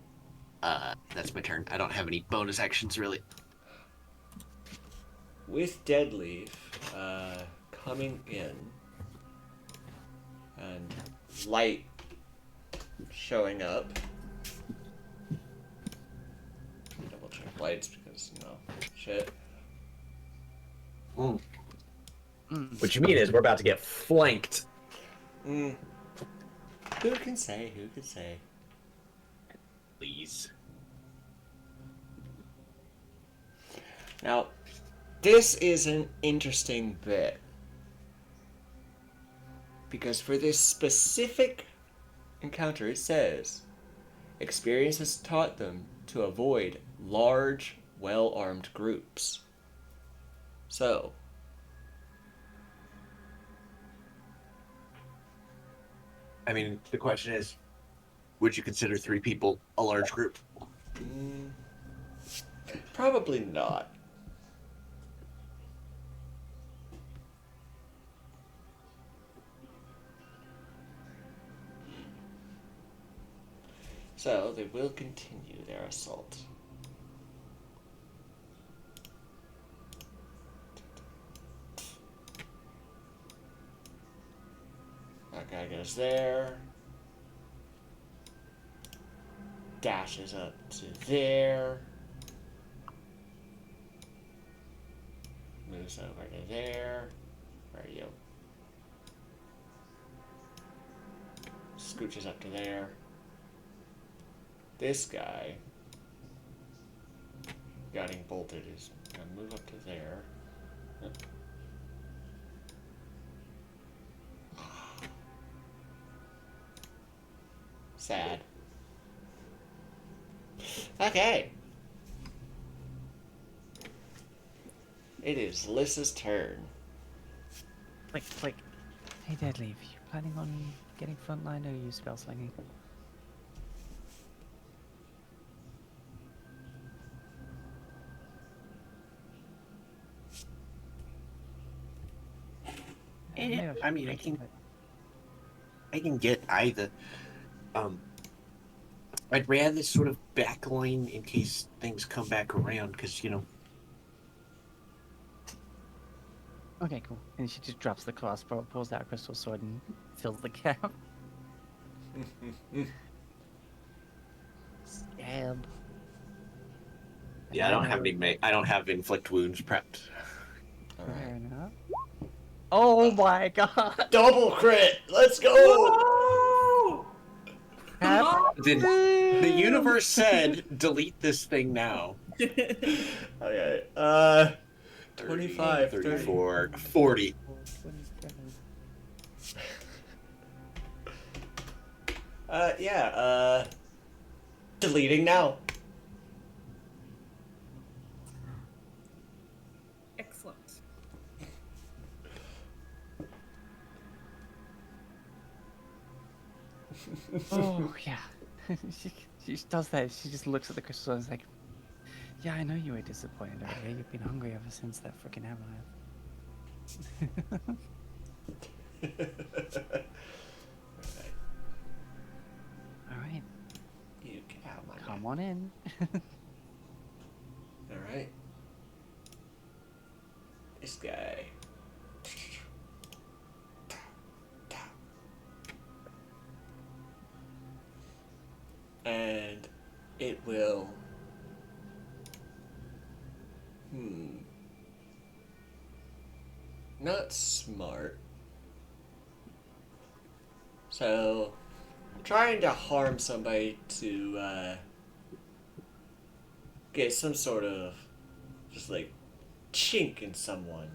That's my turn. I don't have any bonus actions, really. With Deadleaf coming in and light showing up. Double check lights because, shit. What you mean is we're about to get flanked. Who can say? Who can say? Please. Now, this is an interesting bit. Because for this specific encounter, it says, experience has taught them to avoid large, well-armed groups. So, I mean, the question is, would you consider 3 people a large group? probably not. So, they will continue their assault. That guy goes there. Dashes up to there. Moves over to there. Where are you? Scooches up to there. This guy, getting bolted, is gonna move up to there. Sad. Okay. It is Lissa's turn. Click. Hey, Deadleaf, you planning on getting frontline or you spell slinging? I mean, I can get either. I'd rather sort of backline in case things come back around, because, Okay, cool. And she just drops the crossbow, pulls out a crystal sword, and fills the gap. Stab. Yeah, I don't have inflict wounds prepped. Fair enough. Oh my god! Double crit! Let's go! The universe said, delete this thing now. Okay, 25, 34, 40. 27. Deleting now. Excellent. Oh, yeah. she does that. She just looks at the crystal and is like, yeah, I know you were disappointed earlier. You've been hungry ever since that freaking hammer. Alright. You get out my Come on in. Alright. This guy. it will... Not smart. So, trying to harm somebody to get some sort of just like chink in someone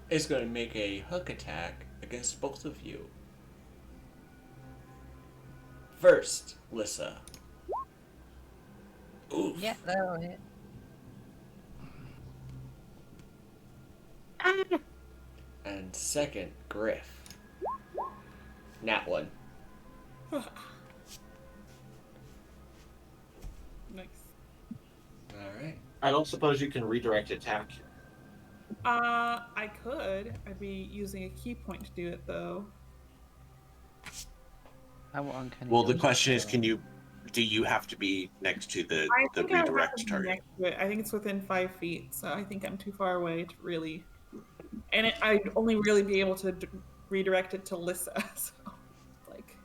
is going to make a hook attack against both of you. First, Lissa. Oof. Yeah, that'll hit. And second, Griff. Nat one. Nice. Alright. I don't suppose you can redirect attack. I could. I'd be using a key point to do it though. How uncanny Well, the dodge question is, that? do you have to be next to the I think I would have redirect to be target? next to it. I think it's within 5 feet, so I think I'm too far away to really. And I'd only really be able to redirect it to Lissa. So, like,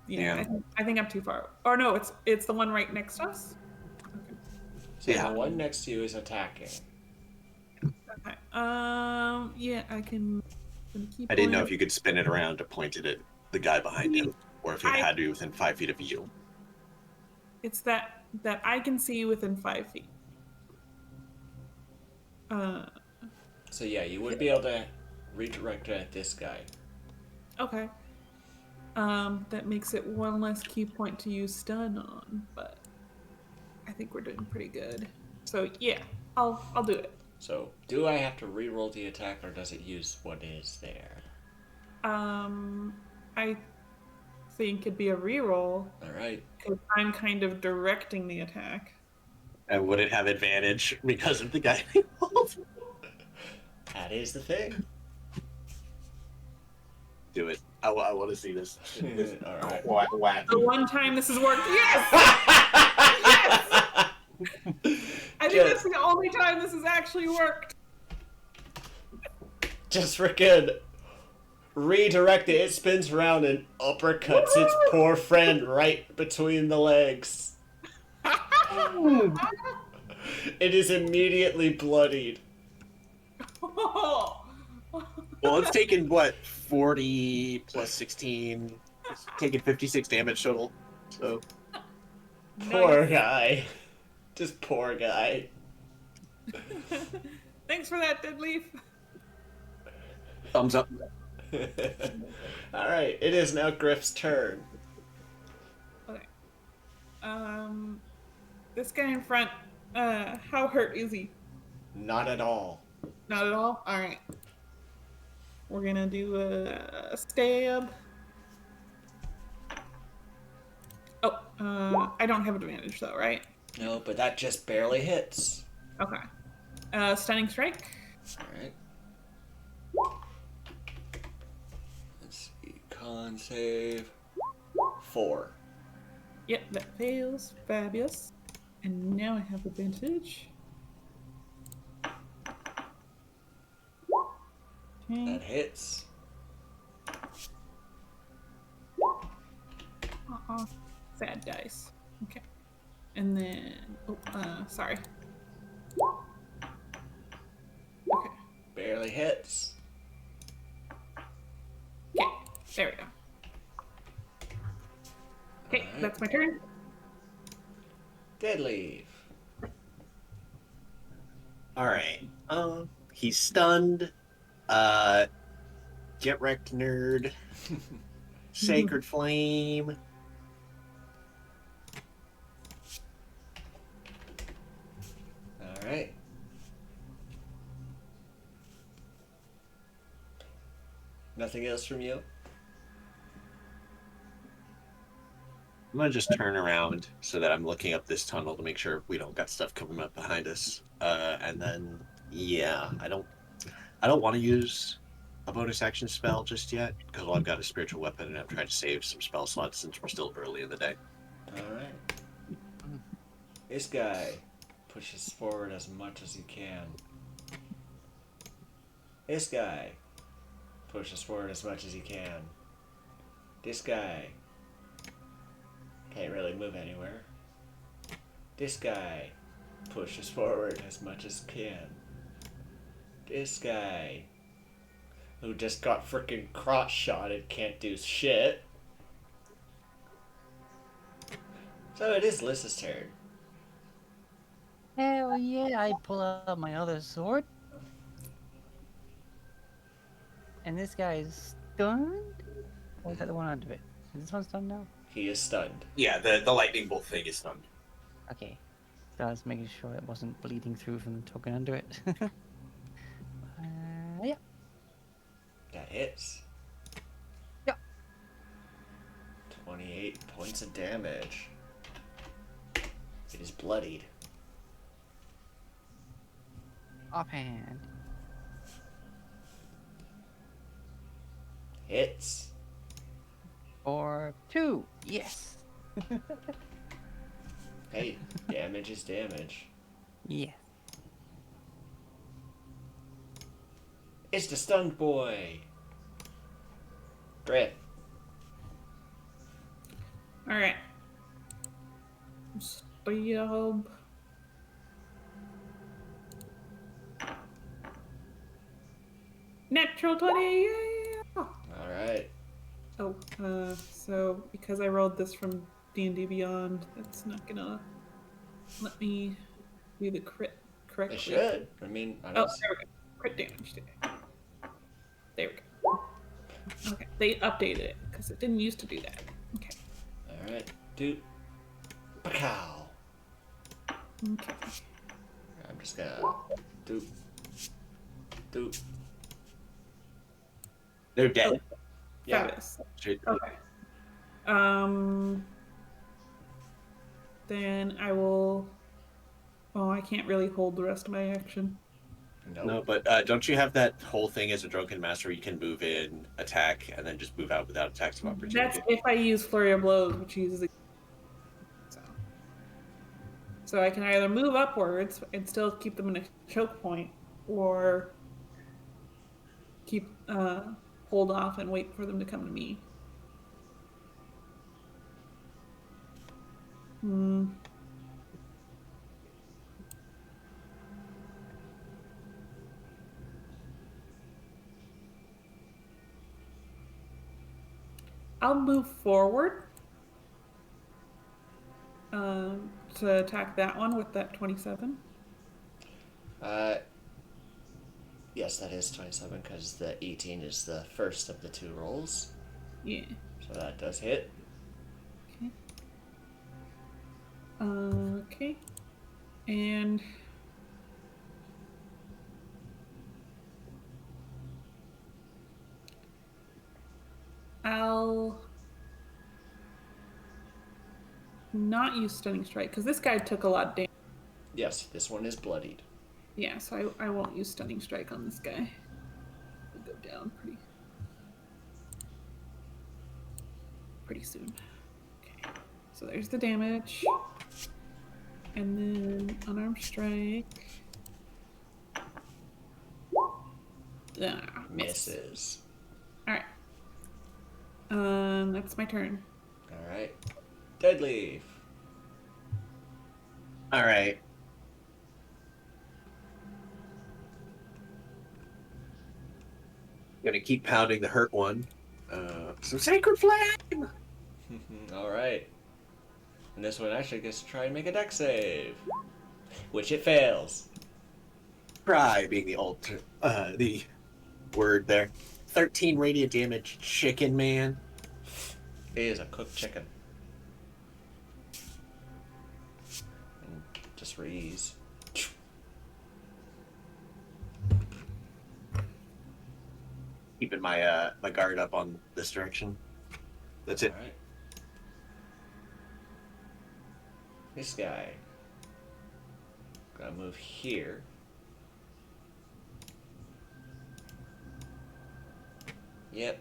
yeah. I think I'm too far. Or no, it's the one right next to us. So Yeah. the one next to you is attacking. Okay. Yeah, I can. I didn't know if you could spin it around to point it at the guy behind him, or if it had to be within 5 feet of you. It's that I can see within 5 feet. So yeah, you would be able to redirect it at this guy. Okay. That makes it one less key point to use stun on, but I think we're doing pretty good. So yeah, I'll do it. So, do I have to re-roll the attack, or does it use what is there? I think it'd be a reroll Alright. because I'm kind of directing the attack. And would it have advantage because of the guy involved? That is the thing. Do it. I want to see this. Alright. Whack. The one time this has worked, yes! Yes! I think that's the only time this has actually worked. Just freaking redirect it. It spins around and uppercuts its poor friend right between the legs. It is immediately bloodied. Oh. Well, it's taken, what, 40 plus 16? It's taken 56 damage total. So, Poor guy. Just poor guy. Thanks for that, Deadleaf. thumbs up. Alright, it is now Griff's turn. Okay. This guy in front, how hurt is he? Not at all. Not at all? Alright. We're gonna do a stab. Oh, I don't have advantage though, right? No, but that just barely hits. Okay. Stunning strike. Alright. Let's see. Con save. 4. Yep, that fails. Fabulous. And now I have advantage. Okay. That hits. Sad dice. Okay. And then, sorry. Okay. Barely hits. Okay, there we go. Okay, Alright. that's my turn. Dead leave. Alright. He's stunned. Get wrecked, nerd. Sacred Flame. Alright. Nothing else from you? I'm gonna just turn around so that I'm looking up this tunnel to make sure we don't got stuff coming up behind us. And then, yeah, I don't want to use a bonus action spell just yet because I've got a spiritual weapon and I'm trying to save some spell slots since we're still early in the day. Alright. This guy pushes forward as much as he can. This guy pushes forward as much as he can. This guy Can't really move anywhere. This guy pushes forward as much as can. This guy, who just got freaking crotch shotted, can't do shit. So it is Lys's turn. Hell yeah, I pull out my other sword. And this guy is stunned? Or is that the one under it? Is this one stunned now? He is stunned. Yeah, the lightning bolt thing is stunned. Okay. So I was making sure it wasn't bleeding through from the token under it. Yeah. That hits. Yeah. 28 points of damage. It is bloodied. Offhand. Hits. For 2. Yes. Hey, damage is damage. Yeah. It's the stunned boy. Griff. Alright. Stab. Natural 20! Yeah! Alright. Oh, so because I rolled this from D&D Beyond, that's not gonna let me do the crit correctly. It should. I mean, I Oh, don't there we go. Crit damage. There we go. Okay, they updated it because it didn't used to do that. Okay. Alright. Doot. Pacow. Okay. I'm just gonna doot. Doot. They're dead. Yeah. Fabulous. Should- Okay. Then I will. Oh, I can't really hold the rest of my action. Nope. No, but don't you have that whole thing as a drunken master where you can move in, attack, and then just move out without attacks of opportunity? That's if I use Flurry of Blows, which uses. So I can either move upwards and still keep them in a choke point, or keep hold off and wait for them to come to me. I'll move forward to attack that one with that 27. Yes, that is 27 because the 18 is the first of the 2 rolls. Yeah. So that does hit. Okay. Okay. And I'll not use Stunning Strike because this guy took a lot of damage. Yes, this one is bloodied. Yeah, so I won't use Stunning Strike on this guy. It'll go down pretty soon. Okay, so there's the damage. And then Unarmed Strike. Ah, Misses. Alright. That's my turn. Alright. Deadleaf. All right. Gonna keep pounding the hurt one. Some sacred flame. Alright. And this one actually gets to try and make a dex save. Which it fails. Try being the word there. 13 radiant damage, chicken man. It is a cooked chicken. And just reuse. Keeping my my guard up on this direction. That's it. Alright. This guy. Gotta move here. Yep.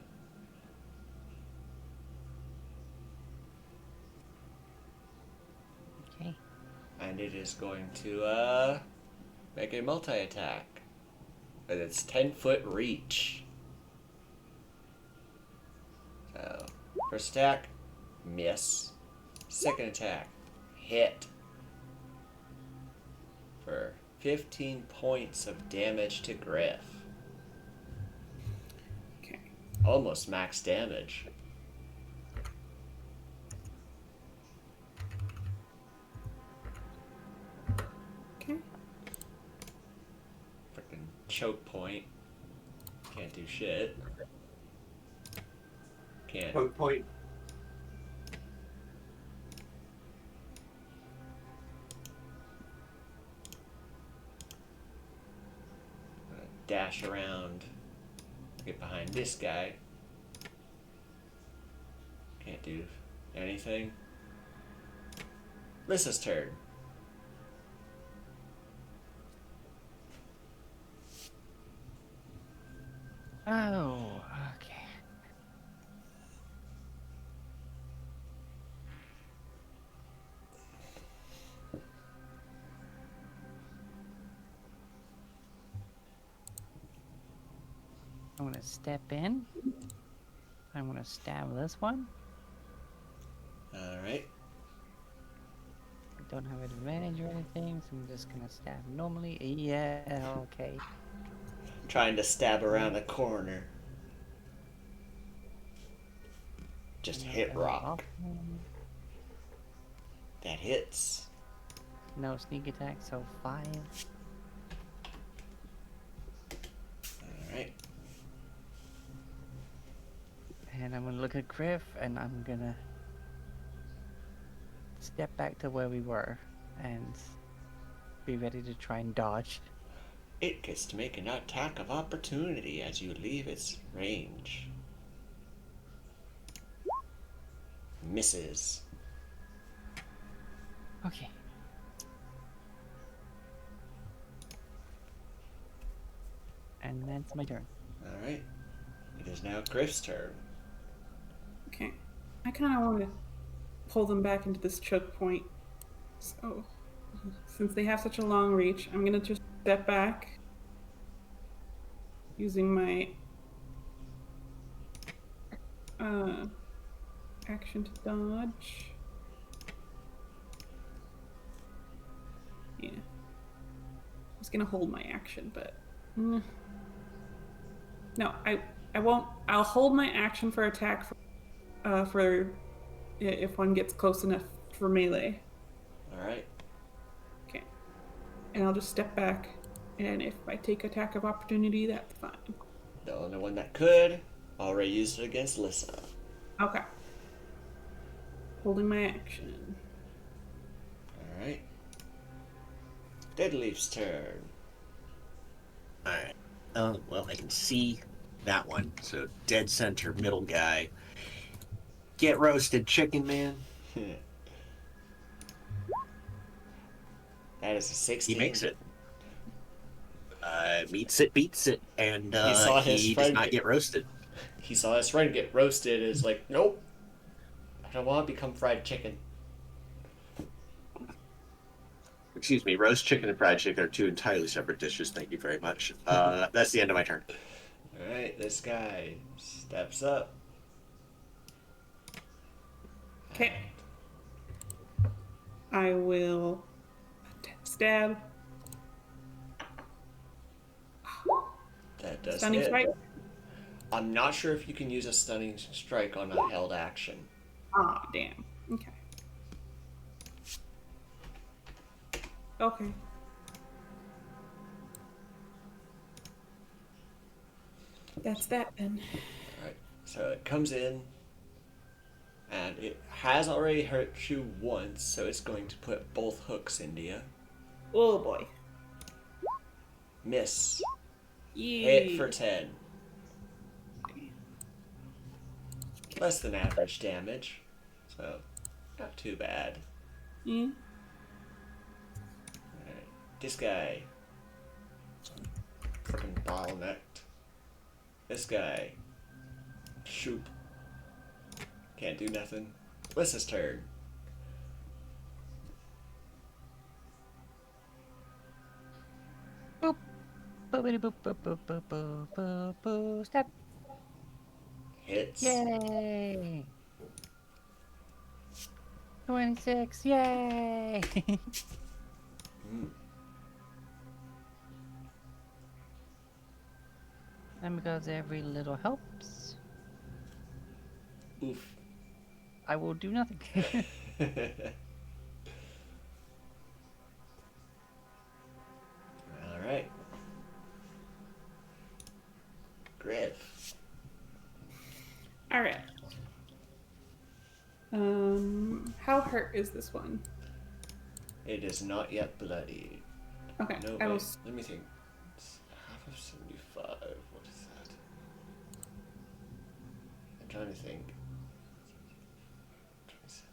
Okay. And it is going to make a multi-attack. With its 10-foot reach. So, first attack, miss. Second attack. Hit. For 15 points of damage to Griff. Okay. Almost max damage. Okay. Freaking choke point. Can't do shit. Can't. Poke point. Dash around. Get behind this guy. Can't do anything. Lissa's turn. Oh, okay. I'm gonna step in. I'm gonna stab this one. Alright. I don't have advantage or anything, so I'm just gonna stab normally. Yeah, okay. Trying to stab around the corner. Just hit rock. That hits. No sneak attack, so 5. Alright. And I'm gonna look at Griff, and I'm gonna step back to where we were and be ready to try and dodge. It gets to make an attack of opportunity as you leave its range. Misses. Okay. And that's my turn. Alright. It is now Griff's turn. Okay. I kind of want to pull them back into this choke point. So, since they have such a long reach, I'm going to just step back using my action to dodge. Yeah. I was going to hold my action, but... No, I won't. I'll hold my action for attack for if one gets close enough for melee. Alright. Okay. And I'll just step back, and if I take attack of opportunity, that's fine. The only one that could already used it against Lissa. Okay. Holding my action. Alright. Deadleaf's turn. Alright. Well, I can see that one. So, dead center, middle guy. Get roasted, chicken man. That is a 16. He makes it. Meets it, beats it, and He saw his he friend does not get roasted. He saw his friend get roasted. Is like, nope. I don't want to become fried chicken. Excuse me, roast chicken and fried chicken are two entirely separate dishes. Thank you very much. That's the end of my turn. Alright, this guy steps up. Okay. I will stab. That does Stunning hit. strike. I'm not sure if you can use a stunning strike on a held action. Ah, damn. Okay. Okay. That's that then. Alright, so it comes in, and it has already hurt you once, so it's going to put both hooks into you. Oh boy. Miss. Yeah. Hit for 10. Less than average damage, so not too bad. Mm. Alright, this guy. Freaking bottlenecked. This guy. Shoop. Can't do nothing. Lissa's turn. Boop. Boopity boop boop boop boop boop boop boop. Step. Hits. Yay! 26, yay! Mm. And because every little helps, Oof. I will do nothing. All right. Griff. All right. How hurt is this one? It is not yet bloody. Okay, No, I will. wait. Let me think. It's half of 75. What is that? I'm trying to think. 27.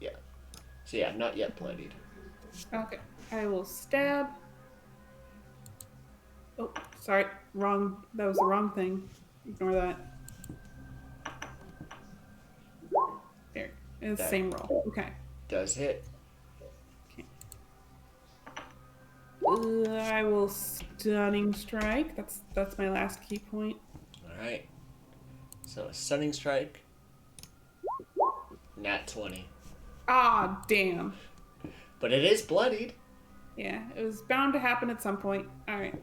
Yeah. So yeah, not yet bloodied. Okay, I will stab. Oh, sorry, wrong. That was the wrong thing. Ignore that. There, it's the That- same roll. Okay. Does hit. I will stunning strike. That's my last key point. All right. So a stunning strike. Nat 20. Ah, damn. But it is bloodied. Yeah, it was bound to happen at some point. All right.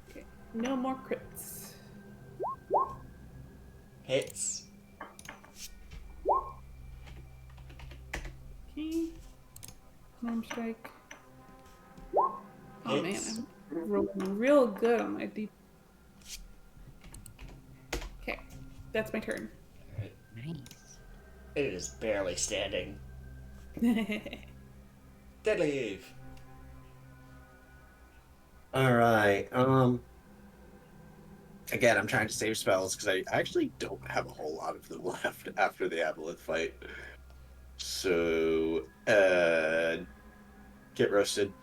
Okay, no more crits. Hits. Okay. Arm strike. Oh man, Hits. I'm rolling real good on my deep. Okay, that's my turn. All right. Nice. It is barely standing. Dead leave. All right. Again, I'm trying to save spells because I actually don't have a whole lot of them left after the Aboleth fight. So, get roasted.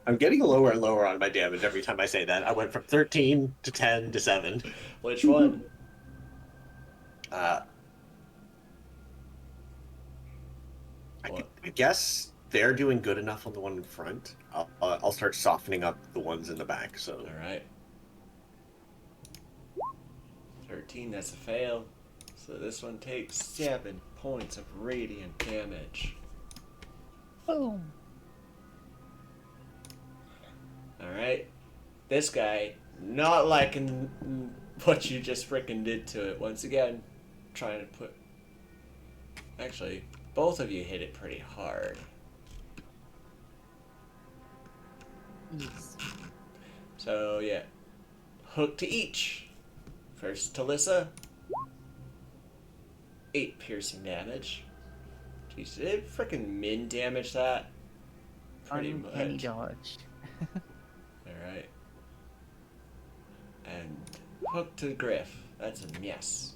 I'm getting lower and lower on my damage every time I say that. I went from 13 to 10 to 7. Which one? I What? guess they're doing good enough on the one in front. I'll start softening up the ones in the back. So, All right. 13, that's a fail. So this one takes 7 points of radiant damage. Boom. Alright. This guy, not liking what you just frickin' did to it. Once again, trying to put... Actually, both of you hit it pretty hard. Yes. So, yeah. Hook to each. First to Lissa. 8 piercing damage. Jeez, did it frickin' min damage that? Pretty Uncanny much. dodge. Alright. And hook to Griff. That's a yes.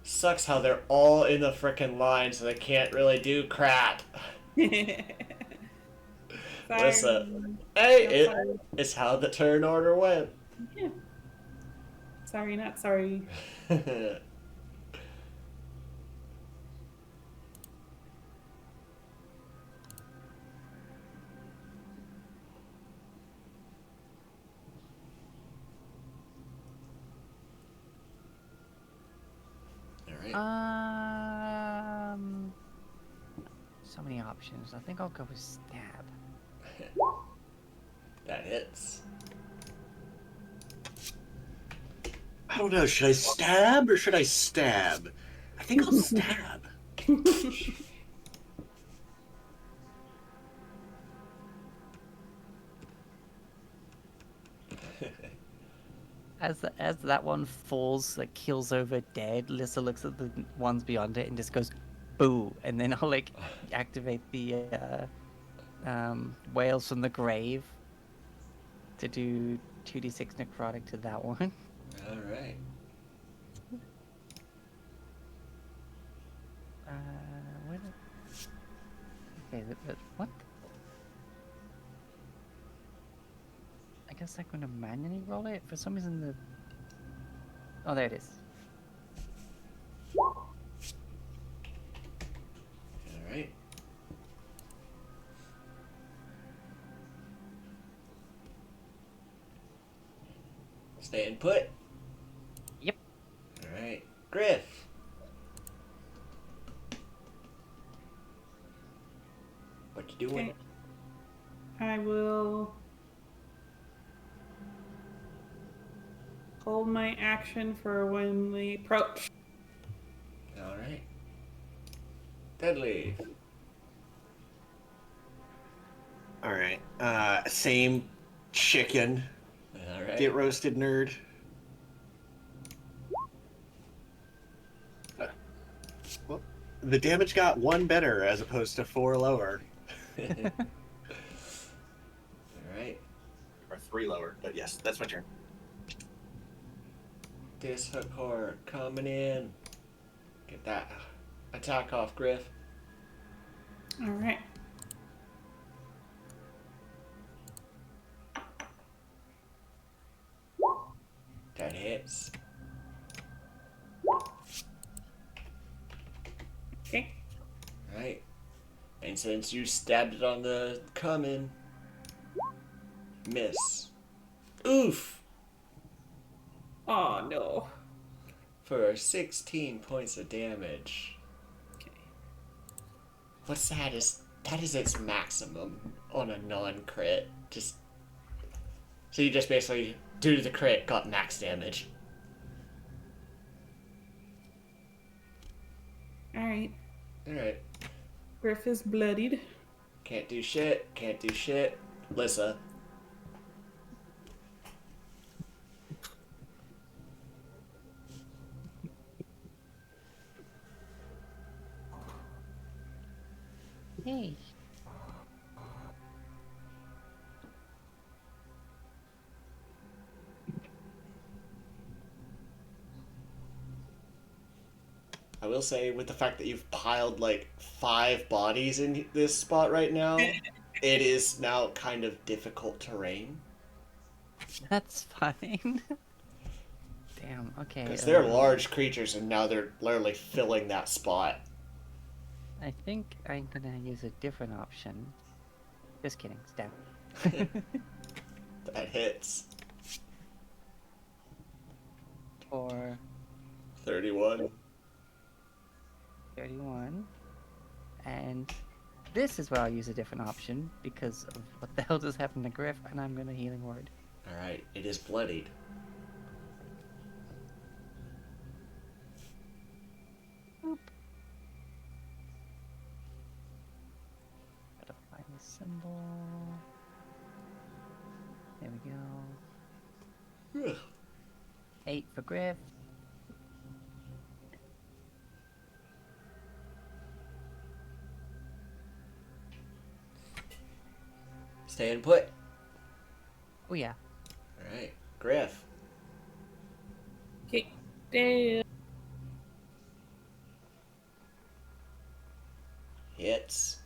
Sucks how they're all in the frickin' line, so they can't really do crap. Sorry. Listen, hey, Sorry. it's how the turn order went. Yeah. Sorry, not sorry. Alright. So many options. I think I'll go with stab. That hits. I don't know. Should I stab or should I stab? I think I'll stab. As that one falls, like keels over dead, Lissa looks at the ones beyond it and just goes, "Boo!" And then I'll like activate the whales from the grave to do 2d6 necrotic to that one. Alright. Where the... Okay, what? I guess I'm gonna manually roll it. For some reason, the... Oh, there it is. Alright. Staying put. Yep. Alright. Griff. What you doing? Okay. I will hold my action for when we approach. All right. Deadly. All right. Same chicken. All right. Get roasted, nerd. Well, the damage got 1 better as opposed to 4 lower. All right. Or 3 lower. But yes, that's my turn. This hook horde coming in. Get that attack off, Griff. All right. That hits. Okay. Right. And since you stabbed it on the coming, miss. Oof! Oh no. For 16 points of damage. Okay. What's that? That is its maximum on a non-crit. So you just basically, due to the crit, got max damage. All right. Alright. Griff is bloodied. Can't do shit. Can't do shit. Lissa. Hey. I will say, with the fact that you've piled like 5 bodies in this spot right now, it is now kind of difficult terrain. That's fine. Damn, okay. Because they're large creatures and now they're literally filling that spot. I think I'm gonna use a different option. Just kidding, stab. That hits. For 31. 31. And this is where I'll use a different option because of what the hell just happened to Griff, and I'm gonna healing word. Alright, it is bloodied. Boop. Gotta find the symbol. There we go. Ugh. 8 for Griff. Staying put. Oh yeah. Alright, Griff. Okay. Damn. Hits.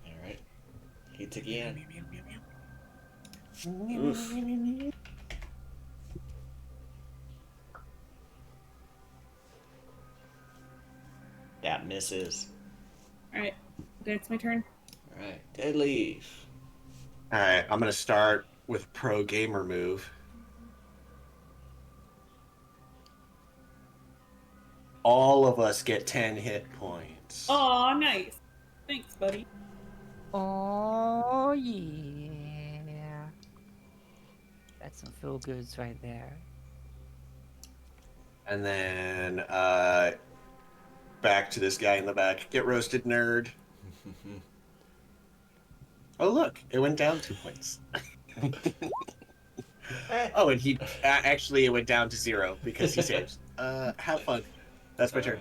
Alright. Hits again. Oof. That misses. All right. That's my turn. Alright, dead leaf. Alright, I'm going to start with pro gamer move. All of us get 10 hit points. Oh, nice. Thanks, buddy. Oh yeah. That's some feel goods right there. And then back to this guy in the back. Get roasted, nerd. Oh, look. It went down 2 points. Oh, and he actually it went down to 0 because he saves. Have fun. That's my turn.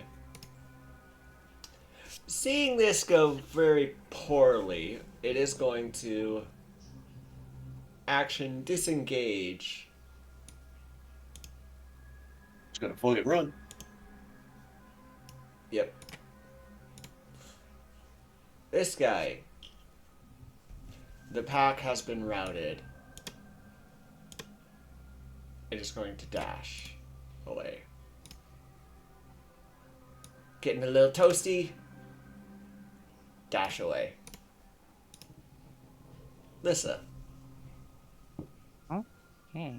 Seeing this go very poorly, it is going to action disengage. Just gonna fully run. Yep. This guy. The pack has been routed. It is going to dash away. Getting a little toasty. Dash away. Lissa. Okay.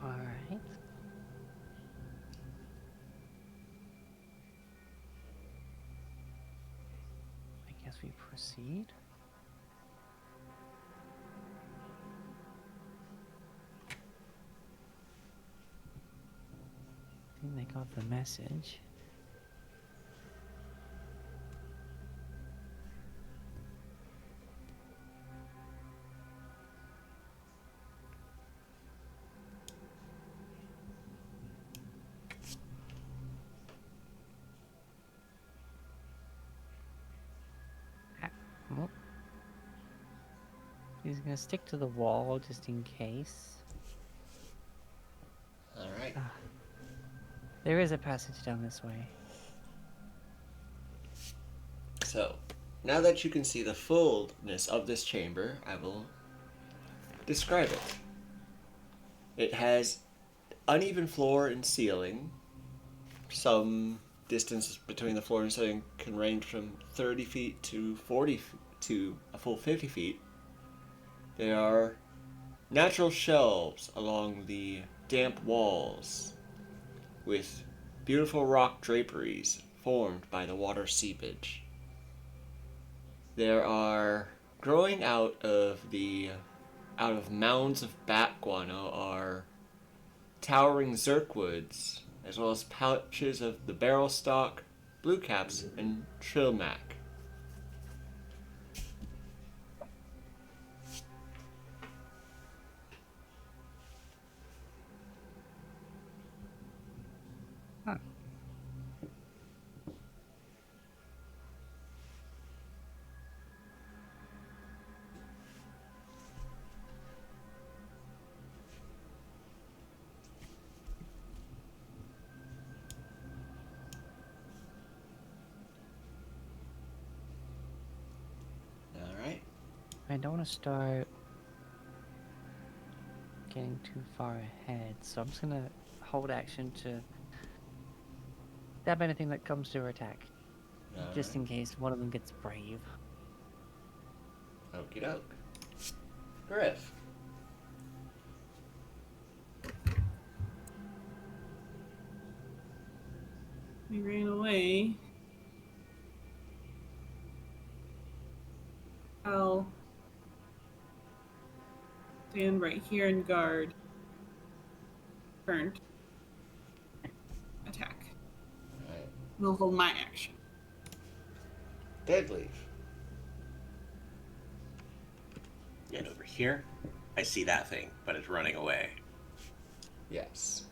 All right. I guess we proceed. I think they got the message. Well, he's gonna stick to the wall just in case. All right. There is a passage down this way. So, now that you can see the fullness of this chamber, I will describe it. It has uneven floor and ceiling. Some distance between the floor and ceiling can range from 30 feet to 40 to a full 50 feet. There are natural shelves along the damp walls with beautiful rock draperies formed by the water seepage. There are growing out of mounds of bat guano are towering zirkwoods, as well as pouches of the barrel stalk, blue caps, and trilmac. Huh. Alright. I don't want to start getting too far ahead, so I'm just gonna hold action to stab anything that comes to attack, just in case one of them gets brave. Okie doke. Griff. We ran away. I'll stand right here and guard. Turned. Attack. Alright. And I'll hold my action. Deadleaf. Get over here. I see that thing, but it's running away. Yes.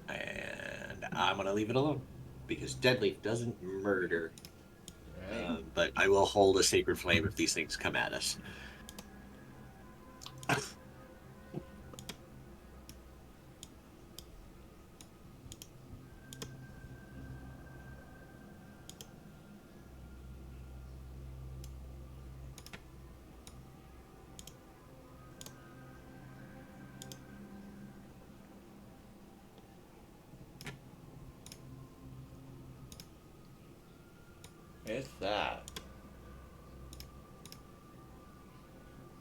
And I'm going to leave it alone. Because Deadleaf doesn't murder. Alright. But I will hold a sacred flame if these things come at us. With that,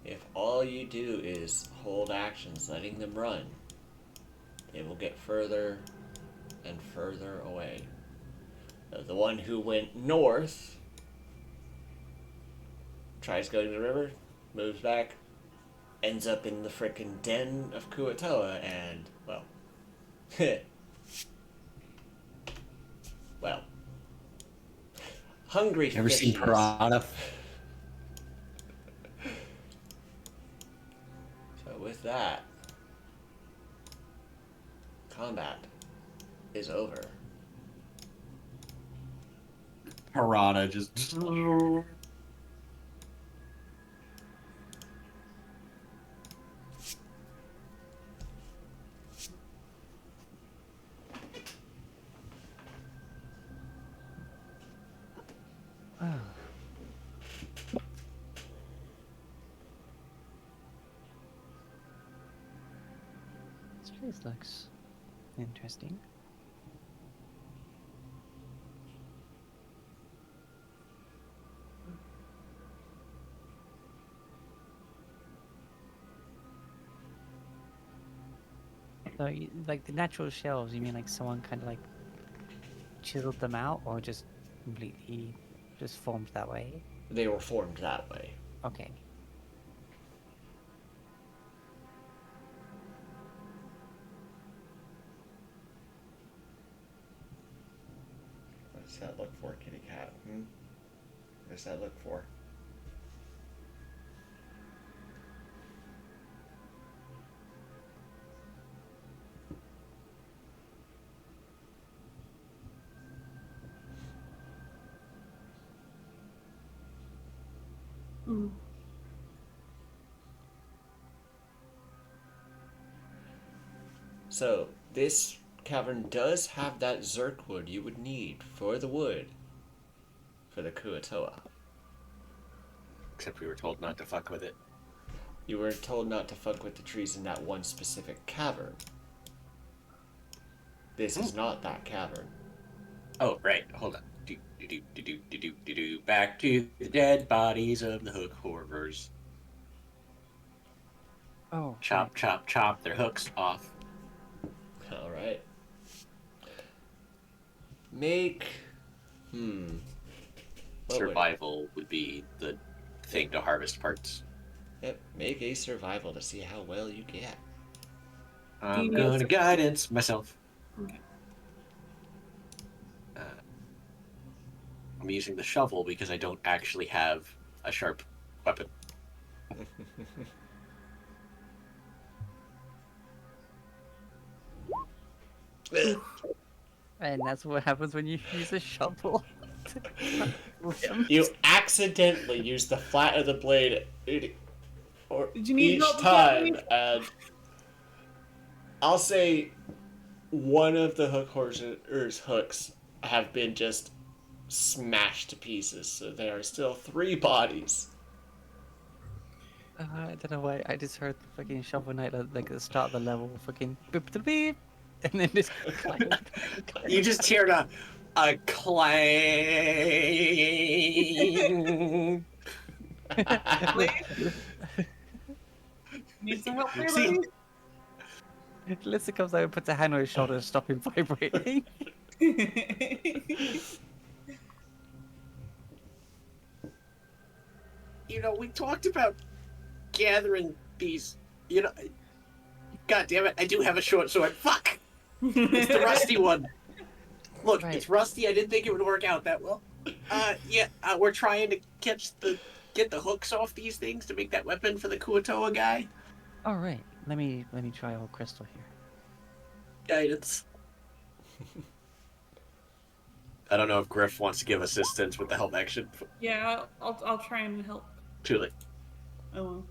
if all you do is hold actions, letting them run, they will get further and further away. The one who went north tries going to the river, moves back, ends up in the frickin' den of Kuatoa, and, well, well, hungry Ever seen fishies. Piranha? So with that, combat is over. Piranha just... Oh. This place looks interesting. So, like the natural shelves, you mean like someone kind of like chiseled them out, or just completely just formed that way? They were formed that way. Okay. What does that look for, kitty cat? What does that look for? Mm. So, this cavern does have that zerk wood you would need for the wood for the Kuatoa. Except we were told not to fuck with it. You were told not to fuck with the trees in that one specific cavern. This is not that cavern. Oh, right. Hold on. Back to the dead bodies of the hook horrors. Oh. Chop, Right. chop, chop their hooks off. Alright. Make... What Survival would be the thing to harvest parts. Yep, make a survival to see how well you get. I'm need gonna some- guidance myself. Okay. I'm using the shovel because I don't actually have a sharp weapon. And that's what happens when you use a shovel. You accidentally use the flat of the blade or Did you need each help with time, that, and I'll say one of the hook horser's hooks have been just smashed to pieces, so there are still 3 bodies. I don't know why. I just heard the fucking shovel knight like at the start of the level, fucking beep beep, beep, and then just clang. You just hear a clang. Need some help there, See- buddy? Lissa comes over and puts a hand on his shoulder to stop him vibrating. You know, we talked about gathering these. You know, God damn it! I do have a short sword. Fuck! It's the rusty one. Look, Right. it's rusty. I didn't think it would work out that well. We're trying to get the hooks off these things to make that weapon for the Kuatoa guy. All right, let me try old crystal here. Guidance. I don't know if Griff wants to give assistance with the help action. Yeah, I'll try and help. Too late. Oh well.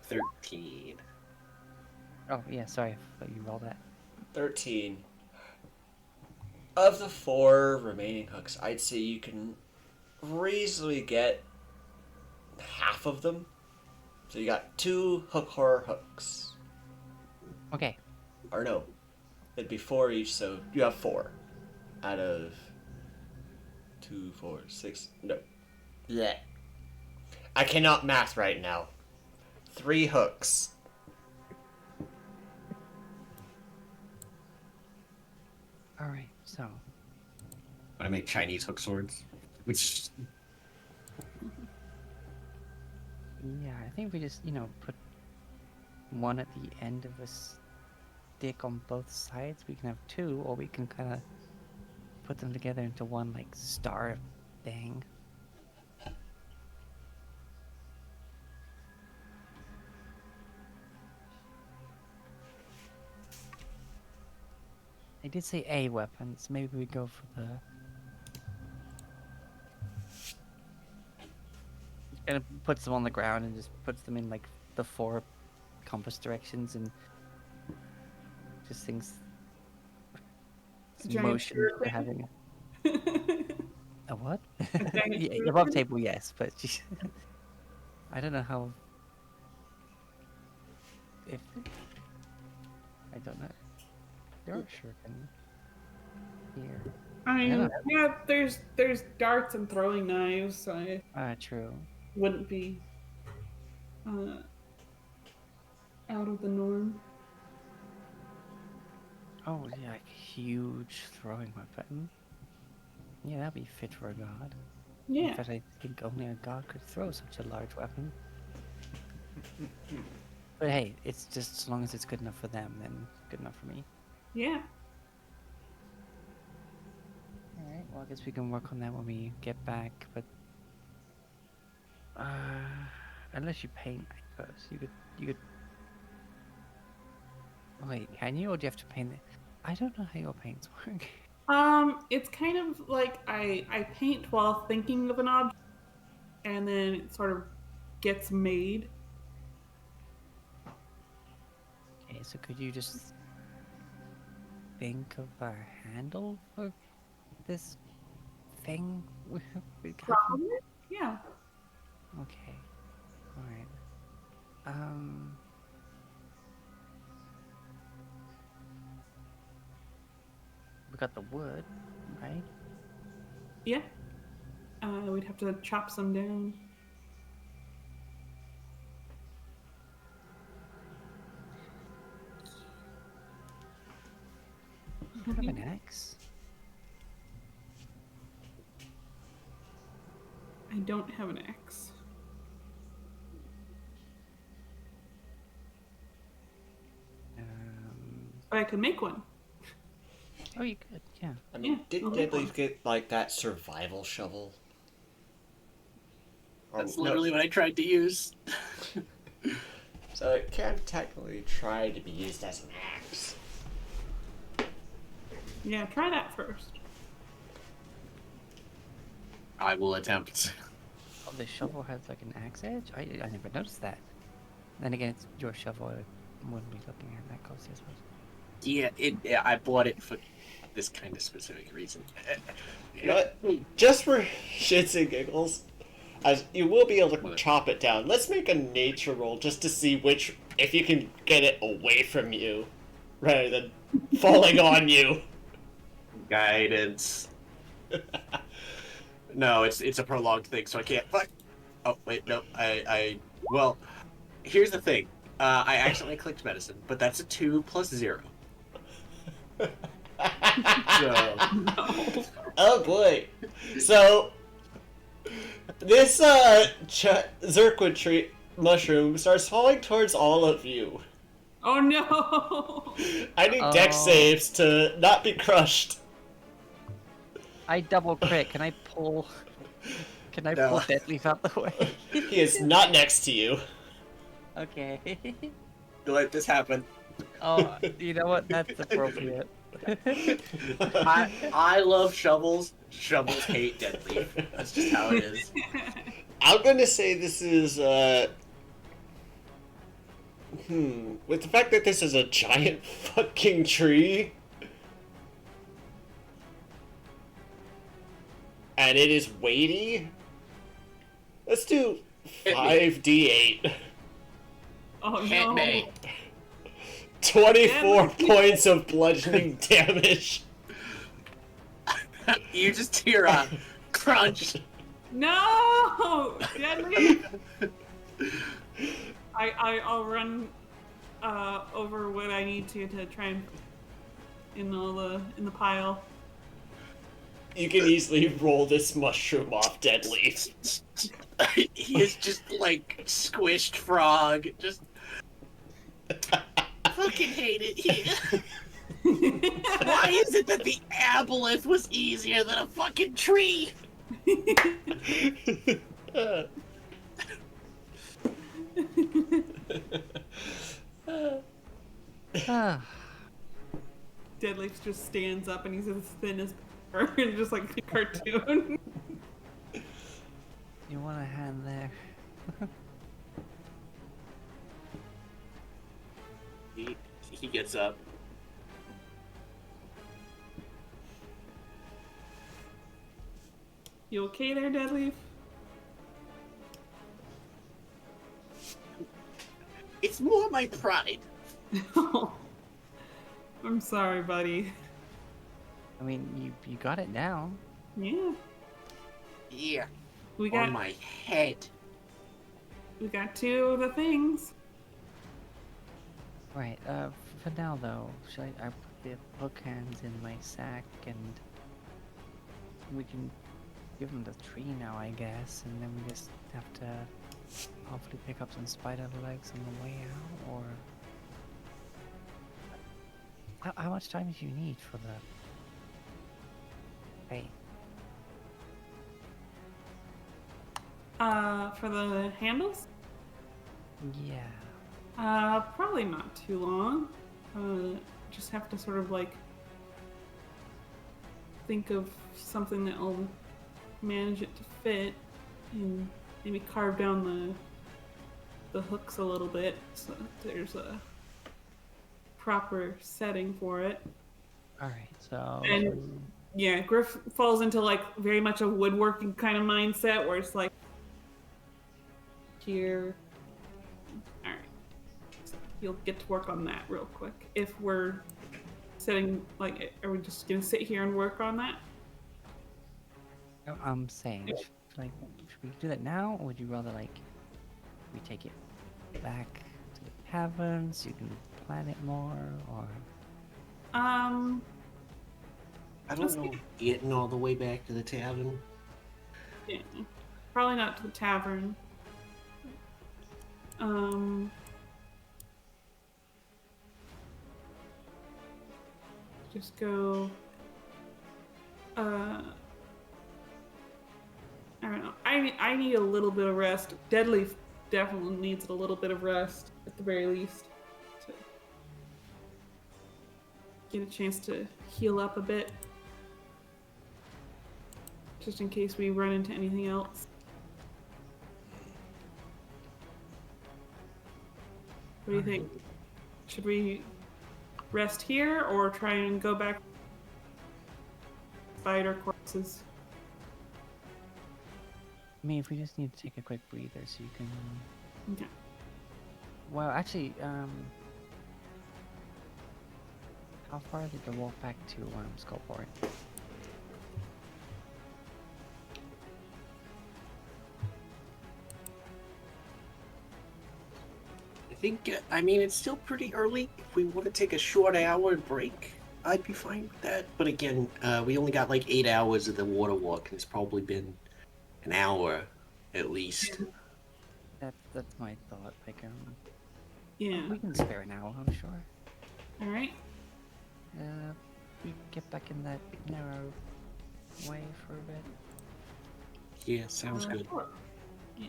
13. Oh yeah, sorry, I thought you rolled that. 13. Of the 4 remaining hooks, I'd say you can reasonably get half of them. So you got 2 hook horror hooks. Okay. Or no, it'd be 4 each, so you have 4 out of 2, 4, 6. No. Yeah. I cannot math right now. 3 hooks. All right, so I make Chinese hook swords, which yeah, I think we just put one at the end of a stick on both sides. We can have 2, or we can kind of put them together into one like star thing. They did say A weapons. Maybe we go for the. Kind of puts them on the ground and just puts them in like the 4 compass directions and just thinks Giant motion screw for thing? having a what? giant Yeah, screw above thing? table, yes, but I don't know how. If I don't know, there are shuriken here. I mean, Yeah. yeah, there's darts and throwing knives, so it True. wouldn't be out of the norm. Oh, yeah, like huge throwing weapon. Yeah, that'd be fit for a god. In Yeah. fact, I think only a god could throw such a large weapon. But hey, it's just as long as it's good enough for them, then good enough for me. Yeah. Alright, well, I guess we can work on that when we get back, but... unless you paint first, you could... Wait, can you, or do you have to paint it? I don't know how your paints work. It's kind of like I paint while thinking of an object, and then it sort of gets made. Okay, so could you just think of a handle for this thing? Probably. Yeah. Okay, alright. We got the wood, right? Yeah. We'd have to chop some down. You have an axe? I don't have an axe. But I could make one. Oh, you could, yeah. I mean, Yeah, didn't I'll make Deadleaf one. get like that survival shovel? Or, That's no, literally what I tried to use. so it can technically try to be used as an axe. Yeah, try that first. I will attempt. Oh, the shovel has like an axe edge? I never noticed that. Then again, it's your shovel. I wouldn't be looking at that closely, I suppose. Yeah, I bought it for this kind of specific reason. You know what? Just for shits and giggles, as you will be able to chop it down. Let's make a nature roll just to see if you can get it away from you, rather than falling on you. Guidance. No, it's a prolonged thing, so I can't. Fuck. Oh wait, no. Well, here's the thing. I accidentally clicked medicine, but that's a 2 plus 0. So, Oh boy. So this Zirkwood tree mushroom starts falling towards all of you. Oh no! I need dex Oh. saves to not be crushed. I double crit. Can I pull? Can I No. pull Deadleaf out the way? He is not next to you. Okay. let this happen. Oh, you know what? That's appropriate. I love shovels. Shovels hate Deadleaf. That's just how it is. I'm gonna say this is with the fact that this is a giant fucking tree and it is weighty, let's do 5d8. Oh Hit no! me. 24 points of bludgeoning damage. You just hear a crunch. No! Deadly! I'll run over what I need to try and in the pile. You can easily roll this mushroom off Deadleaf. He is just like squished frog. Just fucking hate it here. Why is it that the aboleth was easier than a fucking tree? Ah, Deadleaf just stands up and he's as thin as paper, just like a cartoon. you want a hand there? He gets up. You okay there, Deadleaf? It's more my pride. I'm sorry, buddy. I mean, you got it now. Yeah, Yeah, we on got my head. two of the things. Right. For now though, should I put the hook hands in my sack and we can give them the tree now, I guess, and then we just have to hopefully pick up some spider legs on the way out, or how much time do you need for the hey? For the handles? Yeah. Probably not too long. Just have to sort of like think of something that'll manage it to fit, and maybe carve down the hooks a little bit so that there's a proper setting for it. All right. So. And yeah, Griff falls into like very much a woodworking kind of mindset where it's like here. All right, so you'll get to work on that real quick. If we're setting, like, are we just gonna sit here and work on that? I'm saying, should we do that now, or would you rather like we take it back to the tavern so you can plan it more, or? I don't know. Getting all the way back to the tavern. Yeah, probably not to the tavern. Just go. I don't know. I need a little bit of rest. Deadleaf definitely needs a little bit of rest at the very least to get a chance to heal up a bit, just in case we run into anything else. What do you think? Should we rest here or try and go back to spider corpses? I mean, if we just need to take a quick breather, so you can. Okay. Well, actually, how far did the walk back to Skullport? I think, I mean, it's still pretty early. If we want to take a short hour break, I'd be fine with that. But again, we only got like 8 hours of the water walk, and it's probably been an hour at least. That's my thought. Like, Yeah. we can spare an hour, I'm sure. All right. We get back in that narrow way for a bit. Yeah, sounds good. Yeah.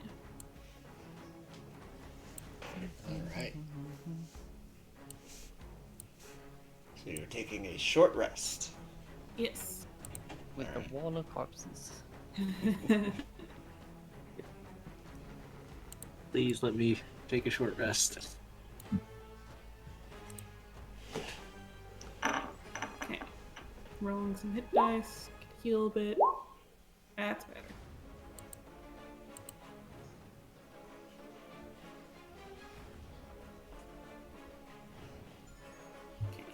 All right. So you're taking a short rest. Yes. With the wall of corpses. Please let me take a short rest. Okay. Rolling some hit dice. Heal a bit. That's better. Okay.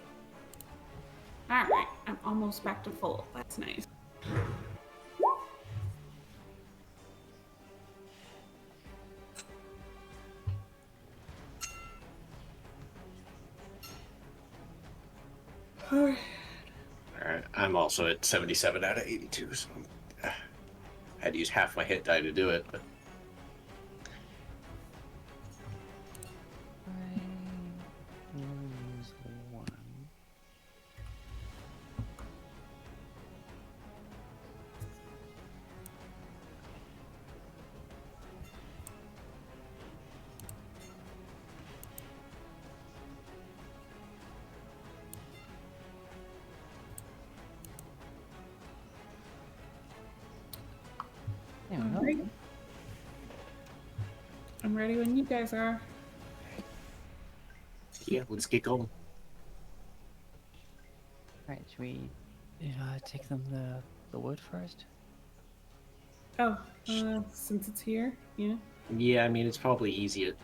Alright, I'm almost back to full. That's nice. Alright. Alright, I'm also at 77 out of 82, so I had to use half my hit die to do it, but I lose one. There we go. Alright. I'm ready when you guys are. yeah, let's get going. Alright, should we take them the wood first? Oh, since it's here, yeah. Yeah, I mean, it's probably easier.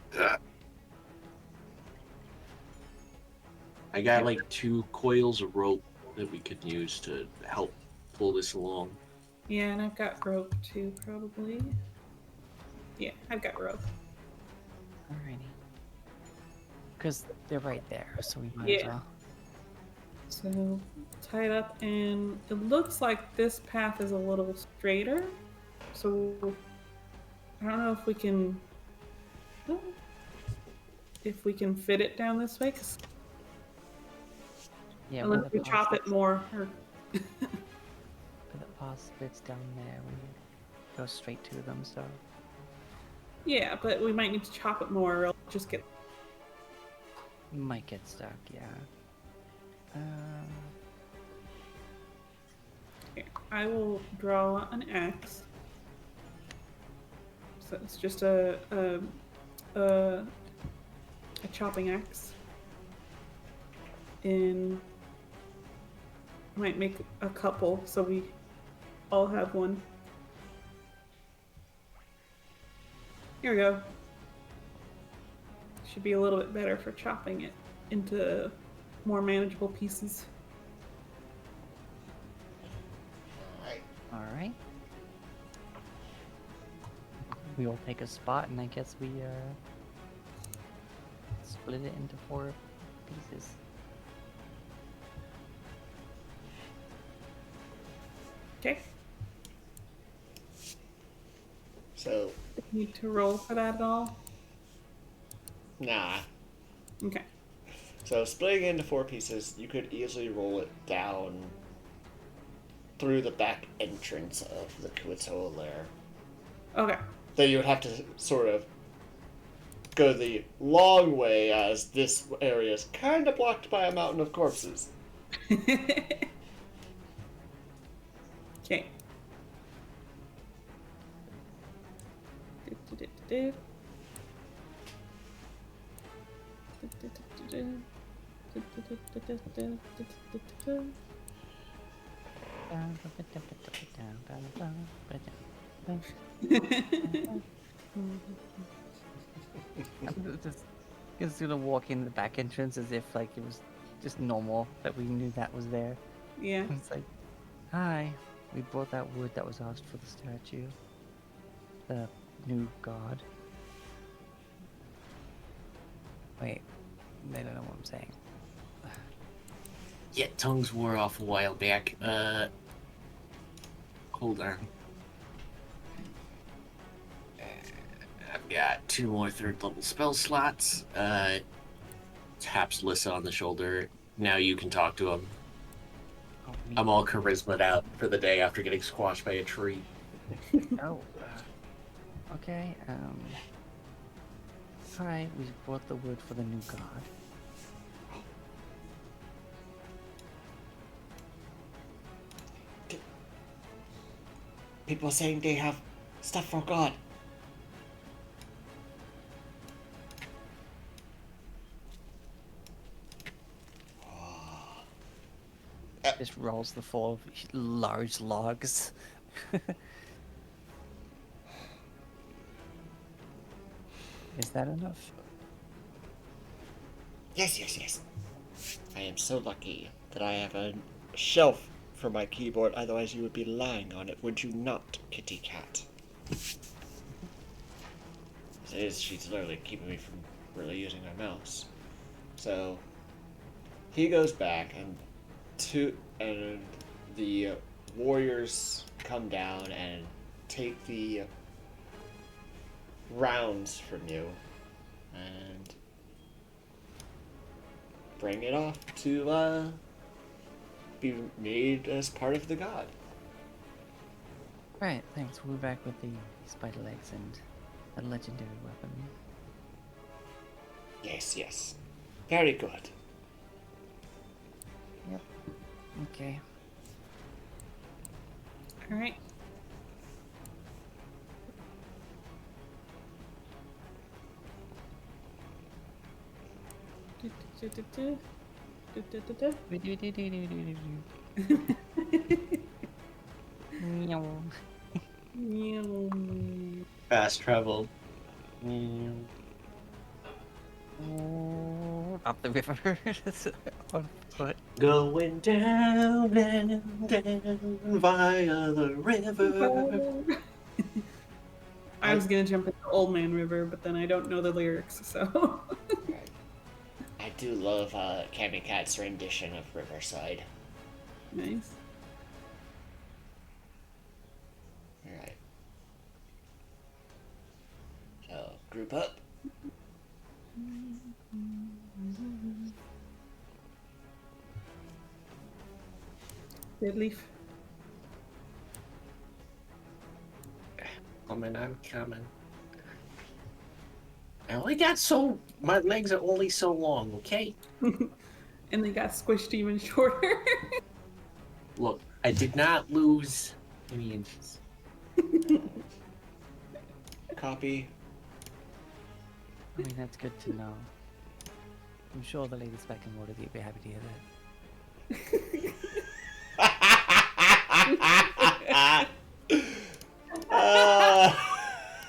I got like 2 coils of rope that we could use to help pull this along. Yeah, and I've got rope too, probably. Yeah, I've got rope. Alrighty. Because they're right there, so we might as Yeah. well. So tie it up, and it looks like this path is a little straighter. So I don't know if we can fit it down this way, 'cause Yeah, unless we chop it more. Or... Where the path splits down there, we go straight to them, so. Yeah, but we might need to chop it more, or it'll just get. Might get stuck, yeah. Here, I will draw an axe. So it's just a chopping axe. And I might make a couple so we all have one. Here we go. Should be a little bit better for chopping it into more manageable pieces. Alright. We will take a spot, and I guess we split it into 4 pieces. Okay. So, Need to roll for that at all? nah. Okay. So splitting into 4 pieces, you could easily roll it down through the back entrance of the Kuatoa lair. Okay. Then you would have to sort of go the long way, as this area is kind of blocked by a mountain of corpses. Okay. I'm just gonna walk in the back entrance as if like it was just normal that we knew that was there. Yeah. It's like, hi, we brought that wood that was asked for the statue. The new god. Wait, they don't know what I'm saying. Yeah, tongues wore off a while back. Hold on. I've got 2 more 3rd level spell slots. Taps Lissa on the shoulder. Now you can talk to him. Oh, I'm all charisma'd out for the day after getting squashed by a tree. Oh. Okay, hi, we brought the wood for the new god. People are saying they have stuff for God. Just rolls the 4 large logs. Is that enough? Yes, yes, yes. I am so lucky that I have a shelf for my keyboard, otherwise you would be lying on it, would you not, kitty cat? She's literally keeping me from really using my mouse. So, he goes back, and the warriors come down and take the rounds from you and bring it off to be made as part of the god. Right, thanks. We'll be back with the spider legs and a legendary weapon. Yes, yes. Very good. Yep. Okay. All right. Meow. Fast travel. Up the river on foot. Going down and down via the river. I was gonna jump into Old Man River, but then I don't know the lyrics, so. I do love Cammy Cat's rendition of Riverside. Nice. Alright. So, group up. Dead leaf. I'm coming. I only got my legs are only so long, okay? And they got squished even shorter. Look, I did not lose any inches. Copy. I mean, that's good to know. I'm sure the ladies back in Waterdeep will be happy to hear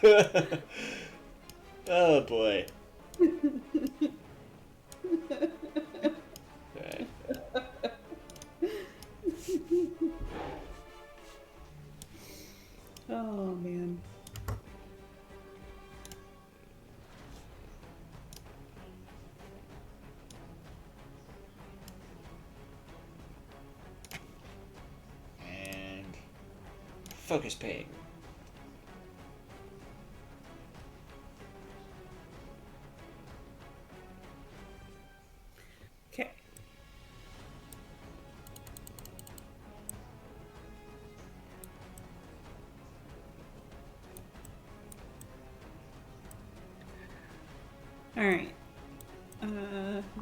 that. Oh boy. Okay. Oh man. And focus ping. Okay. All right.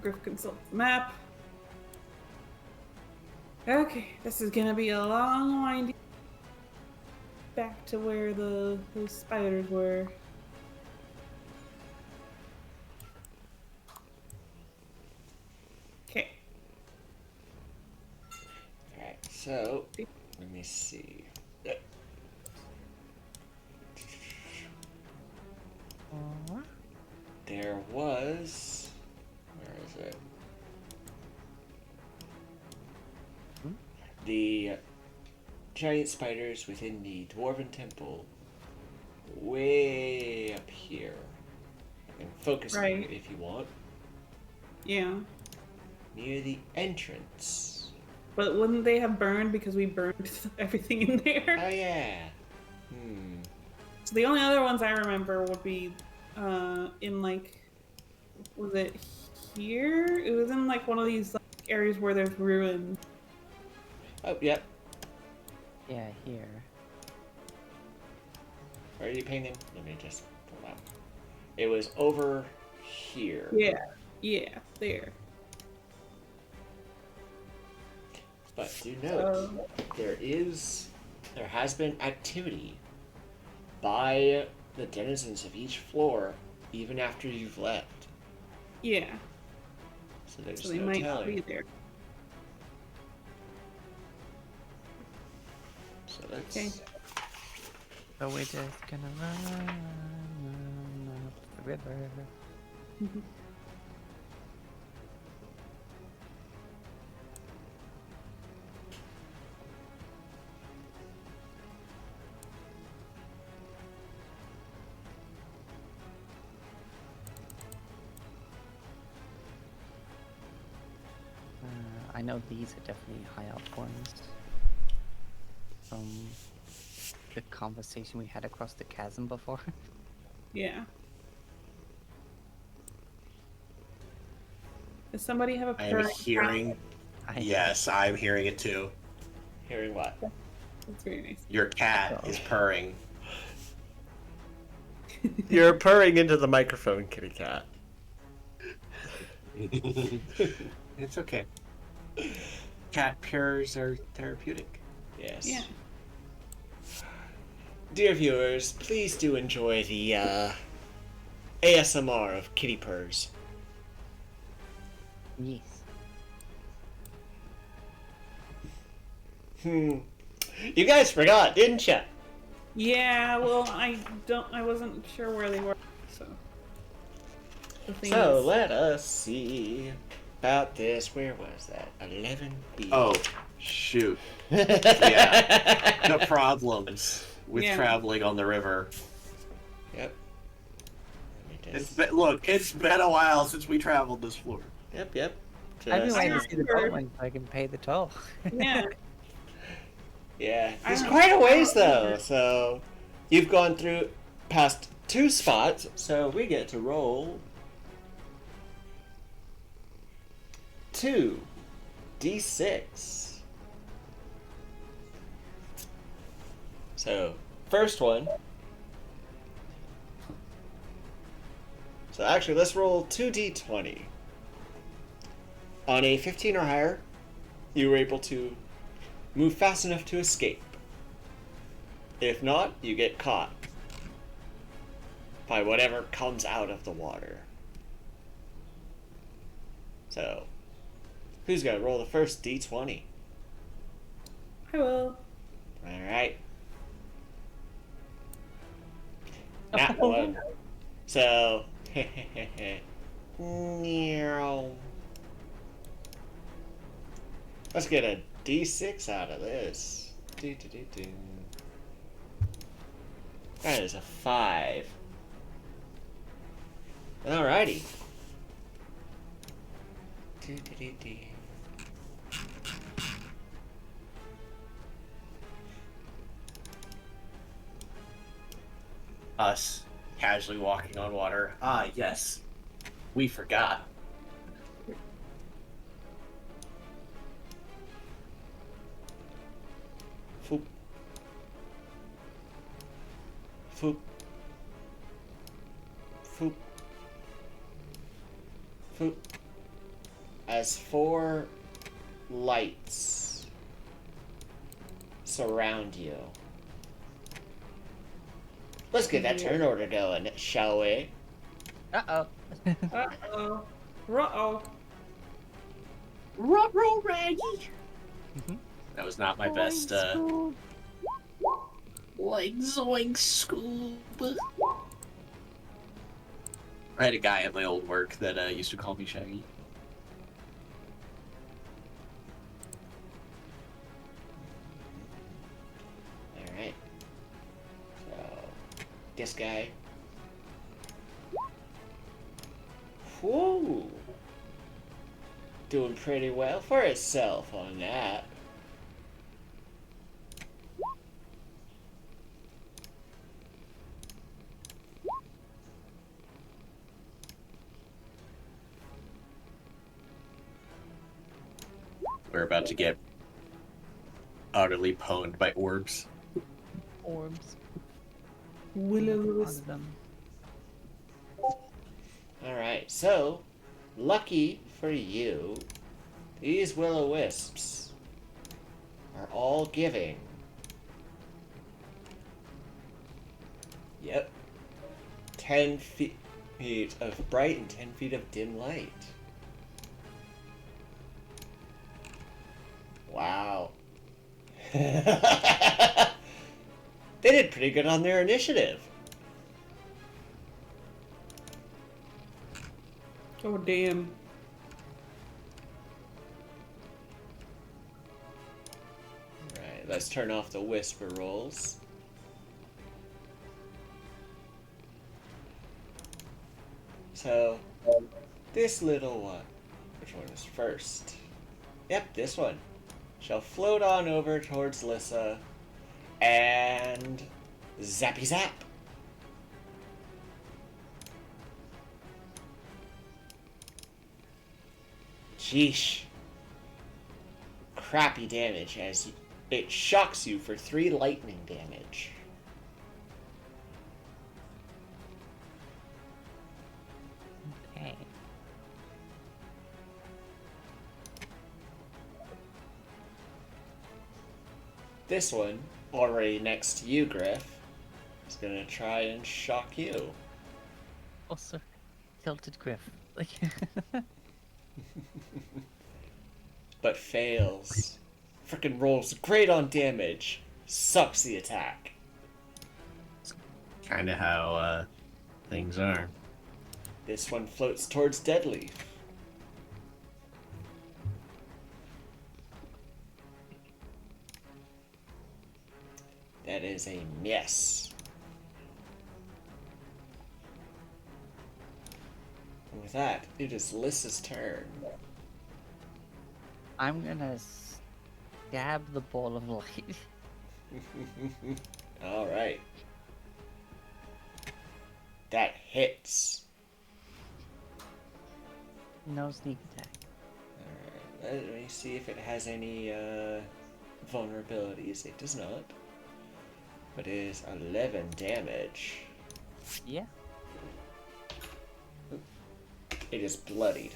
Griff consults the map. Okay, this is gonna be a long winding back to where those spiders were. Okay. Alright, so let me see. There was. Where is it? The giant spiders within the dwarven temple, way up here. I can focus on Right. it if you want. Yeah. Near the entrance. But wouldn't they have burned because we burned everything in there? Oh yeah. So the only other ones I remember would be in like, was it here? It was in like one of these like, areas where there's ruins. Oh, yep. Yeah, here. Where are you painting? Let me just pull out. It was over here. Yeah, there. But do note, there has been activity by the denizens of each floor, even after you've left. Yeah. So there's So they no might not telling. be there. So let's. Okay. So we're just gonna run up the river. I know these are definitely high up ones. From the conversation we had across the chasm before. Yeah. Does somebody have a I am purring cat? hearing. Yes, I'm hearing it too. Hearing what? That's very nice. Your cat is purring. You're purring into the microphone, kitty cat. It's okay. Cat purrs are therapeutic. Yes. Yeah. Dear viewers, please do enjoy the ASMR of kitty purrs. Yes. You guys forgot, didn't ya? Yeah, well, I wasn't sure where they were, so. The thing So is, let us see about this. Where was that? 11B. Oh, shoot. Yeah. The problems with Yeah. traveling on the river. Yep. Let me It's been a while since we traveled this floor. Yep, yep. I've been Just- waiting to see the remember. bell ring so I can pay the toll. Yeah. Yeah, I there's don't- quite a I ways don't though. either. So you've gone through past 2 spots, so we get to roll 2d6. So first one. So actually, let's roll 2d20. On a 15 or higher, you were able to move fast enough to escape. If not, you get caught by whatever comes out of the water. So, who's gonna roll the first d20? I will. Alright. Nat 1. So, let's get a d6 out of this. That is a 5. Alrighty. Us casually walking on water. Ah, yes. We forgot. Foop. Foop. Foop. Foop. As 4 lights surround you. Let's get that turn order going, shall we? Uh-oh. Uh-oh. Uh-oh. Ruh-roh, Raggy! That was not my best, like, zoink scoop. I had a guy at my old work that used to call me Shaggy. Alright. So, this guy. Whoa! Doing pretty well for itself on that. We're about to get utterly pwned by orbs. Orbs. Will-o-wisp. Them. Alright, so, lucky for you, these will-o-wisps are all giving. Yep. 10 feet of bright and 10 feet of dim light. Wow. They did pretty good on their initiative. Oh, damn. Right, let's turn off the whisper rolls. So, this little one, which one is first? Yep, this one. Shall float on over towards Lissa and zappy zap. Sheesh. Crappy damage as it shocks you for 3 lightning damage. Okay. This one, already next to you, Griff, is gonna try and shock you. Also, tilted Griff. Like, But fails. Frickin' rolls great on damage. Sucks the attack. Kinda how, things are. This one floats towards Deadleaf. That is a miss. with that, it is Lissa's turn. I'm gonna stab the ball of light. Alright. That hits. No sneak attack. Alright, let me see if it has any vulnerabilities. It does not. But it is 11 damage. Yeah. It is bloodied.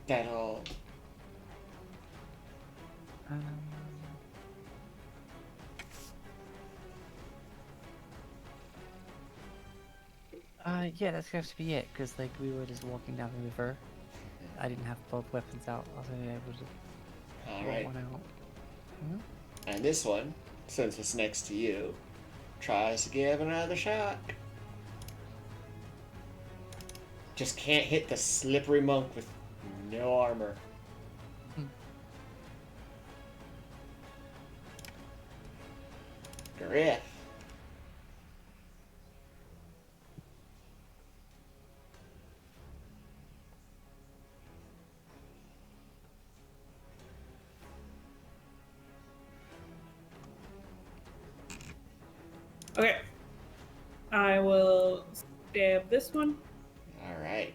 That'll... Yeah, that's going to be it, because, like, we were just walking down the river. I didn't have both weapons out. I was only able to roll Alright. one out. And this one, since it's next to you, tries to give another shot. Just can't hit the slippery monk with no armor. Griff. Okay. I will stab this one. Alright.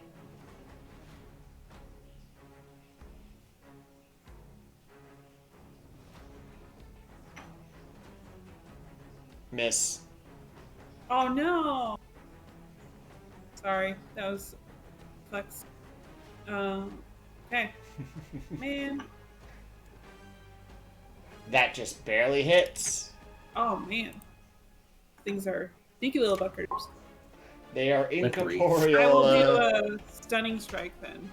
Miss. Oh no! Sorry, that was flex. Okay. Man. That just barely hits. Oh man. Things are sneaky little buckers. They are Slippery. incorporeal. I will do a stunning strike then.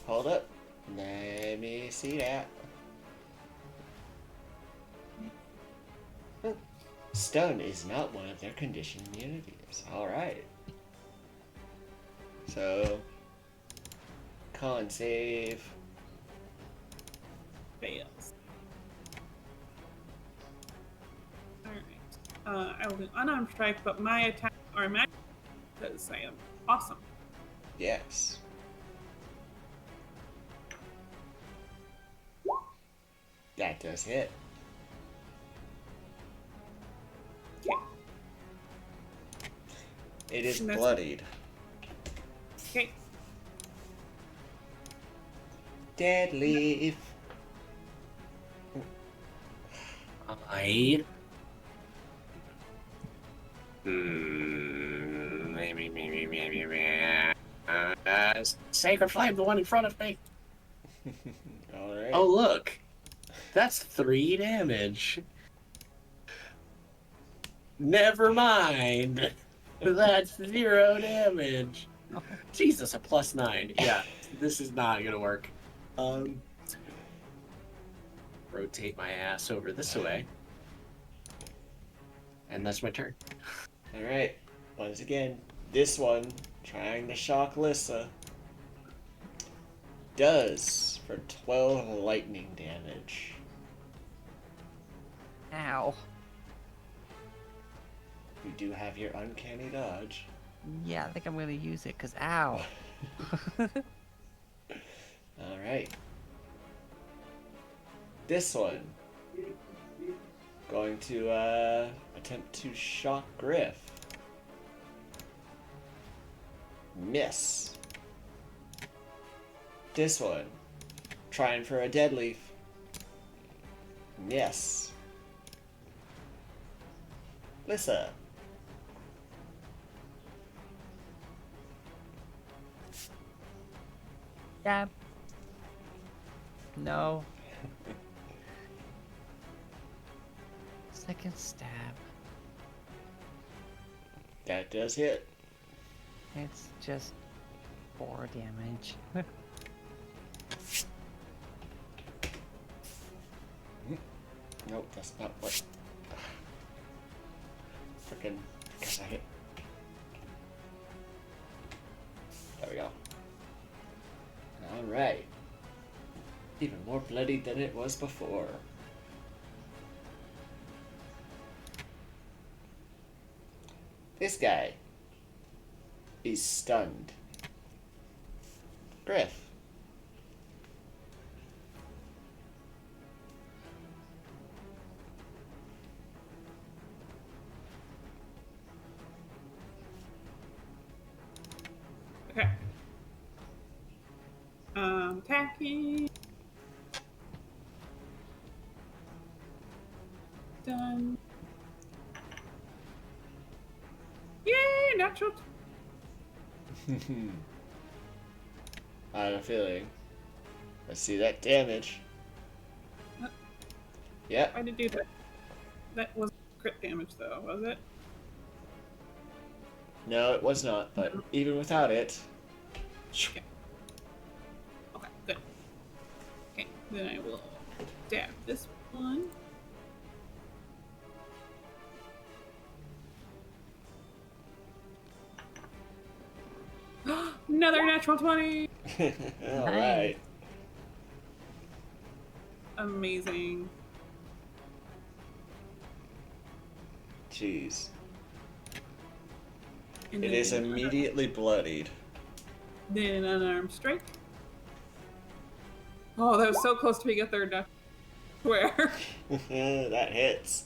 Hold up. Let me see that. Stun is not one of their conditioned immunities. Alright. So, con save. Fails. Alright. I will do unarmed strike, but my attack are magic because I am awesome. Yes. That does hit. Okay. It is And that's- bloodied. Okay. Dead leaf. I. Sacred Flame, the one in front of me. Alright. Oh, look. That's 3 damage. Never mind. That's 0 damage. Jesus, a +9. Yeah, this is not gonna work. Rotate my ass over this way. And that's my turn. Alright. Once again, this one, trying to shock Lissa, does for 12 lightning damage. Ow. You do have your uncanny dodge. Yeah, I think I'm gonna use it, cause ow. Alright. This one, going to attempt to shock Griff. Miss. This one, trying for a dead leaf. Miss. Lissa. Stab. No. Second stab. That does hit. It's just 4 damage. Nope, that's not what. Frickin'. Guess I hit. There we go. Alright. Even more bloody than it was before. This guy is stunned. Griff. Okay. Attacking. Done. Yay, natural. I have a feeling. Let's see that damage. Yep. Why did you do that? That was crit damage, though, was it? No, it was not, but even without it. Okay. Okay, good. Okay, then I will dab this one. Another natural 20! Alright. Amazing. Jeez. And It is immediately bloodied. Then unarmed strike. Oh, that was so close to being a third death. Where? That hits.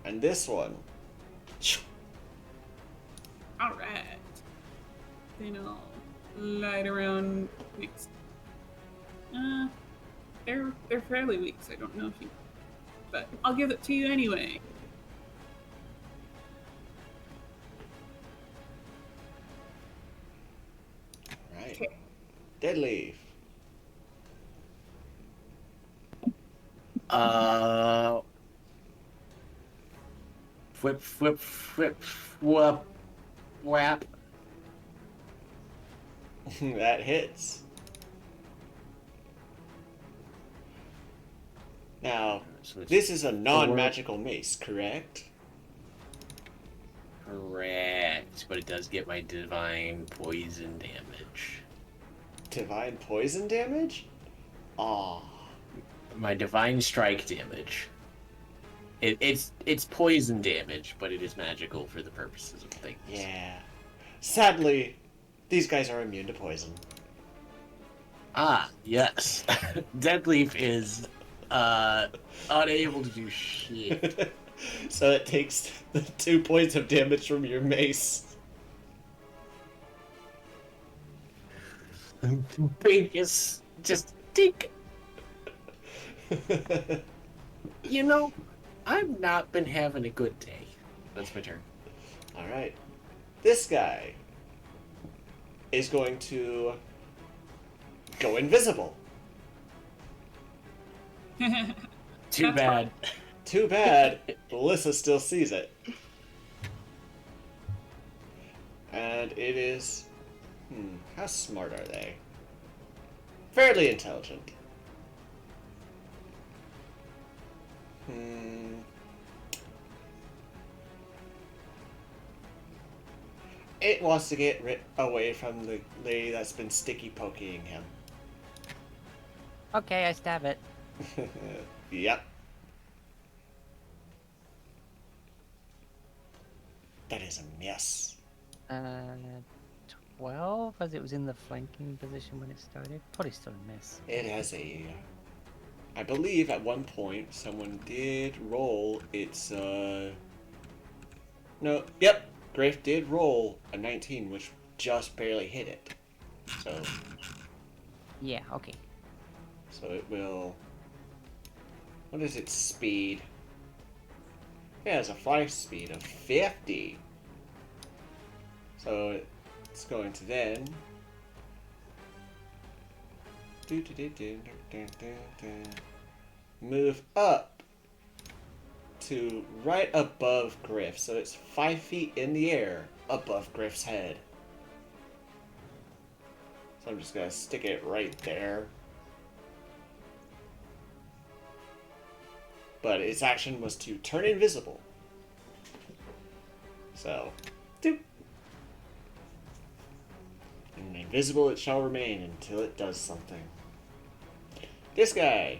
And this one. Alright. Then I'll light around next. They're fairly weak, so I don't know if you. But I'll give it to you anyway. Right. Okay. Dead leaf. Whip, whip, whip, whoop, whap. That hits. Now, this is a non-magical mace, correct? Correct, but it does get my divine poison damage. Divine poison damage? Aw. My divine strike damage. It's poison damage, but it is magical for the purposes of things. Yeah. Sadly, these guys are immune to poison. Ah, yes. Deadleaf is unable to do shit. So it takes the 2 points of damage from your mace. Biggest just dink. You know, I've not been having a good day. That's my turn. Alright. This guy is going to go invisible. Too bad. Too bad, Melissa still sees it. And it is... how smart are they? Fairly intelligent. It wants to get away from the lady that's been sticky poking him. Okay, I stab it. Yep. That is a miss. 12, as it was in the flanking position when it started. Probably still a miss. It has a... I believe at one point someone did roll its, No, yep. Grafe did roll a 19, which just barely hit it. So... Yeah, okay. So it will... What is its speed? Yeah, it's a fly speed of 50. So it's going to then... move up to right above Griff. So it's 5 feet in the air above Griff's head. So I'm just going to stick it right there. But its action was to turn invisible. So, doop. And then Invisible it shall remain until it does something. This guy.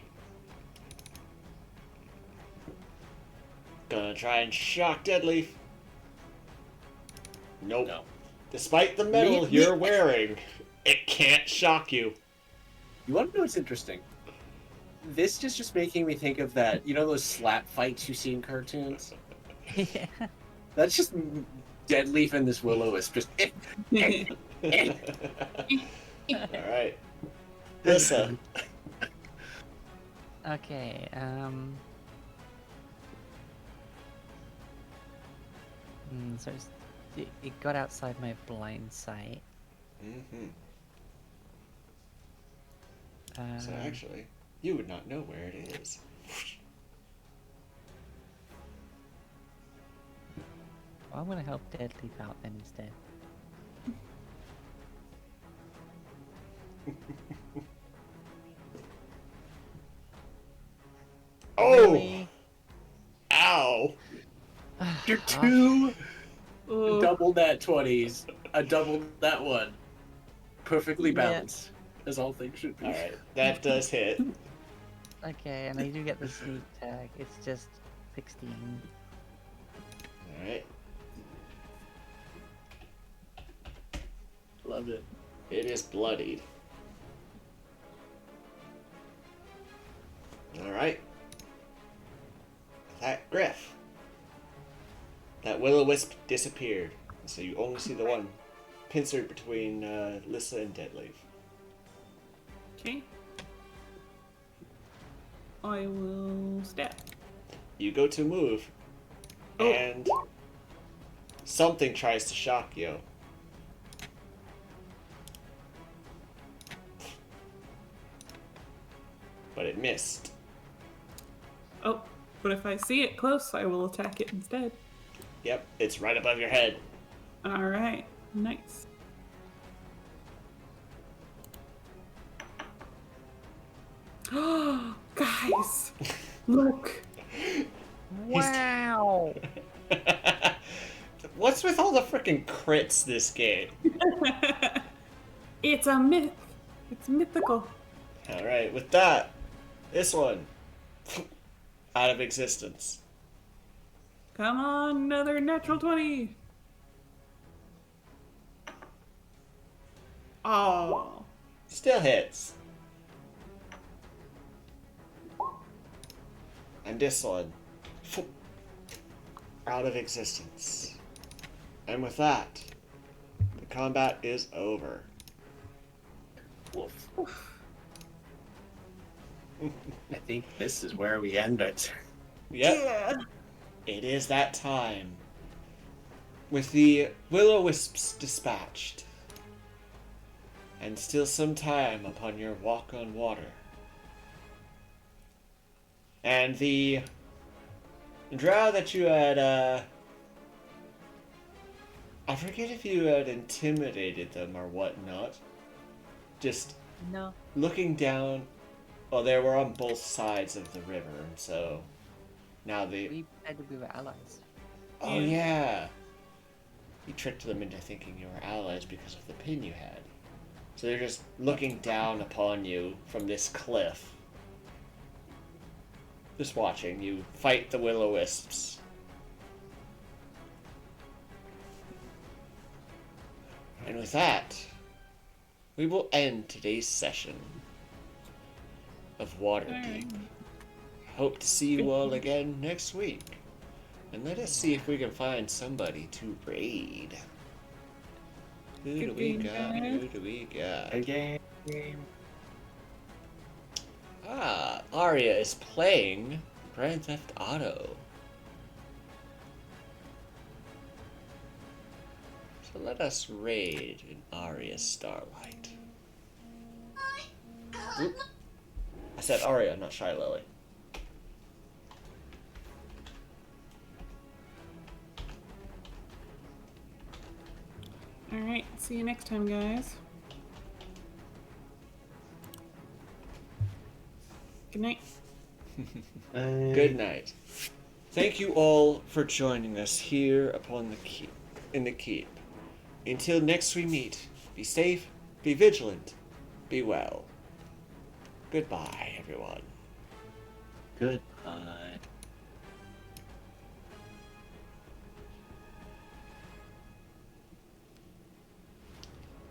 Gonna try and shock Deadleaf. Nope. No. Despite the metal you're wearing, it can't shock you. You want to know what's interesting? This is just making me think of that. You know those slap fights you see in cartoons? Yeah. That's just Deadleaf and this Will-O-Wisp. Just. Alright. Lissa. Okay, so it got outside my blind sight. Mm-hmm. Um, So actually, you would not know where it is. I'm gonna help Deadleaf out then instead. Oh! Really? Ow! You're two Ooh. double nat 20s. I doubled that one. Perfectly Yeah. balanced, as all things should be. Alright, that does hit. Okay, and I do get the sneak tag. It's just 16. Alright. Love it. It is bloodied. Alright. That Griff. That Will-O-Wisp disappeared. So you only see the one pincer between Lissa and Deadleaf. Okay. I will stab. You go to move, and something tries to shock you. But it missed. Oh, but if I see it close, I will attack it instead. Yep, it's right above your head. Alright, nice. Guys, look. Wow! What's with all the freaking crits this game? It's a myth. It's mythical. Alright, with that, this one, out of existence. Come on, another natural 20. Oh. Still hits. And this one, out of existence. And with that, the combat is over. Woof. I think this is where we end it. Yep, Yeah. it is that time. With the Will-O-Wisps dispatched, and still some time upon your walk on water. And the drow that you had, I forget if you had intimidated them or whatnot. Just No. looking down, well, they were on both sides of the river, and so now they. We said we were allies. Oh, yeah. You tricked them into thinking you were allies because of the pin you had. So they're just looking down upon you from this cliff. Just watching you fight the Will-O-Wisps. And with that, we will end today's session of Waterdeep. Hope to see you all again next week. And let us see if we can find somebody to raid. Who do we Good got? game, Who guys. do we got? Again. Ah, Arya is playing Grand Theft Auto. So let us raid in Arya Starlight. Oop. I said Arya, not Shy Lily. Alright, see you next time, guys. Good night. Good night. Thank you all for joining us here upon the keep, in the keep. Until next we meet, be safe Be vigilant. Be well. Goodbye, everyone. Goodbye.